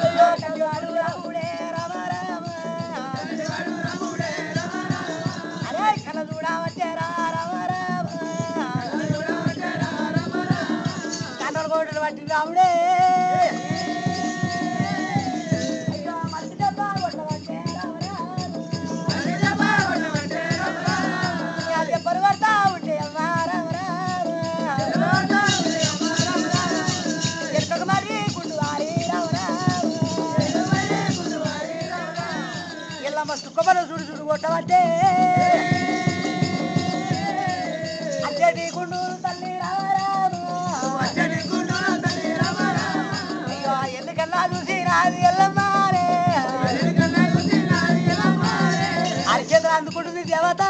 Speaker 1: అయ్యో
Speaker 2: అరే కల చూడవచ్చే రామారావు కండలు కోటలు పట్టి రాముడే సుఖమను చూడు కొట్టవట్టే అచ్చటి గుండూరు తల్లి అయ్యో ఎన్నికన్నా చూసి రాదు ఎల్లమ్మారే అరిచేతులు అందుకుంటుంది దేవత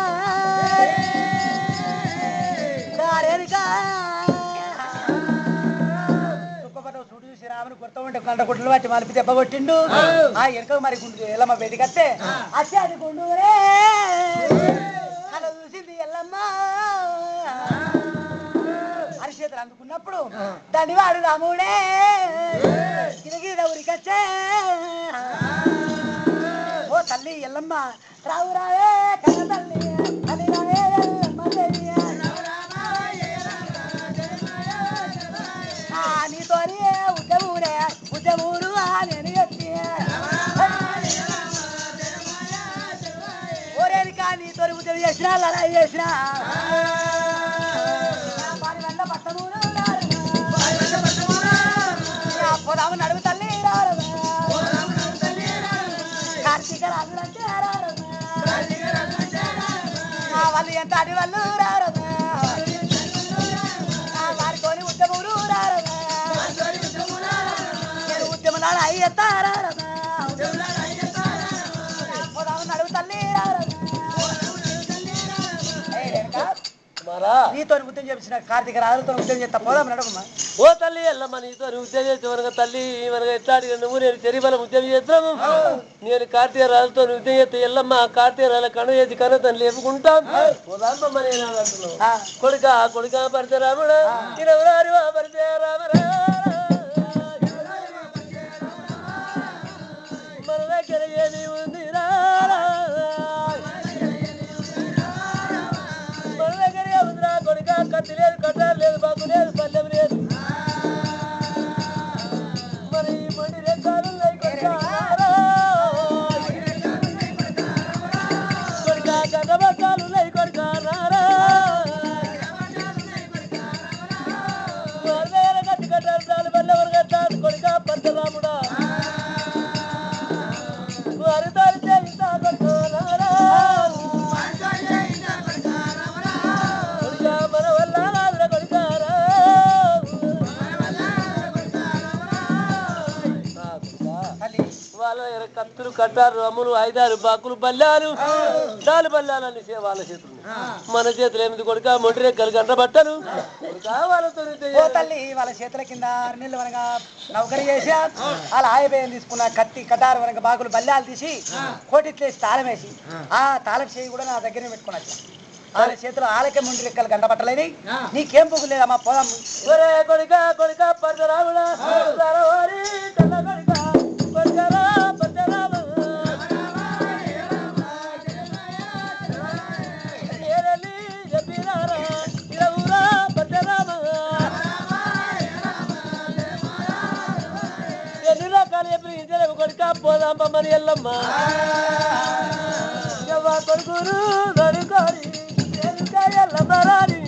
Speaker 2: సుఖపట చూడు చూసి రాముని కొడత మొత్తం ఉంటే కంట గుడ్లు పట్టి మలిపి దెబ్బ కొట్టిండు ఆ వెనక మరి గుండు ఎల్లమ్మ బయటికి వస్తే అచ్చే అది గుండు అలా చూసింది ఎల్లమ్మ అరిచేతులు అందుకున్నప్పుడు దాన్ని వాడు రాముడే గిరిగిరి ఊరికొచ్చే ఓ తల్లి ఎల్లమ్మ రావు రావే కన్న తల్లి అది రావే ఎల్లమ్మ దేవి నీతో ఉద్యమూరే ఉద్యమూరు అని వచ్చి ఓరేనికా నీతో ఉద్యమం చేసినా లడాయి చేసినా వారి వల్ల పట్టమూరు పోదాము నడుము తల్లి కార్తీక రాజులంటే వాళ్ళు ఎంత అడి వాళ్ళు రారదా వారితోని ఉద్యమూరు రారదా ఉద్యమనాడు అయ్యెత్తారా పోదాము నడుము తల్లి నీతో ఉద్యోగం చేసిన కార్తీక రాజులతో ఉద్యోగం చేస్తా పోదాం నడవమ్మా
Speaker 1: ఓ తల్లి ఎల్లమ్మ నీతో ఉద్యోగం చేస్తే వనక తల్లి మనకు ఎట్లా నువ్వు నేను చెరిబలం ఉద్యోగం చేస్తున్నాము నేను కార్తీక రాజుతో ఉద్యోగం చేస్తే ఎల్లమ్మ కార్తీక రాజుల కను చేసి కను తను లేపుకుంటాం పోదామమ్మ నేను అంటున్నావు కొడుక పరిచయ రాముడా ఇరవరారి పరిచయ రామరా మన దగ్గర ఏమి ఉంది మన దగ్గర ఏముందిరా కొడుక కత్తి లేదు కట్టాలు లేదు బాకు లేదు పల్లెం లేదు మరి ఈ మొండి రెక్కాలు కొడుక గడ్డబట్టాలు లై కొడుక రారా కత్తి కట్టాలు చాలు పల్లెవరు కట్టాలి కొడుక పద్దరాముడా వారిదారి చేయిస్తా కొడుకు రారా వాళ్ళ కత్తులు కట్టారు అమ్ములు 5-6 బాకులు బల్లాలు దాలు బల్లాలని వాళ్ళ చేతులు మన చేతులు ఏమిటి కొడుక మొండి రెక్కలు గంట బట్టలు
Speaker 2: తల్లి వాళ్ళ చేతుల కింద 6 నెలలు వనగా నౌకరి చేసా వాళ్ళ ఆయుబేయం తీసుకున్న కత్తి కటారు వనక బాకులు బల్లాలు తీసి కోటిట్లేసి తాళం వేసి ఆ తాళం చేయి కూడా నా దగ్గరనే పెట్టుకున్నట్టు వాళ్ళ చేతిలో ఆలకే ముండి రెక్కలు గంట పట్టలేదు నీకేం పొగు లేదమ్మా పోదాం
Speaker 1: కొడుక కొడుక పరశురాముడా ఎన్ని రకాలు ఎప్పుడు కొడుక పోదాంపమ్మని ఎల్లమ్మ కొడుకురు దొరుకోరి ఎల్లమ్మరాని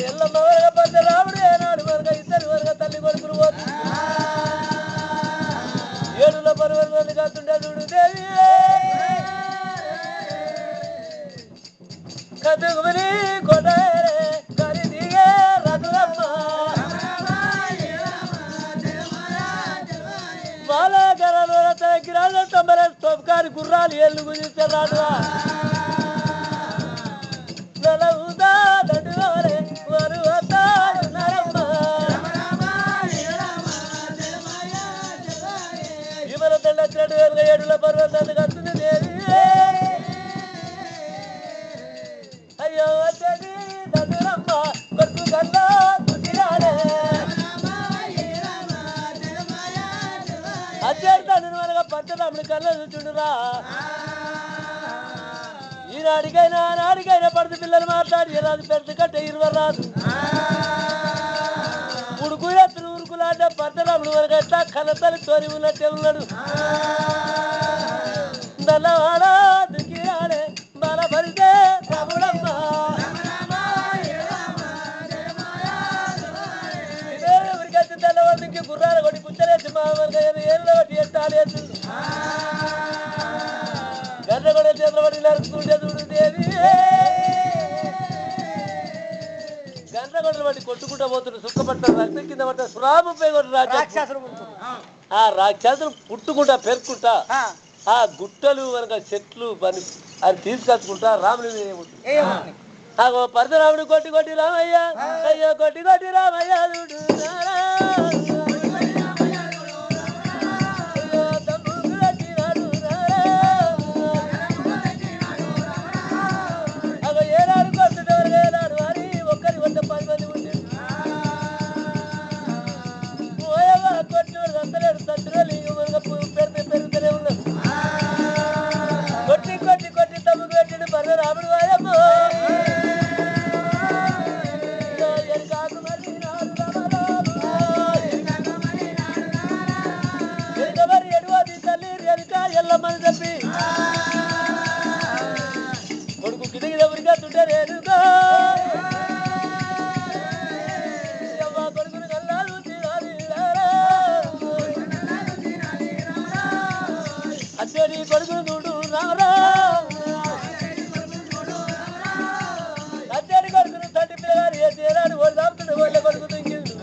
Speaker 1: ఎల్లమ్మ వరగ పెద్ద రాముడు ఏనాడు వరగ ఇద్దరు వరగ తల్లి కొడుకులు పోతు ఏడుల పర్వతాన్ని కాస్తుండే చూడు దేవి కదుగుమని కొడరే కరి దిగే రఘురమ్మ వాళ్ళ గరలో తగ్గిరాజు తొంభై తొమ్మిది గుర్రాలు ఏళ్ళు గురించి రాదురా నలవుదా దండువారే వారు వస్తారమ్మ ఇవర దండచ్చినట్టు వేరుగా ఏడుల పర్వతాన్ని కత్తుంది దేవి అయ్యో వచ్చేది దండురమ్మ కొట్టు కన్నా తుటిరాడే అచ్చేది తండ్రి మనగా పచ్చదమ్ముడి కళ్ళ చూచుడురా ఈనాడికైనా నాడికైనా పడుతు పిల్లలు మాట్లాడి రాదు పెద్ద కట్ట 20 రాదు ఉడుకు ఎత్తులు ఉరుకులాంటే పట్టణములు వరకు ఎట్లా కనతలు తోరి ఉన్నట్టే ఉన్నాడు నల్లవాడ దుఃఖిరాడే బల భరితే రాముడమ్మ ఇదే ఉరికొచ్చి తెల్లవాళ్ళకి గుర్రాలు కొట్టి కుచ్చలేసి మా ఏళ్ళ కొట్టి ఎట్టాలేదు గంట కూడా చేతులబడి నరుకుంటే చూడు దేవి గంట గొడవలు బట్టి కొట్టుకుంటా పోతుడు సుఖపడతాడు రక్తం కింద పట్ట సురాముపై రాక్షసులు ఆ రాక్షసులు పుట్టుకుంటా పెరుక్కుంటా ఆ గుట్టలు కనుక చెట్లు పని అది తీసుకొచ్చుకుంటా రాముని పరశురాముడు కొట్టి కొట్టి రామయ్య అయ్యో కొట్టి కొట్టి రామయ్య ఏనాడు కొట్టుడు ఏనాడు అని ఒక్కరి వద్ద 10 మంది ఉండేది కొట్టినోడు అంతలేడు సత్తులు పెడితే పెరుగుతూనే ఉన్నాడు కొట్టి కొట్టి కొట్టి తమ్ముకు పెట్టిండు పరశురాముడు వాయమ్మ మరి ఎడువది తల్లి ఎనుక ఎల్లమ్మని చెప్పి కొడుకు కిటికి ఎవరిగా తుంటారేనుగా కొడుకుని కల్లాలు అచ్చడి కొడుకును చూడు రారా అచ్చడి కొడుకును తండ్రి పిల్లగారు ఏ చేరాడు ఓడి దాపుతుండే వాళ్ళ కొడుకు తుంగిండు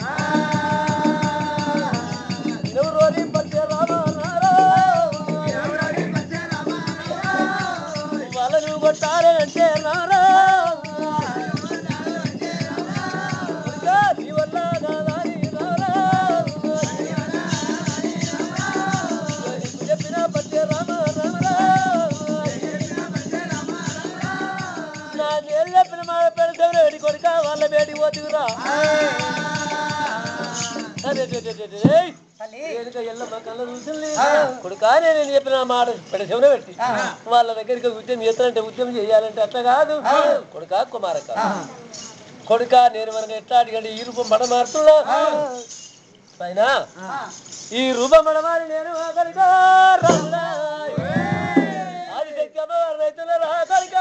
Speaker 1: ఎవరు రోజు పచ్చే రామా రారా వాళ్ళను కొట్టారే అంటే రారా నీ వల్ల కాదని రారా చెప్పిన పచ్చే రామా రామరా నేను చెప్పిన మాట పెడితే వేడి కొడుక వాళ్ళ వేడి పోతురా ఎల్లమ్మ కళ్ళ చూసింది కొడుక నేను చెప్పిన మాట పెడచెవున పెట్టి వాళ్ళ దగ్గరికి ఉద్యమం చేస్తానంటే ఉద్యమం చేయాలంటే అట్లా కాదు కొడుక కుమారక కొడుక నేను మనకు ఎట్లా అడిగండి ఈ రూపం మడ మారుతున్నా పైన ఈ రూపం మడమారి నేను కనుక ఆదిశక్తి అమ్మవారి రైతుల రా కనుక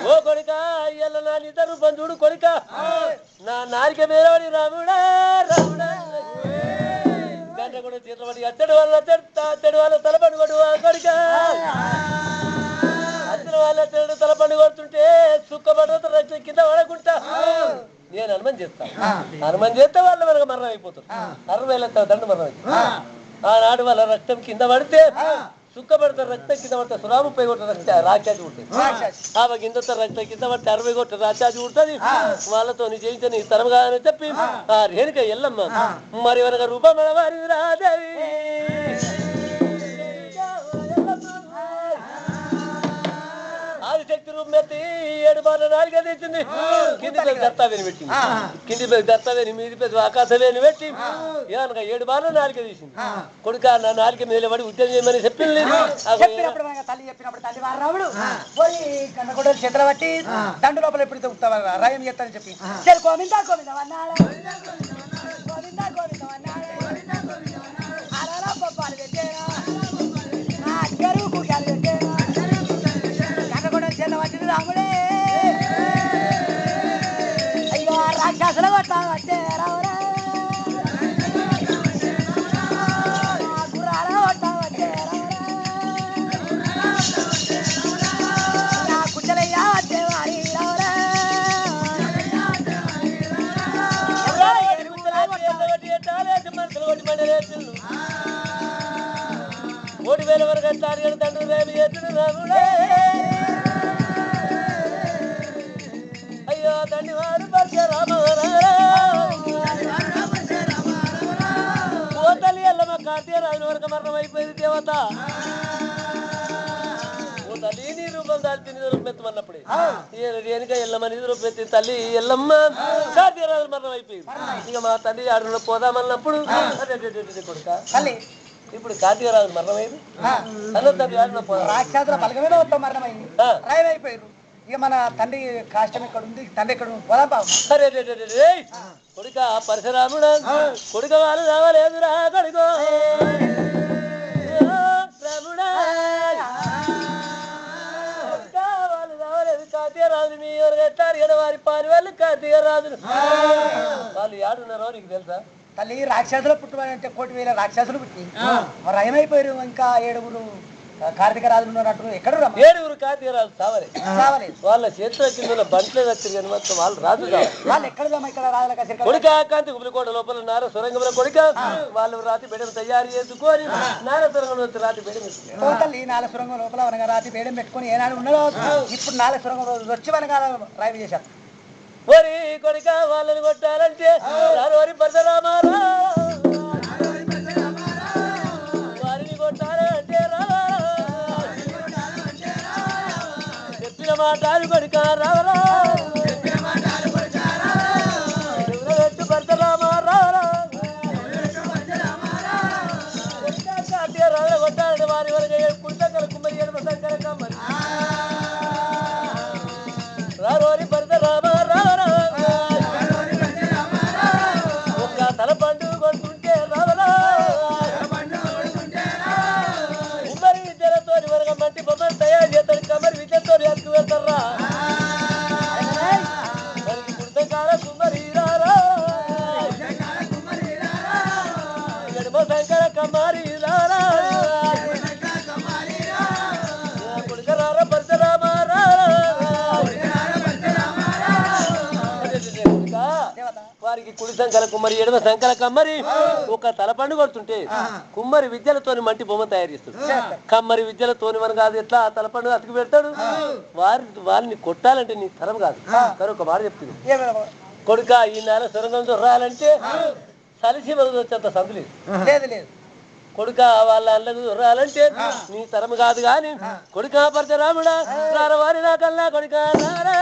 Speaker 1: ఓ కొడుక ఇయ్యాల నా నిత రూపం చూడు కొడుక నా నారిక మేరవడి రాముడా రాముడా గంట కూడా తీర్చబడి అత్తడి వాళ్ళ తలపండు కొడు కొడుక అత్తడి వాళ్ళ తలపండు కొడుతుంటే సుక్కబడితో రక్ష కింద పడకుంటా నేను హనుమాన్ చేస్తా హనుమాన్ చేస్తే వాళ్ళు మనకు మరణం అయిపోతారు 60,000 దండు మరణం అయిపోతుంది ఆనాడు వాళ్ళ రక్తం కింద పడితే సుక్కబడతారు రక్తం కింద పడతారు 30 కోట్ల రక్త రాక్షాది ఉంటుంది ఆమె కింద రక్తం కింద పడితే 60 కోట్ల రాక్షాది ఉంటుంది వాళ్ళతో జయించని తరముగా అని చెప్పి ఆ రేణుక ఎల్లమ్మ మరి వెనక రూపం వారి రాదేవి ఆదిశక్తి రూపం ఎత్తి 7 బాల నాలుగే తెచ్చింది కింది పెద్ద దత్తావేని పెట్టింది కింది పెద్ద దత్తావేని మీది పెద్ద ఆకాశవేని పెట్టి ఏమనగా 7 బాల నాలుగే తీసింది కొడుక నా నాలుక మీద పడి ఉద్యోగం చేయమని చెప్పింది
Speaker 2: తల్లి చెప్పినప్పుడు తల్లి వారాముడు పోయి కన్నగొడ్డలు చేతులు పట్టి దండు లోపల ఎప్పుడు రాయం చేస్తానని చెప్పి సరే గోవిందా గోవిందా అన్నాడు గోవిందా గోవిందా అన్నాడు అలా పప్పాలు పెట్టేరా అక్కరు కుగాలు పెట్టేరా కన్నగొడ్డలు చేతులు పట్టింది రాముడే అయ్యో రాక్షసులు కొట్టా వచ్చే రావురా గుర్రాల కొట్టా వచ్చే రావురా కుట్టలయ్యా వచ్చే వారి రావురా కోటి వేల వరకు తారీఖు తండ్రి రేపు ఎత్తుడు రాముడే అయ్యో తండ్రి వారు పరిచ రామరా తల్లి ఎల్లమ్మ కార్తీయ రాజుల వరకు మరణం అయిపోయింది దేవత ఓ తల్లి నీ రూపం దాల్చి నీ రూపం ఎత్తమన్నప్పుడే రేణుక ఎల్లమ్మ నీ రూపం ఎత్తి తల్లి ఎల్లమ్మ కార్తీయ రాజుల మరణం అయిపోయింది ఇక మా తల్లి ఆడు పోదామన్నప్పుడు కొడుక ఇప్పుడు కార్తీక రాజు మరణం అయింది రాక్షసుల బలగమే మొత్తం మరణమైంది రాయం అయిపోయారు ఇక మన తండ్రి కాష్టం ఇక్కడ ఉంది తండ్రి ఇక్కడ పోదాం బాబు సరే కొడుక పరశురాముడు కొడుక వాళ్ళు రావలేదురా కొడుకో రాముడా వాళ్ళు రావలేదు కార్తీక రాజు మీ ఎవరు ఎట్టారు కదా వారి పారి వాళ్ళు కార్తీక రాజులు వాళ్ళు ఏడున్నారో నీకు తెలుసా తల్లి రాక్షసులు పుట్టుబడి అంటే 1,000,000 రాక్షసులు పుట్టి మరి ఏమైపోయారు ఇంకా 7 కార్తీక రాజులు ఉన్నట్టు ఎక్కడ
Speaker 1: 7 కార్తీక రాజు సావలే వాళ్ళ చేతుల కింద బంట్లే వచ్చారు కానీ మొత్తం వాళ్ళు రాజు
Speaker 2: వాళ్ళు ఎక్కడ ఇక్కడ రాజుల
Speaker 1: కొడుక కాంతి ఉబలికోట లోపల నార సొరంగంలో కొడుక వాళ్ళు రాతి బేడలు తయారు చేసుకొని నార సొరంగంలో రాతి బేడం
Speaker 2: టోటల్ ఈ 4 సొరంగం లోపల వనగా రాతి బేడం పెట్టుకొని ఏనాడు ఉన్నారో ఇప్పుడు 4 సొరంగం రోజు వచ్చి వనగా డ్రైవ్ చేశారు.
Speaker 1: వరి కొడుక వాళ్ళని కొట్టాలంటే వరి పరశురామారా వారిని కొట్టాలంటే చెప్పిన మాటలు కొడుక రావరా పరశురామారా కొట్టాలంటే వారి వరకు కుడిసంకర కుమ్మరి ఎడమ సంకర కమ్మరి రారోరి పరశురామారా తల పండు కొడుతుంటే రావరా కుమ్మరి విద్యలతో వరగ మట్టి బొమ్మలు తయారు చేస్తారు కమ్మరి విద్యతో ఎత్తు వెళ్తారా కుడిసంకాల కుమ్మరి రారా ఎడమ సంకర కమ్మరి రారా కొడుకరారా పరశురామారా వారికి కుడి సంకల కుమ్మరి ఎడమ సంకల కమ్మరి ఒక తలపండు కొడుతుంటే కుమ్మరి విద్యలతోని మంటి బొమ్మ తయారు చేస్తాడు. కమ్మరి విద్యలతోని మన కాదు ఎట్లా ఆ తలపండు అతికి పెడతాడు. వారిని కొట్టాలంటే నీ తరం కాదు కానీ ఒక మాట చెప్తుంది కొడుక ఈ నెల సొరంగంతో రాలంటే సలిసి మనకు వచ్చేంత సందు లేదు కొడుక వాళ్ళ అల్లకు రాలంటే నీ తరం కాదు గాని కొడుక పరశురాముడా రారవారి నా కల్లా కొడుక రారా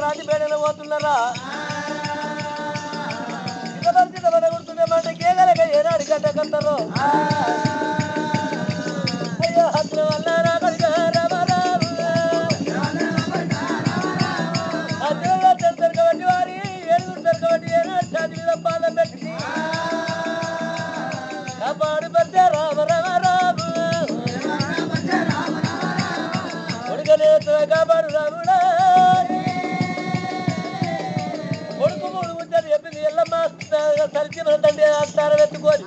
Speaker 1: రాతి పేడలో పోతున్నారా గుర్తుండే మాట కేగలక ఏనాడు కట్టకత్తరో అయ్యో హత్ర వల్ల నా కొడుక కాబట్టి వారి 7 కాబట్టి ఏనాడు ఛాతి మీద పాదం పెట్టి కాపాడు పడితే రామ రామ రాము కొడుకనే కాపాడు రాముడా కొడుకు 3 ముద్దలు చెప్పింది ఎల్లమ్మ సరిచి మన తండ్రి తారం ఎత్తుకొని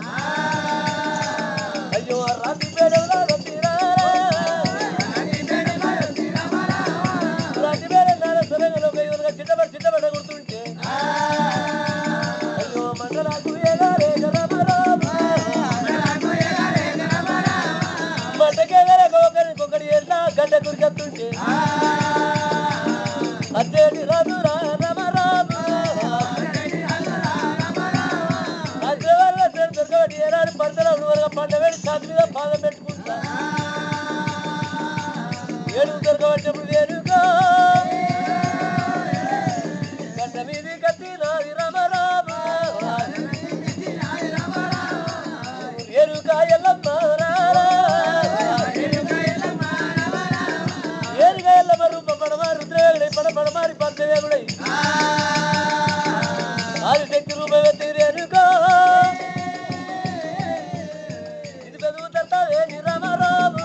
Speaker 1: అయ్యో రాత్రి పేడలా రాత్రి పేడ నార సొరంగంలో చిట్టబడ్డ గుర్తుంటే అయ్యో మండలకు ఏగారే ఒకటి ఎట్లా గడ్డ కురికెత్తుంటే అదేటి రాదు రామరాము అదే వల్ల దొరకబట్టి ఏనాడు పడతరాడు వరకు పంట వేడి ఛాతి మీద పాదం పెట్టుకుంటా 7 దొరకబట్టినప్పుడు వేరుగా గడ్డ మీది కత్తి నాది రామరాము ఏరుగా ఎల్లమ్మ పడమారి పద్దవేగుడై ఆదిశక్తి రూపమే తీరేనుకో ఇది పెదుగుతావే రామరాము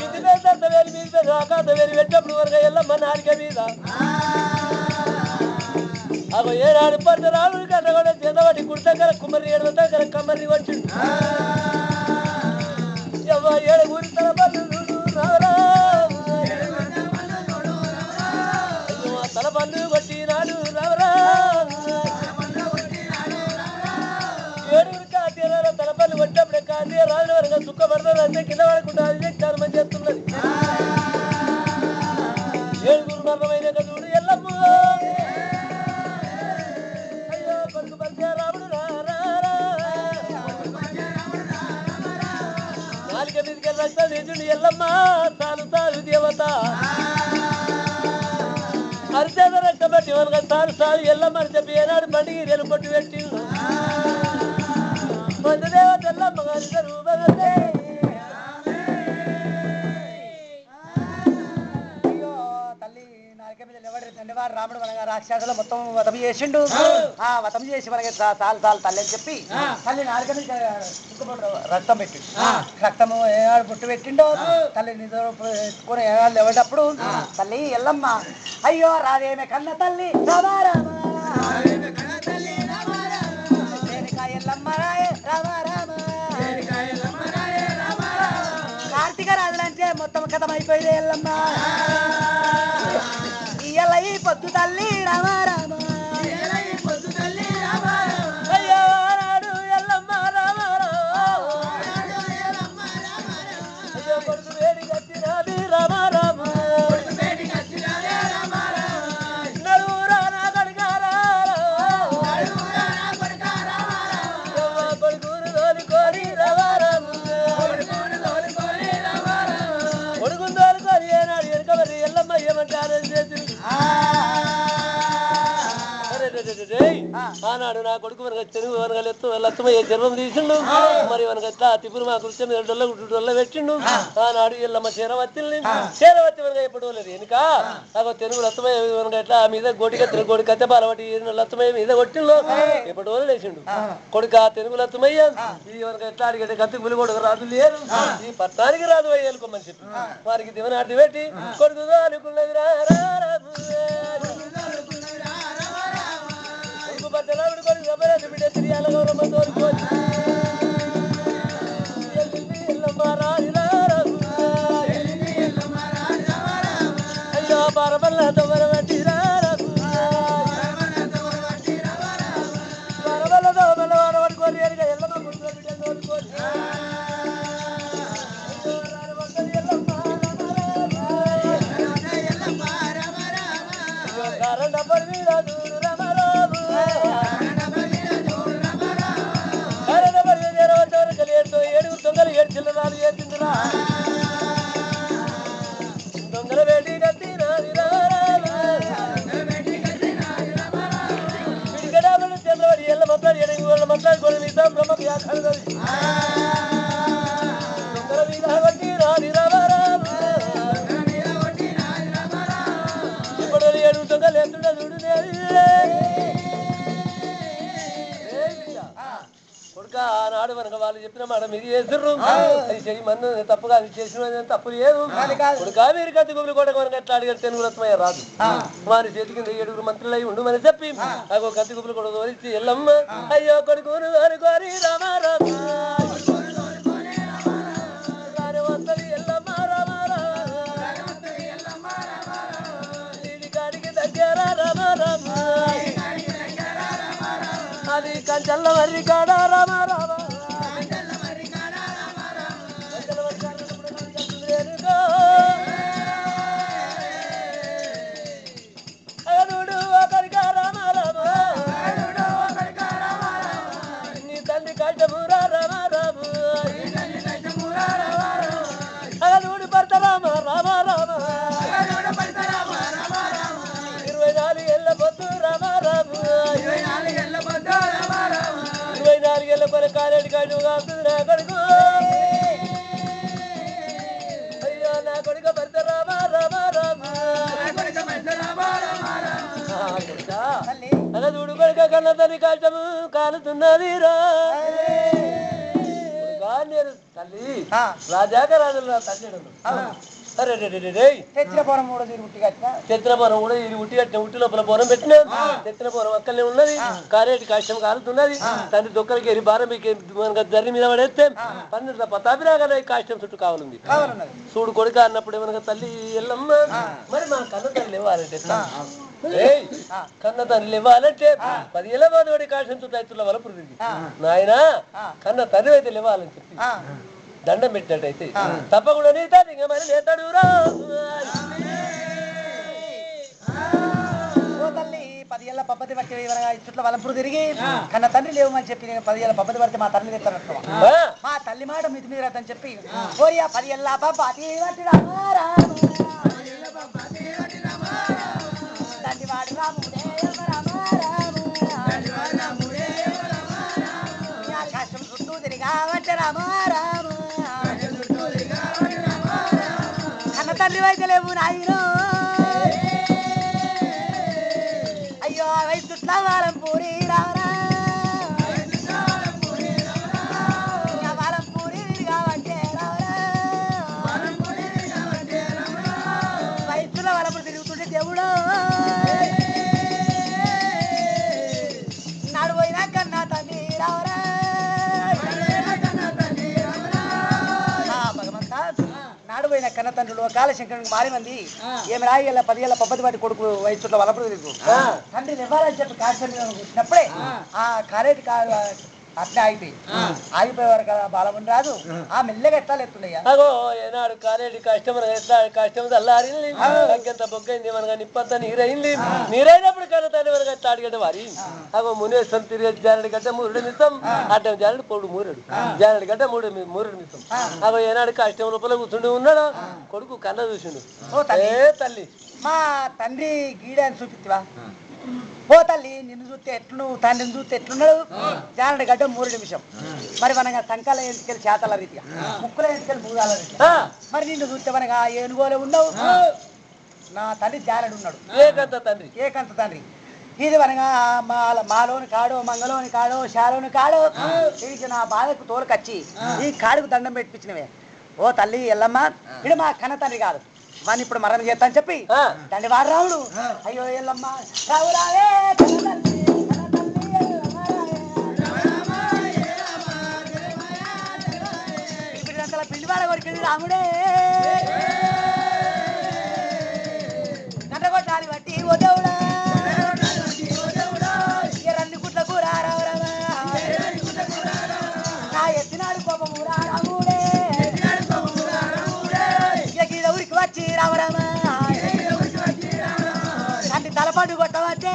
Speaker 1: ఇది పెద్దవేలి మీద పెద్ద ఆకాశవేలి పెట్టప్పుడు వరకు ఎల్లమ్మ నాలిక మీద అగో ఏనాడు పద్దరాడు కన్నా కూడా చేతబట్టి కుర్తకర కుమ్మరి 7 దగ్గర కమ్మరి వచ్చి ఎవ్వ 7 ఊరి తల పళ్ళు రావరా తలపండు కొట్టినాడు రావరా 7 కార్తీక తలపండు కొట్టినప్పుడే కార్తీక రాజు వరకు సుఖపడతాడు అంటే కింద పడకుండా అది ధర్మం చేస్తున్నది 7 మరణమైన చూడు ఎల్లమ్మ అయ్యో కొడుకు పరశురాముడు నాలిక మీదకి రక్తం ఎల్లమ్మ తాను దేవత అరిచేత రక్కబట్టి వాళ్ళకి సారు ఎల్లమ్మని చెప్పి ఏనాడు బండికి నేను కొట్టు పెట్టి దేవత ఎల్లమ్మ గారి
Speaker 2: తల్లి నాలుక మీద నిలబడి తండ్రి వారు రాముడు మనగా రాక్షసులు మొత్తం వతం చేసిండు. ఆ వతం చేసి మనకి చాలు తల్లి అని చెప్పి తల్లి నాలుగని రక్తం పెట్టిండు. రక్తము ఏనాడు పుట్టు పెట్టిండో తల్లి నిద్రకొని ఏనాడు లేవేటప్పుడు తల్లి ఎల్లమ్మ అయ్యో రాదేమే కన్న తల్లి రామా రామా ఎల్లమ్మ రాయ రామా రామా కార్తీక రాజులంటే మొత్తం కథం అయిపోయింది ఎల్లమ్మ ఇయ్యల ఈ పొద్దు తల్లి రామా రామా అయ్యో నాడు ఎల్లమ్మ రామా అయ్యో కొడుకు వేడి కట్టినది రామా రామా ఆనాడు నా కొడుకు మనకు తెలుగు వనగలెత్తు లత్తమయ్య జన్మం తీసిండు. మరి మనకు ఎట్లా తిప్పుడు మా కృత్యం డొల్ల పెట్టిండు. ఆనాడు ఎల్లమ్మ చేరవత్తిల్ని చేరవత్తి మనగా ఎప్పుడు లేదు వెనుక నాకు తెలుగు లత్తమయ్య మనకు ఎట్లా మీద గోటికెత్తిన గోడి కత్తె పాలబట్టి లత్తమయ్య మీద కొట్టిండు ఎప్పుడు లేచిండు. కొడుక తెలుగు లత్తమయ్య ఇది మనకు ఎట్లా అడిగితే కత్తి పులి కొడుకు రాదు లేదు ఈ పట్టానికి రాదు అయ్యేలుకోమని చెప్పి వారికి దివనాటి పెట్టి కొడుకు అనుకున్నది బద్దలావిడు కొడుకు గబరాజు బిడ్డ తిరియాల గౌరమ్మ తోలుకోని అయ్యో బారబల్ల తొమ్మర బట్టి బారబల్ల తోమల వార పట్టుకొని ఎల్లమ్మ కొడుకు బిడ్డ తోలుకోని దొంగలు ఏడు చిల్లరాలు ఏడ్చిందిరా దొంగల వేడి కట్టినాడు చంద్రవాడి ఎల్ల మాట్లాడి ఎనిమిది వాళ్ళ మాట్లాడుకొని మిగతా బ్రహ్మ వ్యాఖ్యానది దొంగల మీద కొట్టి రాని ఇప్పుడు 7 దొంగలు ఎత్తుండ చూడు కొడుక ఆనాడు మనకు వాళ్ళు చెప్పిన మాట మీరు చేస్తుర్రు అది చెయ్యి మన్ను తప్పుగా అది చేసిన తప్పు లేదు కొడుక మీరు కత్తి గుబులు కూడా మనకు ఎట్లా అడిగారు తెలుగు రత్మయ్య రాదు వారి చేతి కింద 7 మంత్రులు అయి ఉండు అని చెప్పి నాకు కత్తి గుబులు కూడా తోలిచ్చి ఎల్లమ్మ అయ్యో కొడుకును అనుకోని రామా రామా ఎల్లమ్మ రామా ఇది కాడికి దగ్గర రామా రామా అది కంచల్ల మర్రి కాడ రామా రామా అగనుడు ఒకరిగా రామా రామా నీ తండ్రి కష్టమురా రామా రాము అగనుడు భర్త రామా రామా రామా 24 ఏళ్ళ పొద్దు రామా రాము 24 ఏళ్ళ కొల కాలేడు కాడు కాస్తుంది నా కొడుకు అయ్యో నా కొడుక భర్త రామా రామా రామా అలా చూడు కొడుక కన్న తల్లి కష్టము కాలుతున్నది రా నేను తల్లి రాజాక రాజు తల్లి అరే తెచ్చినపోరం కూడా ఇది ఉట్టి కట్టిన ఉట్టి లోపల పోరం పెట్టిన తెచ్చిన పోరం అక్కడనే ఉన్నది కారేటి కాష్టం కాలుతున్నది తండ్రి దొక్కలకి ఎరి భారం జర్రి మీద పడేస్తే 12 పతాపిరాగా కాష్టం చుట్టూ కావాలంది చూడు కొడుక అన్నప్పుడు ఏమనగా తల్లి ఎల్లమ్మ మరి మా కన్న తల్లి ఇవ్వాలంటే కన్న తండ్రి ఇవ్వాలంటే 10 ఏళ్ళ బాధపడి కాష్టం చుట్టూ రైతుల వల్ల పురుగు నాయన కన్న తండ్రి అయితే ఇవ్వాలని చెప్పి దండం పెట్టినట్టయితే తప్పకుండా నీ తండ్రి ఇంకా మరి నేతాడు తల్లి 10 ఏళ్ళ పద్ధతి పట్టి చుట్ల వలంపురు తిరిగి కన్న తండ్రి లేవమని చెప్పి నేను 10 ఏళ్ళ పద్ధతి పడితే మా తల్లి తెస్తాను మా తల్లి మాట మితి మీద అని చెప్పి ఓరియా 10 ఏళ్ళ పద్ధతి పట్టి తండ్రి వాడి రాముడే కష్టం చుట్టూ తిరిగా అంటే రామా రామ కన్న తండ్రి అయితే లేవు నాయన నవాలం పూరి రావరా దేవుడు నాడు పోయినా కన్నా తండ్రి రావరా భగవంత నాడు పోయిన కన్న తండ్రులు కాళశంకరునికి మారి మంది ఏమి రాయి 10 ఏళ్ళ పబ్బతి వాటి కొడుకు వయసులో వలపడు తండ్రిని ఇవ్వాలని చెప్పి కాశ్మీర్ వచ్చినప్పుడే ఆ కాలేజీ అట్లా ఆగిపోయేవారు కదా బాలమని రాదు ఆ మెల్లగా ఎత్తాలు ఎత్తున్నాయ్యా
Speaker 1: అగో ఏనాడు కాలేజీ కష్టం అల్లారింది అంకెంత బొగ్గైంది మనగా నిప్పంతా నీరైంది నీరైనప్పుడు కన్నా తండ్రి మనగా తాడిగడ్డ వారి అగో మునేశ్వరం తిరిగి జానడి గడ్డ మూరుడు మిత్తం అడ్డం జానడి పొడు మూరుడు జానడి గడ్డ మూరుడు మిత్తం అగో ఏనాడు కష్టం లోపల కూర్చుండి ఉన్నాడు కొడుకు కన్న చూసిండు ఏ తల్లి
Speaker 2: మా తండ్రి గీడని చూపిస్తావా ఓ తల్లి నిన్ను చూస్తే ఎట్లు తండ్రిని చూస్తే ఎట్లున్నాడు జానడి గడ్డ 3 నిమిషం మరి మనగా సంకాల ఎంచుకెళ్ళి చేతల రీతిగా ముక్కుల ఎంచుకెళ్ళి మూగాల రీతిగా మరి నిన్ను చూస్తే మనగా ఏనుగోలే ఉన్నావు నా తండ్రి జానడు ఉన్నాడు ఏకంత తండ్రి ఇది మనగా మాలోని కాడో మంగలోని కాడో శాలోని కాడో ఇది నా బాధకు తోలుకొచ్చి ఈ కాడుకు దండం పెట్టించినవే ఓ తల్లి ఎల్లమ్మ ఇది మా కన్న తండ్రి కాదు వాడిని ఇప్పుడు మరణం చేస్తాను చెప్పి తండ్రి వాడు రావుడు అయ్యో ఎల్లమ్మ రావురావే ఇప్పుడు పిల్లివాడ కొరికింది రాముడే గంటగొట్టాలి బట్టి ఓ దేవుడా ఎర్రన్ని గుడ్లకు రారావురావా నా ఎత్తినాడు కోపము రాముడే ఊరికి వచ్చి రామరామా అంటే తలపాటు కొట్టవచ్చే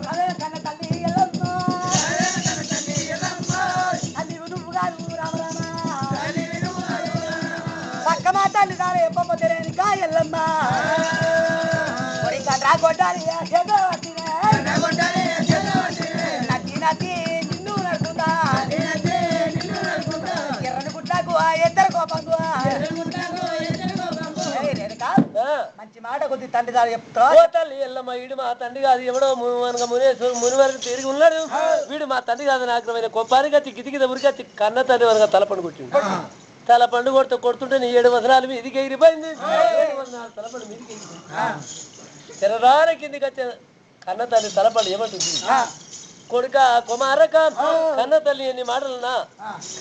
Speaker 2: అదే కన్న తల్లి తల్లి నువ్వు కాదు రామరామా పక్క మా తల్లి దాని ఎప్ప తెలియనిక ఎల్లమ్మ రా కొట్టాలి నచ్చి నచ్చి నిన్ను నడుతుందా మంచి మాట కొద్ది తండ్రి గారు చెప్తా
Speaker 1: ఎల్లమ్మ వీడు మా తండ్రి కాదు ఎవడో ముని వరకు తిరిగి ఉన్నాడు వీడు మా తండ్రి కాదు నాకు కొప్పానికి వచ్చి గితికి ఊరికి కన్న తండ్రి వరకు తలపండు కొట్టిండు తలపండు కొడుతుంటే నీ 7 వసరాలు మీదికి ఎగిరిపోయింది తలపండు మీదికి తెరరాన కిందికి వచ్చే కన్న తల్లి తలపండు ఏమంటుంది కొడుక కుమారక కన్న తల్లి ఎన్ని మాటలన్నా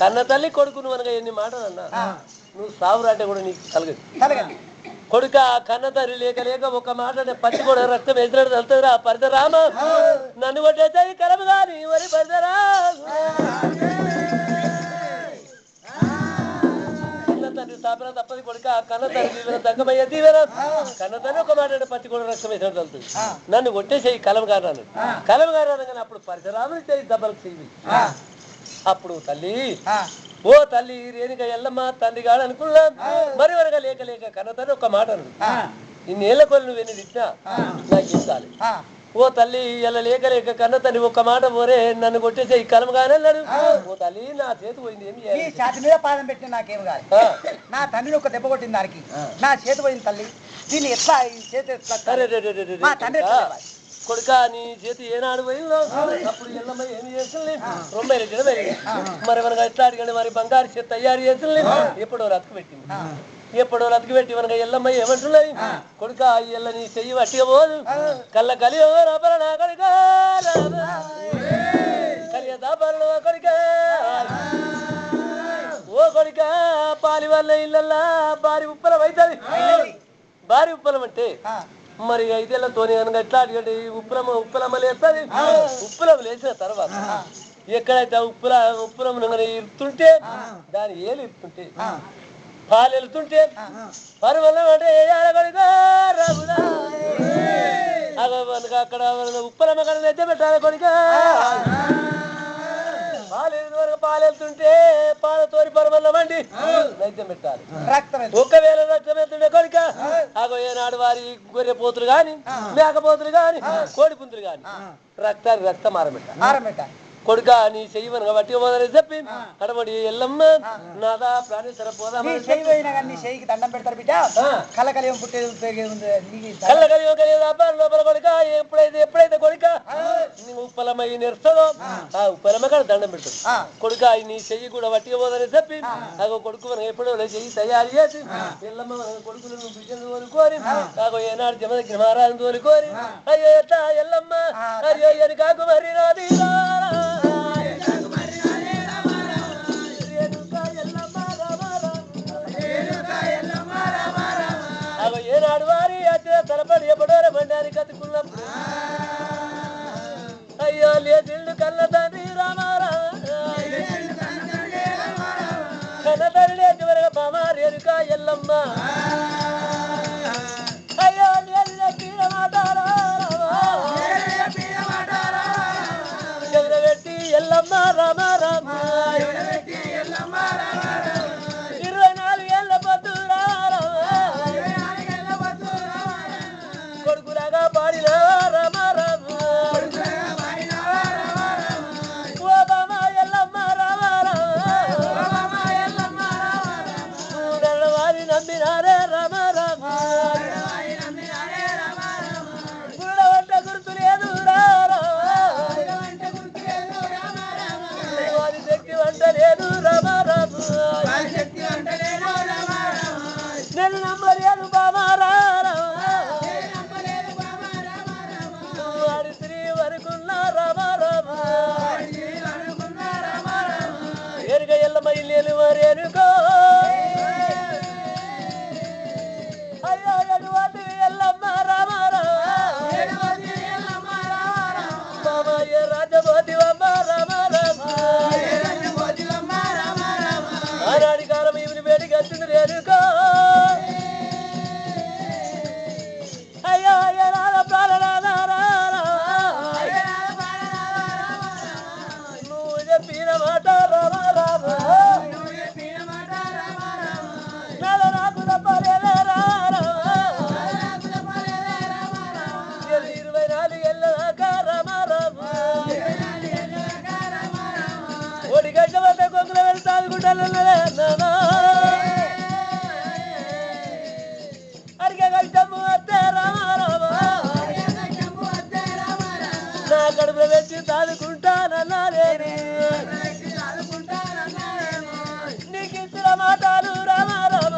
Speaker 1: కన్న తల్లి కొడుకును అనగా ఎన్ని మాటలన్నా నువ్వు సావురా అంటే కూడా నీకు కలగదు కొడుక కన్న తల్లి లేక లేక ఒక మాట పచ్చి కూడా రక్తం ఎదురు తలుతుందిరా పరిదరామ నన్ను కొట్టేది కలము కాని మరి పరిదరా కన్న తండ్రి స్థాపన తప్పది కొడుక కన్న తల్లి దగ్గమయ్య దీవెన కన్న తల్లి ఒక మాట పచ్చి కూడా రక్తం ఎదురు తలుతుంది నన్ను కొట్టేసేయి కలం గారు కలం గారు అనగానే అప్పుడు పరిసరాములు చేయి దెబ్బలకు చెయ్యి అప్పుడు తల్లి ఓ తల్లి రేణుక ఎల్లమ్మ తండ్రి కాడు అనుకున్నా మరి వరగా లేక లేక కన్న తల్లి ఒక మాట అన్నాడు ఇన్నేళ్ల కొలు నువ్వు ఎన్ని తిట్టినా నాకు ఇస్తాలి ఓ తల్లి ఇలా లేక లేక కన్న తల్లి ఒక్క మాట పోరే నన్ను కొట్టేసే ఈ కలం కానీ అన్నాడు ఓ తల్లి నా చేతి పోయింది ఏమి
Speaker 2: చేతి మీద పాదం పెట్టి నాకేం కాదు నా తండ్రిని ఒక దెబ్బ కొట్టింది దానికి నా చేతి పోయింది తల్లి దీన్ని ఎట్లా ఈ చేతి ఎట్లా
Speaker 1: కొడుక నీ చేతి ఏనాడు పోయిందో అప్పుడు ఎల్లమ్మ ఏమి చేస్తుంది 90 మరి మనకు ఎట్లా అడిగాడు మరి బంగారు చేతి తయారు చేస్తుంది ఎప్పుడో రతకు పెట్టి మనకు ఎల్లమ్మ ఏమంటున్నది కొడుక ఎల్ల నీ చెయ్యి వట్టిగా పోదు కళ్ళ కలి నా కొడుక కలియదాపరలో కొడుక ఓ కొడుక పాలి వల్ల ఇళ్ళల్లా భారీ ఉప్పలం అవుతుంది భారీ ఉప్పలం అంటే మరి 5 ఏళ్లతోని కనుక ఎట్లా అడిగండి ఉప్పులమ్మ లేస్తుంది ఉప్పులం లేచిన తర్వాత ఎక్కడైతే ఉప్పులం ఇరుతుంటే దాని ఏలు ఇరుతుంటే పాలు వెళ్తుంటే పరువల్లం అంటే అక్కడ ఉప్పులమ్మ కనుక ఎత్తే పెట్టాలి కొడుక పాలు వెళ్తుంటే పాలతోని పరమల్లం అండి నైద్యం పెట్టాలి ఒకవేళ రక్తం వెళ్తుండే కొడుక అగో ఏనాడు వారి గొర్రె పోతులు గాని మేకపోతులు గాని కోడి పుంతులు గాని రక్తాన్ని రక్తం ఆరబెట్టాలి కొడుక నీ చెయ్యి మనగా బట్టి పోదని చెప్పి అడబడి ఎల్లమ్మ నాదా ప్రాణేశ్వర పోదామని
Speaker 2: చెయ్యికి దండం పెడతారు బిడ్డ కలకలియం పుట్టేది
Speaker 1: కళ్ళకలియం కలిగి లోపల కొడుక ఎప్పుడైతే కొడుక ఉప్పలమై నిరుస్తుందో ఆ ఉప్పలమ్మ కాడ దండం పెడతాడు కొడుక నీ చెయ్యి కూడా బట్టి పోదని చెప్పి అగో కొడుకు మనకు ఎప్పుడో చెయ్యి తయారు చేసి ఎల్లమ్మ మన కొడుకులను బిడ్డలు తోలుకోని అగో ఏనాడు జమ దగ్గర మహారాజు తోలుకోని అయ్యో ఎట్లా ఎల్లమ్మ అయ్యో ఎనకాకు మరి నాది అగో ఏనాడు వారి అచ్చే తలపడి ఎప్పుడోర బండారి కతుకున్నప్పుడు అయ్యో లేచిల్లు కళ్ళ తండ్రి రామారా కన్న తండ్రి లేచి వరకు పామారి ఎనుక ఎల్లమ్మ అయ్యో పెట్టి ఎల్లమ్మ రామ రామ 24 ఏళ్ళ పొద్దు కొడుకులాగా పాడిన రామ రామ ఓ బామ ఎల్లమ్మ రామ రామ వారి నమ్మినారే రామ రామ గుళ్ళ వంట గుర్తు లేదు వారి శక్తి వంట లేదు రామ రామ నేను నమ్మలేదు బామ వారి శ్రీ వరకున్న రామ రామ ఎరుక ఎల్లమ్మ ఇల్లు వారి ఎనుకో అయ్యో ఎటువంటి ఎల్లమ్మ రామ రామ ఏ రాజబోధివమ్మ రామ రామ ఆనాడి కాలం ఈమెను వేడికి వచ్చింది రేణుకో అయ్యో రాధ ప్రాణనాథ నువ్వు చెప్పిన మాట రామ రామ నాకు తప్పలేదా 24 ఏళ్ళ దాకా రామ రామ ఒడి గడ్డ వద్ద కొంగుల వెళ్తాది గుడ్డలున్నదే నానా అడిగే గడ్డము వస్తే రామ రామ నా కడుపులో వచ్చి తాదుకుంటానన్నారేని నీకు ఇచ్చిన మాటలు రామ రామ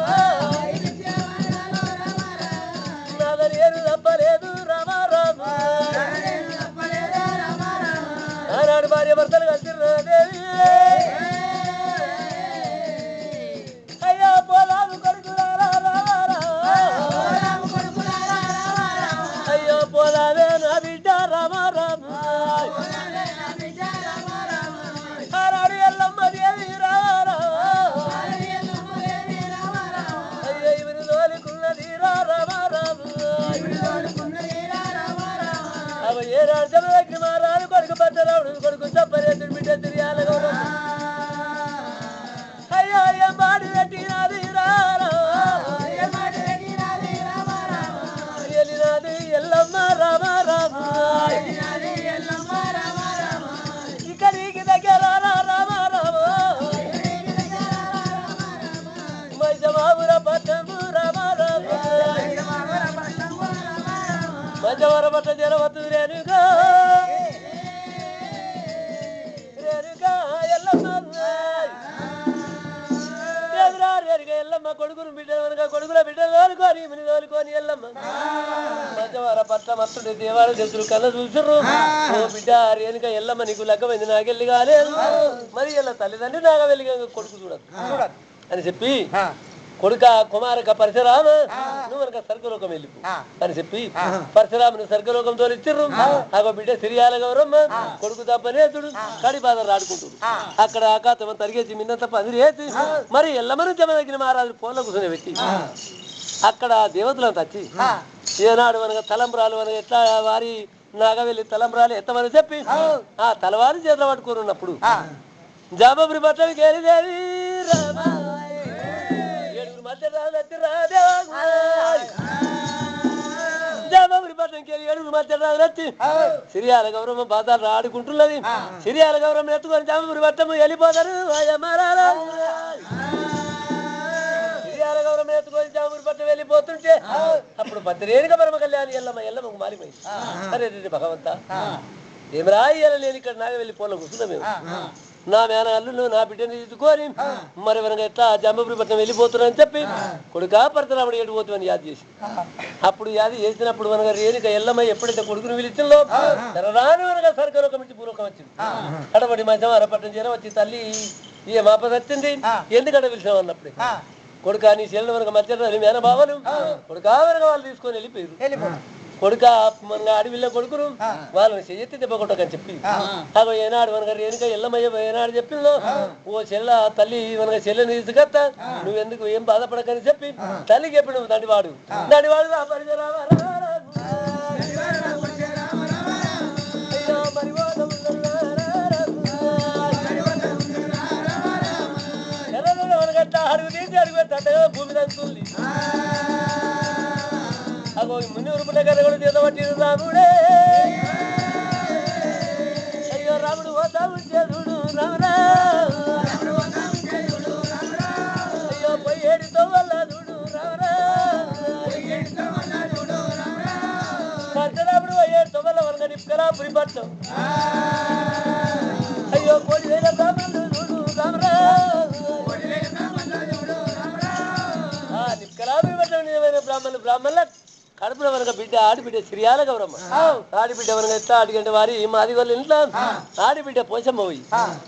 Speaker 1: నాదనేరు తప్పలేదు రామ రామ ఆనాడు భార్య భర్తలు కలిసిదేవి అయ్యో పోలాము కొడుకు అయ్యో పోలావే నా బిడ్డ రామ రామ ఆనాడు ఎల్లమ్మ దేవి రామ అయ్యో ఇవరు తోలుకున్నది రామ రామ అవి ఏ రాజ్యం దగ్గర మారాడు కొడుకు పట్టరావుడు కొడుకు చెప్పలేదు బిడ్డ తిరియాల అయ్యో ఏ మాడి పెట్టినది ఎల్లినది ఎల్లమ్మ రామ రామ ఇక నీకు దగ్గర రామ రామ మైజమావుర పట్టము రామ రామ మైజవర పట్ట జరవద్దు రేణుగా ఎల్లమ్మ ఎల్లమ్మ కొడుకును బిడ్డలు కనుక కొడుకుల బిడ్డలు తోలుకొని ఇమిని తోలుకొని ఎల్లమ్మ మధ్యవార పట్ల మత్తుడి దేవాలు తెలుసు కళ్ళ చూసురు ఓ బిడ్డ రేణుక ఎల్లమ్మ నీకు లగ్గమైంది నాకెళ్ళి కాలేదు మరి ఇలా తల్లిదండ్రి నాగ వెళ్ళి కొడుకు చూడదు అని చెప్పి కొడుక కుమారక పరశురామ నువ్వు మనక స్వర్గలోకం వెళ్ళిపో అని చెప్పి పరశురాముని స్వర్గలోకం తోలిచ్చిర్రు ఆగో బిడ్డ సిరియాల గౌరమ్మ కొడుకు తప్పనేతుడు కడి బాధలు ఆడుకుంటుడు అక్కడ ఆకాశం తరిగేసి మిన్నంత పదిరేసి మరి ఎల్లమను జమదగిన మహారాజు ఫోన్లో కూర్చొని పెట్టి అక్కడ దేవతలంతా వచ్చి ఏనాడు మనక తలంబ్రాలు మనకు ఎట్లా వారి నాగవెల్లి తలంబ్రాలు ఎత్తమని చెప్పి ఆ తలవారి చేతులు పట్టుకుని ఉన్నప్పుడు జాబరి బట్టలు కేలిదేవి రామ జామపురి పట్టణంకి ఏడుగురు మధ్య వచ్చి సిరియాల గౌరవం బాధాలు ఆడుకుంటున్నది. సిరియాల గౌరవం ఎత్తుకొని జామపురి పట్టణం వెళ్ళిపోతారు. సిరియాల గౌరవం ఎత్తుకొని జామపురి పట్టణం వెళ్ళిపోతుంటే అప్పుడు పద్దెనేనుగా పరమ కళ్యాణి ఎల్లమ్మకు మారిపోయింది. అరే భగవంత ఏమిరా ఇయ్యాల నేను ఇక్కడ నాగ వెళ్ళి పోల కూర్చున్నా మేము నా మేనల్లు నా బిడ్డని తీసుకొని మరి మనకి ఎట్లా జంబపురి పట్టణం వెళ్ళిపోతున్నారని చెప్పి కొడుకా పరతరాముడు ఏడిపోతామని యాద చేసి అప్పుడు యాది చేసినప్పుడు మనగా రేణుక ఎల్లమ్మ ఎప్పుడైతే కొడుకుని పిలిచిందో రాని మనగా సరికలోకం ఇచ్చి పూర్వకం వచ్చింది. అడబడి మధ్య అరపట్టం చేయడం వచ్చి తల్లి ఏ మాపద వచ్చింది ఎందుకంటే పిలిచాం అన్నప్పుడు కొడుకా నీ చెల్లెలు మనకు మధ్య మేన బావలు కొడుకా మనగా వాళ్ళు తీసుకొని వెళ్ళిపోయారు. కొడుక మన అడవిలో కొడుకును వాళ్ళని చెయ్యెత్తి దెబ్బ కొట్టకని చెప్పి అగో ఏనాడు మనక రేణుక ఎల్లమయ్య ఏనాడు చెప్పిందో ఓ చెల్ల తల్లి మనక చెల్లెని తీసుకత్తా నువ్వెందుకు ఏం బాధపడకని చెప్పి తల్లికి చెప్పిన దండివాడు అడుగు తీసి అడుగు పెట్టగా భూమి దంచుంది. అగో ముని ఉరుపుట కథ కూడా చేత పట్టిరు రాముడే. అయ్యో రాముడు పోతా ఉంచేదుడు రామరా అయ్యో పోయేడితో వల్ల చూడు రామరా రాముడు పోయేడితో వల్ల వరగ నిప్పుకరా పురి పట్టం అయ్యో 1,000 బ్రాహ్మణులు చూడు రామరా నిప్పుకరా పురి పట్టం బ్రాహ్మణుల కడుపులో మనకు బిడ్డ ఆడిబిడ్డ సిరియాల గౌరమ్మ ఆడిబిడ్డ మనకు ఎట్లా ఆడిగంటే వారి మాది వాళ్ళ ఇంట్లో ఆడిబిడ్డ పోచమ్మ పోయి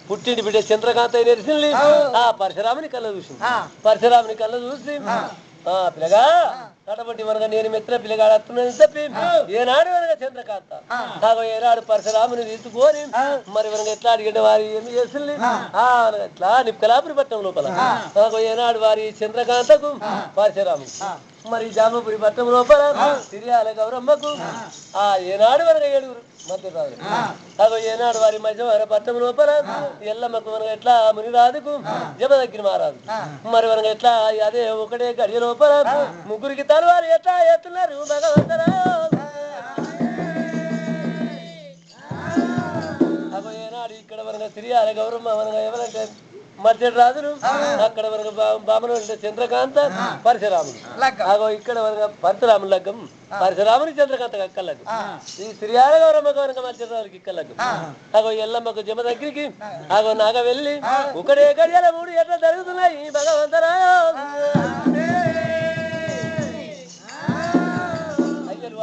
Speaker 1: పుట్టింటి బిడ్డ చంద్రకాంత నెరిసింది. ఆ పరశురాముని కళ్ళ చూసింది. పరశురాముని కళ్ళ చూసి పిల్లగా కటబట్టి మనగా నేను మెత్తిన పిల్లగాడు వస్తున్నానని చెప్పి ఏనాడు మనగా చంద్రకాంత నాకు ఏనాడు పరశురాముని తీసుకొని మరి మనకి ఎట్లా అడిగంటే వారి ఏమి చేసింది ఎట్లా నిప్పుకలాపురి పట్టణం లోపల నాకు ఏనాడు వారి చంద్రకాంతకు పరశురాముని మరి జామపురి పట్టణం లోపల సిరియాల గౌరమ్మకు ఏనాడు మనగా 7 మధ్య రాదు అగో ఏనాడు వారి మధ్య పట్టణం లోపల ఎల్లమ్మకు మనకు ఎట్లా మునిరాదుకు జమ దగ్గర మారాదు మరి మనకు ఎట్లా అదే ఒకటే గడియ లోపల ముగ్గురికి తలవారు ఎట్లా ఎత్తున్నారు భగవంతరా. అగో ఏనాడు ఇక్కడ మనకు సిరియాల గౌరమ్మ మనగా ఎవరంటే మధ్య రాజును అక్కడ మనకు బామను అంటే చంద్రకాంత పరశురాముడు అగో ఇక్కడ మనకు పరశురాముని లగ్గం పరశురాముని చంద్రకాంత అక్కలకు ఈ సిరియాల గౌరమ్మకు మనకు మధ్య రాజుకి ఇక్కలకు అగో ఎల్లమ్మకు జమ దగ్గరికి అగో నాగ వెళ్ళి ఒకటే గడియాల 3 ఎట్లా జరుగుతున్నాయి భగవంతరా.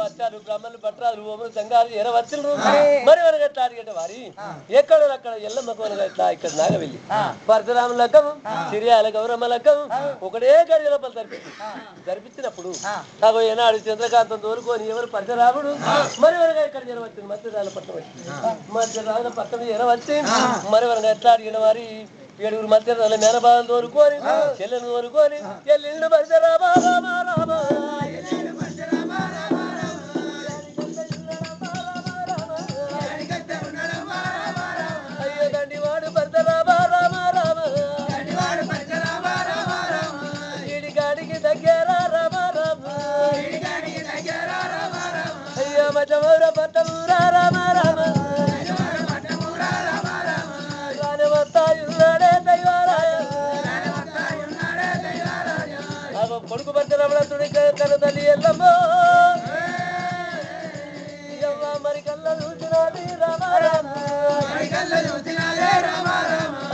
Speaker 1: వచ్చారు బ్రాహ్మణులు భట్రాలు ఓములు సంఘాలు ఎరవచ్చులు మరి మనకు ఎట్లా అడిగేట వారి ఎక్కడ అక్కడ ఎల్లమ్మకు మనకు ఎట్లా ఇక్కడ నాగ వెళ్ళి పరశురామ లగ్గం సిరియాల గౌరమ్మ లగ్గం ఒకటే గడియ లోపల జరిపించినప్పుడు అగో ఏనాడు చంద్రకాంతం తోలుకొని ఎవరు పరశురాముడు మరి మనకు ఇక్కడ ఎరవచ్చింది మధ్యరాల పట్టణం వచ్చింది. మధ్యరాల పట్టణం ఎరవచ్చి మరి మనకు ఎట్లా అడిగిన వారి 7 మధ్యరాల మేనబాలను తోలుకొని చెల్లెను తోలుకొని ఎల్లిండు పరశురామ రామ రామ కొడుకు పరశురాముడు కన్న తల్లి ఎల్లమ్మ మరి కళ్ళ చూసినది రామ రామ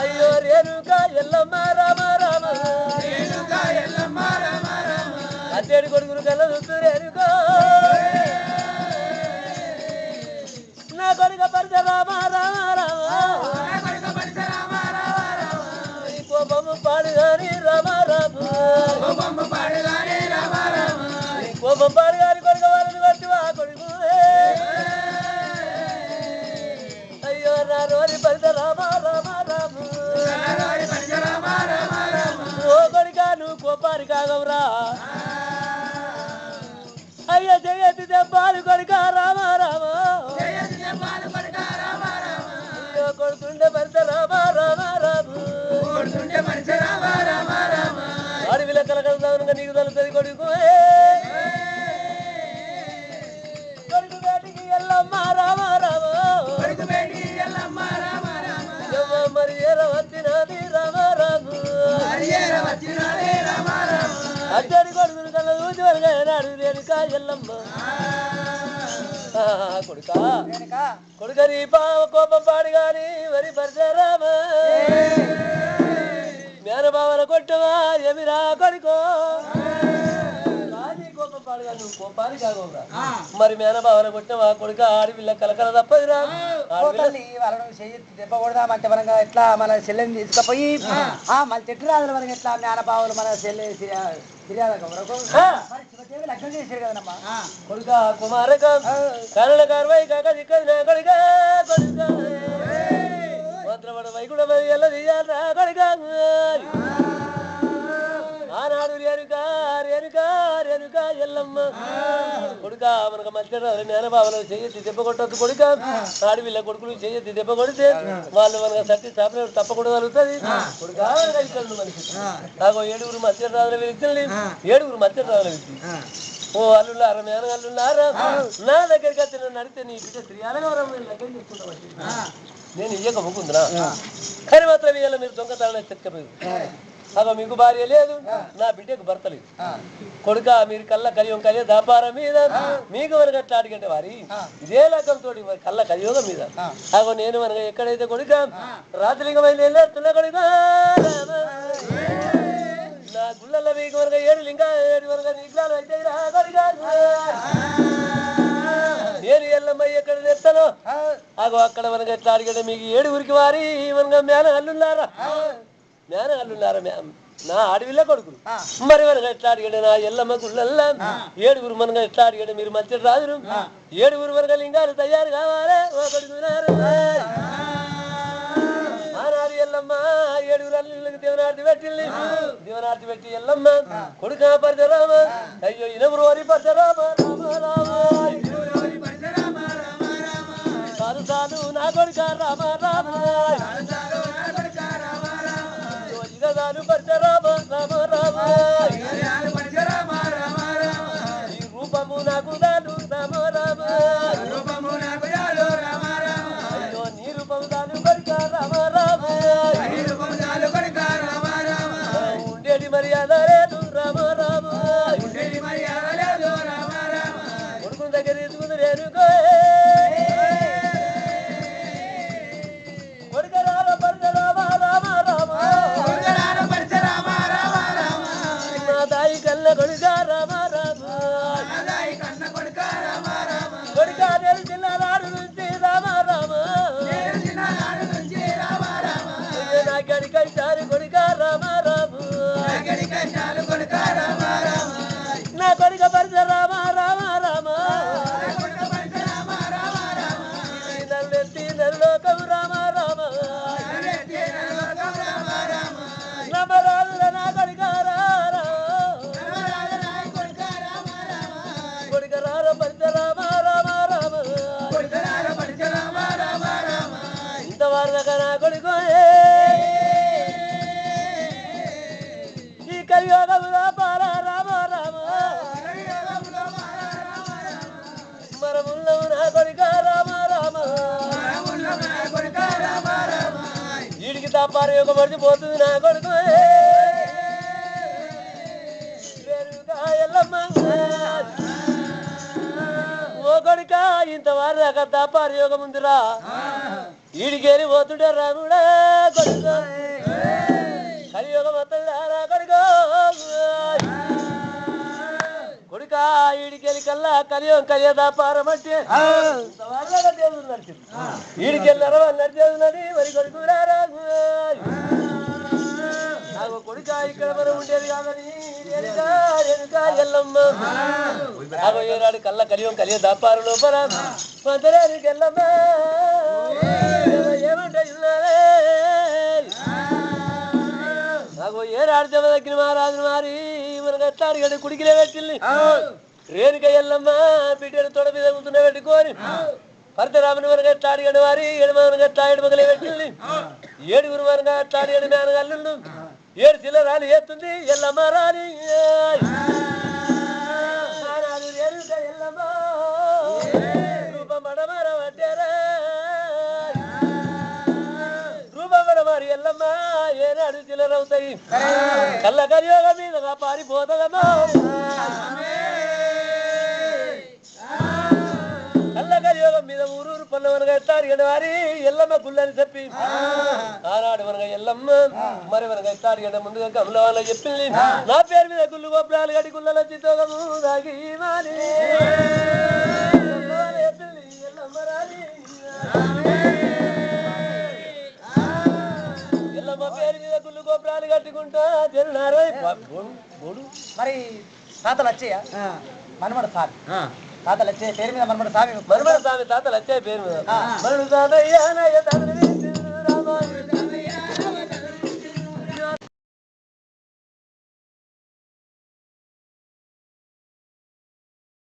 Speaker 1: అయ్యో రేణుక ఎల్లమ్మ రామ రామ అత్తేడు కొడుకును కళ్ళ చూస్తూ రేణుక నా కొడుక పరశురామ రామ రామ కోపము పాడు గాని రామ రామ కోపం పాడు గాని కొడుక వాళ్ళని వచ్చి వా కొడుకు అయ్యో నా రోరి పరశురామ రామ రామ ఓ కొడుక నువ్వు కోపానికి కాగవురా అయ్యో జగతి దెబ్బాలు కొడుక రామ రామ అయ్యో కొడుతుండే పరశురామ రామ రామ అడవిలో కలకలుగా నీకు తలుతుంది కొడుకు ఎల్లమ్మ కొడుక నీ పావ కోపం పాడు గాని వరి పరిచరామ మేనబావన కొట్టవా ఎమిరా కొడుకో కోపం పాడు గాని నువ్వు కోపానికి కాకుండా మరి మేనబావన కొట్టవా కొడుక ఆడపిల్ల కలకల తప్పదురా
Speaker 2: వాళ్ళను దెబ్బ కొడదామంటే మనం ఎట్లా మన చెల్లెని తీసుకుపోయి మన చెట్టు రాజుల వరకు ఎట్లా మేనబావులు మన చెల్లె లగ్నం చేశారు కదమ్మా
Speaker 1: కొడుక కుమారక కరణ కార్వై కాక దిక్కది నా కొడుక కొడుక మంత్రపడ వైకుడ మరి ఎలా తీయాలా కొడుక ఆనాడు రేణుక రేణుక రేణుక ఎల్లమ్మ కొడుక మనకు మంచి మేనబావలు చెయ్యొద్దు దెబ్బ కొట్టద్దు కొడుక ఆడవిల్ల కొడుకులు చెయ్యొద్దు దెబ్బ కొడితే వాళ్ళు మనకు సట్టి చాపలు తప్పకూడదు కలుగుతుంది కొడుక ఇక్కడ మనిషి నాకు 7 మధ్య రాజుల వ్యక్తుల్ని 7 మధ్య రాజుల వ్యక్తి ఓ అల్లులారా మేనగల్లులారా నా దగ్గరికి వచ్చిన నడితే నీ బిడ్డ శ్రీయాలగవరం దగ్గర తీసుకుంటా నేను ఇయ్యక ముకుందునా కానీ మాత్రం ఇవాళ మీరు దొంగతనాలు చెక్కపోయి అగో మీకు భార్య లేదు నా బిడ్డకు భర్త లేదు కొడుక మీరు కళ్ళ కలియం కలియ దాపారం మీద మీకు మనకు అట్లా అడిగంటే వారి ఇదే లగ్గంతో కళ్ళ కలియోగం మీద అగో నేను మనకు ఎక్కడైతే కొడుక రాత్రిలింగమైన వెళ్ళేస్తున్నా కొడుక నా గుళ్ళల్లో మీకు వరకు 7 లింగా 7 వరకు నిగ్లాలు అయితే నేను ఎల్లమ్మ ఎక్కడ తెస్తాను అగో అక్కడ మనకు ఎట్లా అడిగంటే మీకు 7 వారి మనగా మేన అల్లున్నారా నా అడవిలో కొడుకులు మరి మనకు ఎట్లా అడిగాడు నా ఎల్లమ్మ గుళ్ళల్లా 7 మనగా ఎట్లా అడిగాడు మీరు మధ్య రాజులు 7 మనగా లింగాలు తయారు కావాలి ఓ కొడుకున్నారు ఆనాడు ఎల్లమ్మ 7 అల్లుళ్ళకి దేవనార్తి పెట్టింది దేవనార్తి పెట్టి ఎల్లమ్మ కొడుక పరశురామ అయ్యో ఇనమురోరి పరశురామ రామ రామ కాదు సాధు నా కొడుక రామ రామ పరశురామ రామ రామ ఈ రూపము నాకు దాను రామ రామ అయ్యో నీ రూపము దాను కొడుక రామ రామ ఉండేది మర్యాద లేదు రామ రామ కొడుకుని దగ్గర తీసుకుంది రేణుకో కొడుక రామ పరశురామ రామ రామ దాయి కళ్ళ కొడుక రామ రామ కొడుక నేను చిన్ననాడు నుంచి రామ రామ నా గడికైతారు కొడుక రామ రామ నా కొడుక పరశురామ రామ రామ నల్లెత్తి నల్లోకం రామ రామ నమరాజుల నా కొడుక కొడుక రార పరశురామ రామ రామ ఇంతవరకు నా కొడుకు ఈ కలియోగములో పాల రామ రామ మరముల్లవు నా కొడుక రామ రామ వీడికి తప్పారు యోగ మర్చిపోతుంది నా కొడుకు ఎల్లమ్మ ఓ కొడుక ఇంతవారు దాకా తప్పారు యోగం ఉందిరా వీడికేరి పోతుంటే రాముడా కొడుక కలియోగం వస్తుందా కొడుక కొడుక ఈడికెళ్ళి కల్లా కలియోగం కలియ దాపారం అంటే దేవుడు నడిచింది ఈడికెళ్ళి నడిచేది మరి కొడుకు నాకు కొడుక ఇక్కడ మనం ఉండేది కాదని రేణుక ఎల్లమ్మ అగో ఏనాడు కళ్ళ కలియోగం కలియ దాపారు లోపల మంతరానికి ఎల్లమ్మ ఏమంటే నాకు ఏనాడు జమ దగ్గర మహారాజు మారి మనకు ఎట్లా అడిగాడు కుడికిలే పెట్టింది రేణుక ఎల్లమ్మ బిడ్డను తొడ మీద కూర్చున్న పెట్టుకొని పరశురాముని మనకు ఎట్లా అడిగాడు వారి మనకు ఎట్లా ఎడమగలే పెట్టింది 7 మనగా ఎట్లా అడిగాడు మేనగల్లు 7 చిల్లరాలు ఎత్తుంది ఎల్లమ్మ రాని రేణుక ఎల్లమ్మ రూపమడమర వడ్డేరా రూపమడమారి ఎల్లమ్మ ఏనాడు చిల్లరవుతాయి కళ్ళ కలియోగ మీద పారిపోతుందమ్మా కలియోగం మీద ఊరూరు పల్లవనగా ఎత్తారు ఎడవారి ఎల్లమ్మ గుళ్ళని చెప్పి ఆనాడు మనగా ఎల్లమ్మ మరి మనగా ఎత్తారు ఎడ ముందుగా కమల వాళ్ళ చెప్పింది నా పేరు మీద గుళ్ళు గోపురాలు గడి గుళ్ళల చిత్తోగము దాగి మాని చెప్పింది ఎల్లమ్మ రాని ఎల్లమ్మ పేరు మీద గుళ్ళు గోపురాలు కట్టుకుంటా జరునారు
Speaker 2: మరి తాతలు వచ్చాయా మనమడు స్వామి తాతలు వచ్చే పేరు మీద మనమడు స్వామి
Speaker 1: మనమడు స్వామి తాతలు వచ్చాయి పేరు మీద మనుడు తాతయ్య